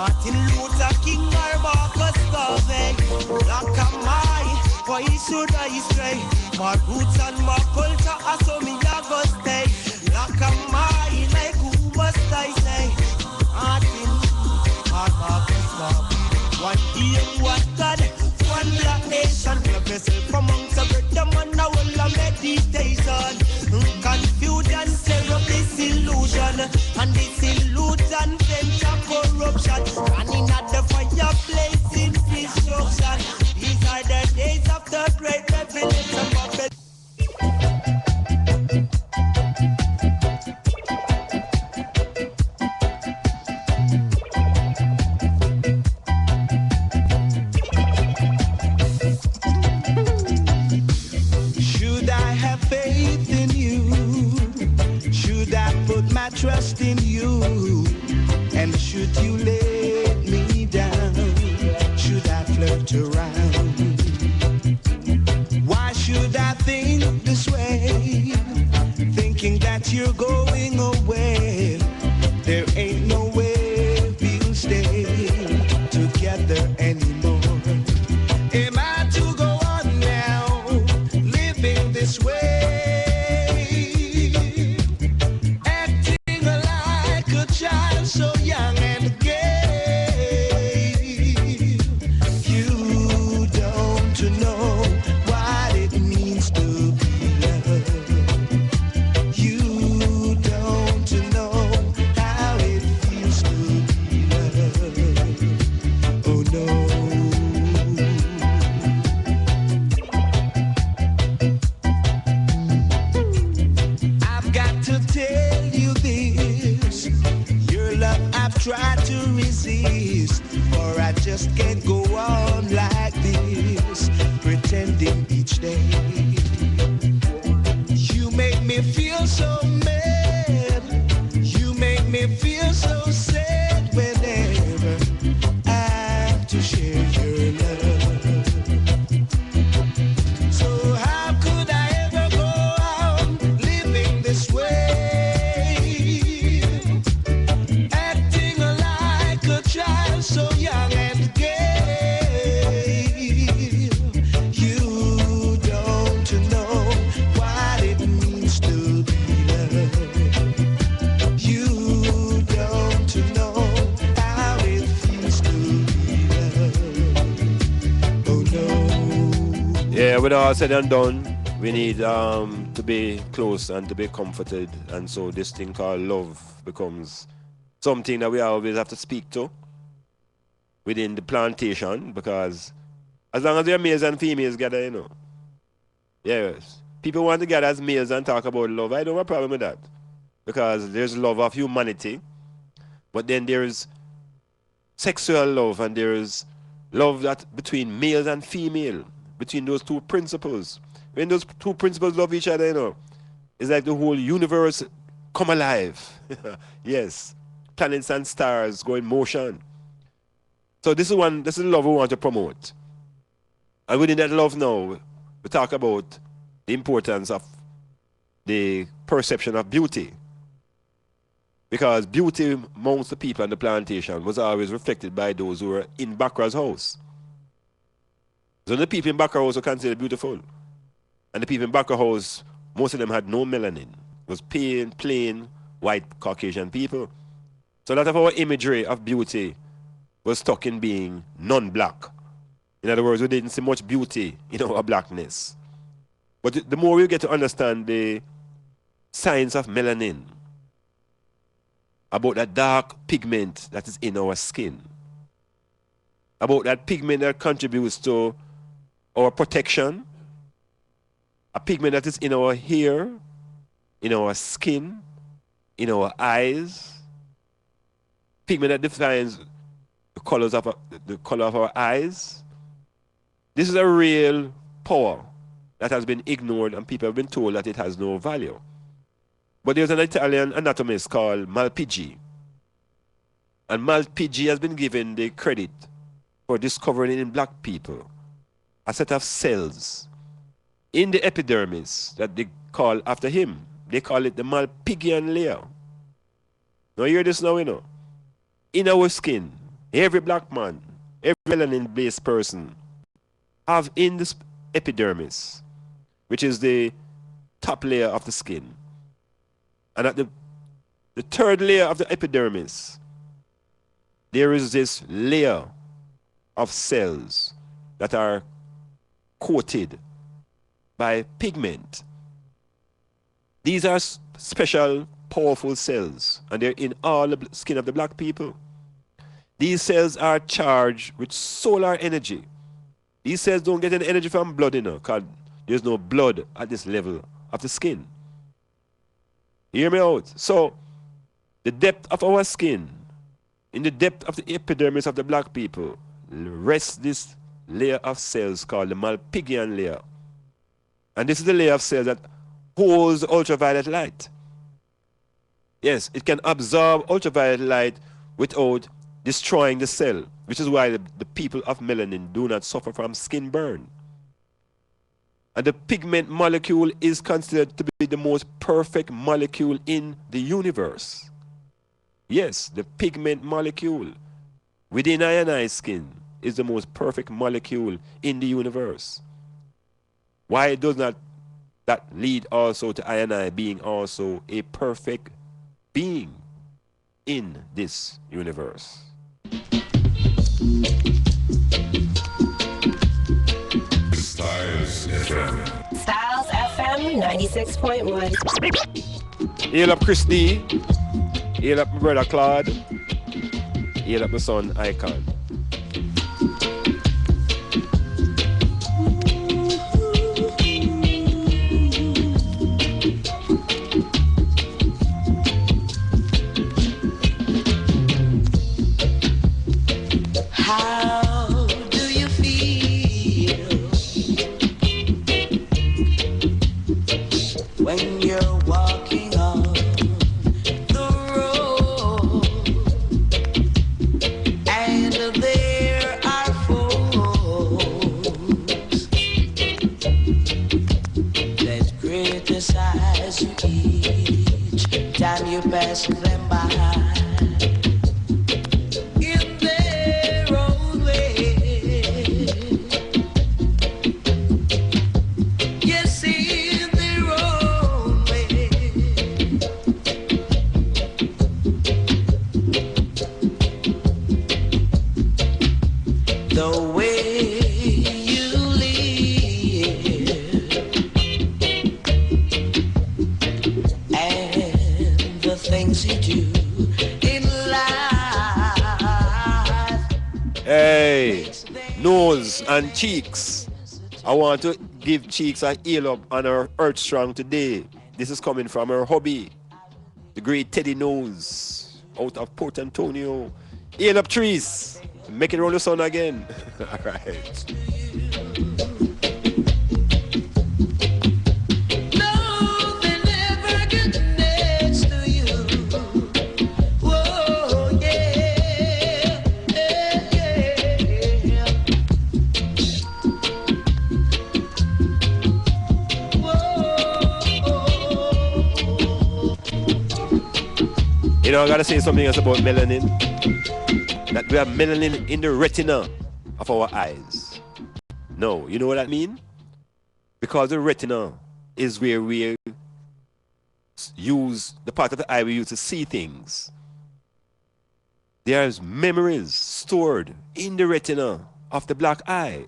Martin Luther King or Marcus Garvey. Black am I, why should I stray? My roots and my culture are so me a go stay. Black am I, like who must I say? Martin or Marcus Garvey. One aim, one God, one black nation. Love yourself amongst the them and a whole of meditation. Confusion, stir up this illusion. And this illusion venture corruption. Running at the fireplace in destruction. These are the days of the great revelation. Should I have faith in you? Should I put my trust in you? And should you let me down? Should I flirt around? Why should I think this way? Thinking that you're going away. There ain't no way we'll stay together anymore. Am I to go on now, living this way? Acting like a child so young and gay. You don't know what it means to be loved. You don't know how it feels to be loved. Oh no. I've got to tell you this. Your love I've tried to resist, for I just can't go on like this, pretending each day. You make me feel so mad. You make me feel so sad whenever I have to share your love. So how could I ever go on living this way? Acting like a child so young and gay. You don't know what it means to be loved. You don't know how it feels to be loved. Oh no. Yeah, with all said and done, we need to be close and to be comforted, and so this thing called love becomes something that we always have to speak to within the plantation, because as long as there are males and females gather, you know. Yes. People want to gather as males and talk about love. I don't have a problem with that. Because there's love of humanity, but then there's sexual love, and there's love that between males and female, between those two principles. When those two principles love each other, you know, it's like the whole universe come alive. Yes. Planets and stars go in motion. So this is the love we want to promote. And within that love now, we talk about the importance of the perception of beauty. Because beauty amongst the people on the plantation was always reflected by those who were in Bakra's house. So the people in Bakra's house were considered beautiful. And the people in Bakra's house, most of them had no melanin. It was plain white Caucasian people. So a lot of our imagery of beauty was stuck in being non-black. In other words, we didn't see much beauty in our blackness. But the more we get to understand the science of melanin, about that dark pigment that is in our skin, about that pigment that contributes to our protection, a pigment that is in our hair, in our skin, in our eyes, pigment that defines the color of our eyes. This is a real power that has been ignored, and people have been told that it has no value. But there's an Italian anatomist called Malpighi. And Malpighi has been given the credit for discovering in black people a set of cells in the epidermis that they call after him. They call it the Malpighian layer. Now hear this now, you know. In our skin, Every black man, every melanin-based person have in this epidermis, which is the top layer of the skin. And at the third layer of the epidermis, there is this layer of cells that are coated by pigment. These are special, powerful cells, and they're in all the skin of the black people. These cells are charged with solar energy. These cells don't get any energy from blood, because there's no blood at this level of the skin. Hear me out. So, the depth of our skin, in the depth of the epidermis of the black people, rests this layer of cells called the Malpighian layer. And this is the layer of cells that holds ultraviolet light. Yes, it can absorb ultraviolet light without destroying the cell, which is why the people of melanin do not suffer from skin burn. And the pigment molecule is considered to be the most perfect molecule in the universe. Yes, the pigment molecule within ionized skin is the most perfect molecule in the universe. Why does not that lead also to I being also a perfect being in this universe? Styles FM. Styles FM 96.1. Hail up Chris D. Hail up my brother Claude. Hail up my son Icon. How do you feel when you're walking on the road and there are folks that criticize you each time you pass them by? Nose and cheeks. I want to give cheeks a heel up on her Earth Strong today. This is coming from her hubby, the great Teddy Nose, out of Port Antonio. Heel up trees. Make it roll the sun again. All right. You know, I gotta say something else about melanin. That we have melanin in the retina of our eyes. No, you know what that means? Because the retina is where we use the part of the eye we use to see things. There's memories stored in the retina of the black eye.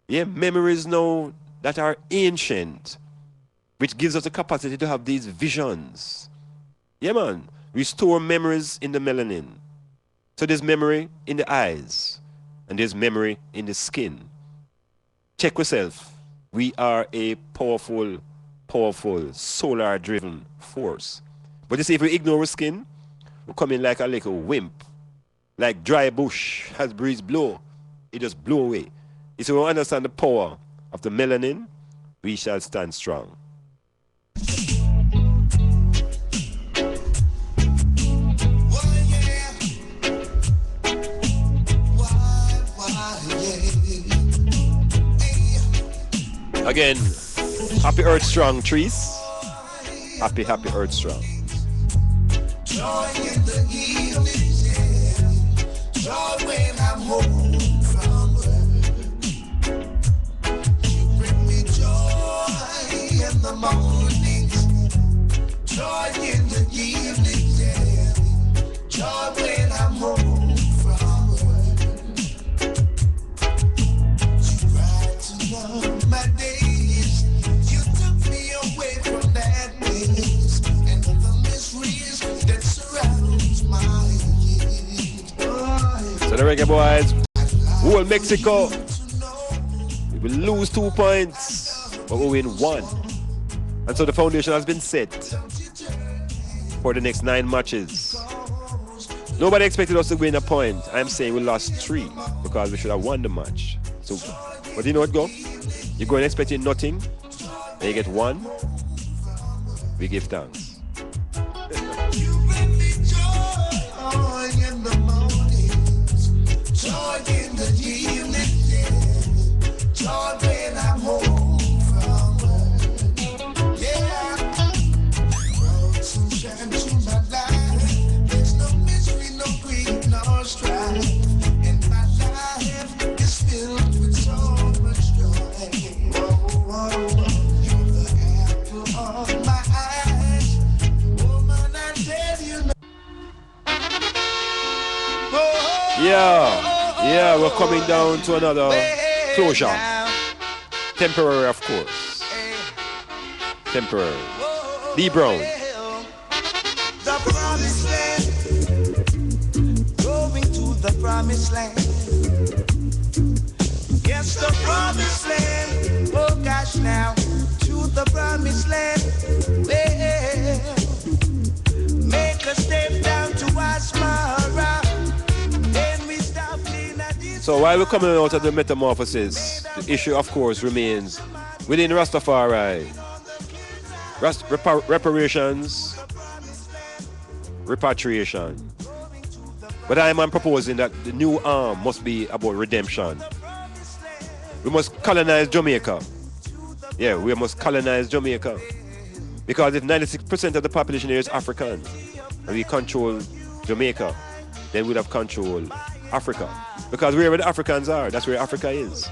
Yeah, memories now that are ancient, which gives us the capacity to have these visions. Yeah, man. We store memories in the melanin. So there's memory in the eyes, and there's memory in the skin. Check yourself. We are a powerful, powerful, solar-driven force. But you see, if we ignore our skin, we come in like a little wimp, like dry bush. As breeze blow, it just blow away. If we understand the power of the melanin, we shall stand strong. Again, happy Earth Strong trees. Happy Earth Strong. Joy in the evening, So the reggae boys, whole Mexico, we will lose 2 points, but we win 1. And so the foundation has been set for the next 9 matches. Nobody expected us to win a point. I'm saying we lost 3 because we should have won the match. So, but you know what, go? You go in expecting nothing, and you get 1. We give thanks. You bring me joy in the mornings, joy in the evening, joy when I'm home from work. Yeah, brought some shine to my life. There's no misery, no grief, no strife. And my life is filled with so much joy. Whoa, whoa, whoa. You're the apple of my eyes. Woman, I tell you no. Yeah, we're coming down to another closure. Temporary, of course. Temporary. Lee Brown. The promised land, going to the promised land. Yes, the promised land. Oh gosh, now to the promised land. Well, make a step down to Asmara. Then we stop in at this. So while we're coming out of the metamorphosis, the issue, of course, remains within Rastafari. Reparations, repatriation. But Iman proposing that the new arm must be about redemption. We must colonize Jamaica. Yeah, we must colonize Jamaica. Because if 96% of the population here is African, and we control Jamaica, then we'd have control Africa. Because wherever the Africans are, that's where Africa is.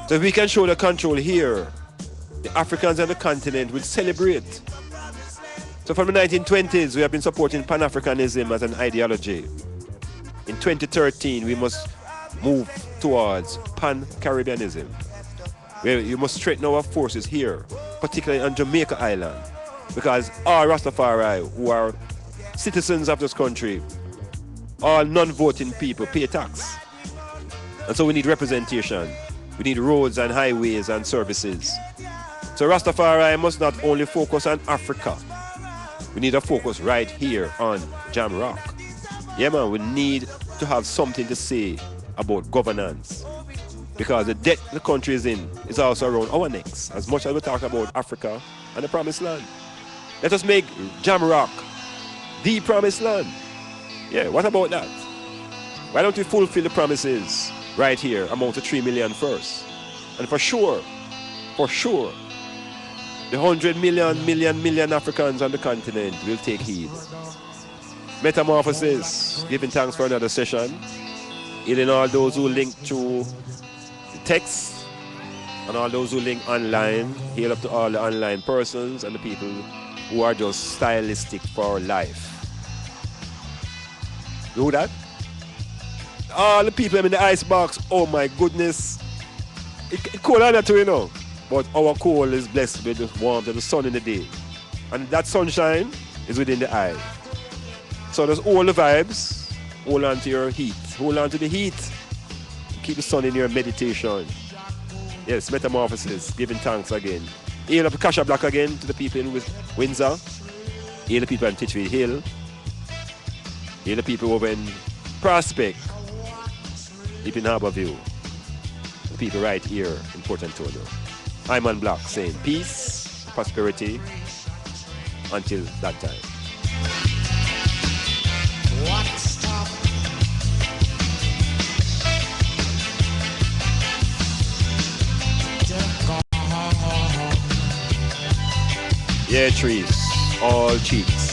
So if we can show the control here, the Africans on the continent will celebrate. So from the 1920s, we have been supporting Pan-Africanism as an ideology. In 2013, we must move towards Pan-Caribbeanism, where you must strengthen our forces here, particularly on Jamaica Island, because all Rastafari who are citizens of this country, all non-voting people pay tax. And so we need representation. We need roads and highways and services. So Rastafari must not only focus on Africa, we need a focus right here on Jam Rock. Yeah, man, we need to have something to say about governance, because the debt the country is in is also around our necks, as much as we talk about Africa and the Promised Land. Let us make Jam Rock the Promised Land. Yeah, what about that? Why don't we fulfill the promises right here, amount to 3 million first? And for sure, the 100 million Africans on the continent will take heed. Metamorphosis, giving thanks for another session. Healing all those who link to the text and all those who link online. Heal up to all the online persons and the people who are just stylistic for life. Do that? All the people in the icebox, oh my goodness. It's cold on that too, you know. But our coal is blessed with the warmth of the sun in the day. And that sunshine is within the eye. So there's all the vibes. Hold on to your heat. Hold on to the heat. Keep the sun in your meditation. Yes, Metamorphosis, giving thanks again. Hail up Kasha Blak again to the people in Windsor. Hail the people in Titchfield Hill. Hail the people over in Prospect. Deep in Harborview. The people right here in Port Antonio. Iman Blak saying peace, prosperity, until that time. Yeah, trees, all cheeks.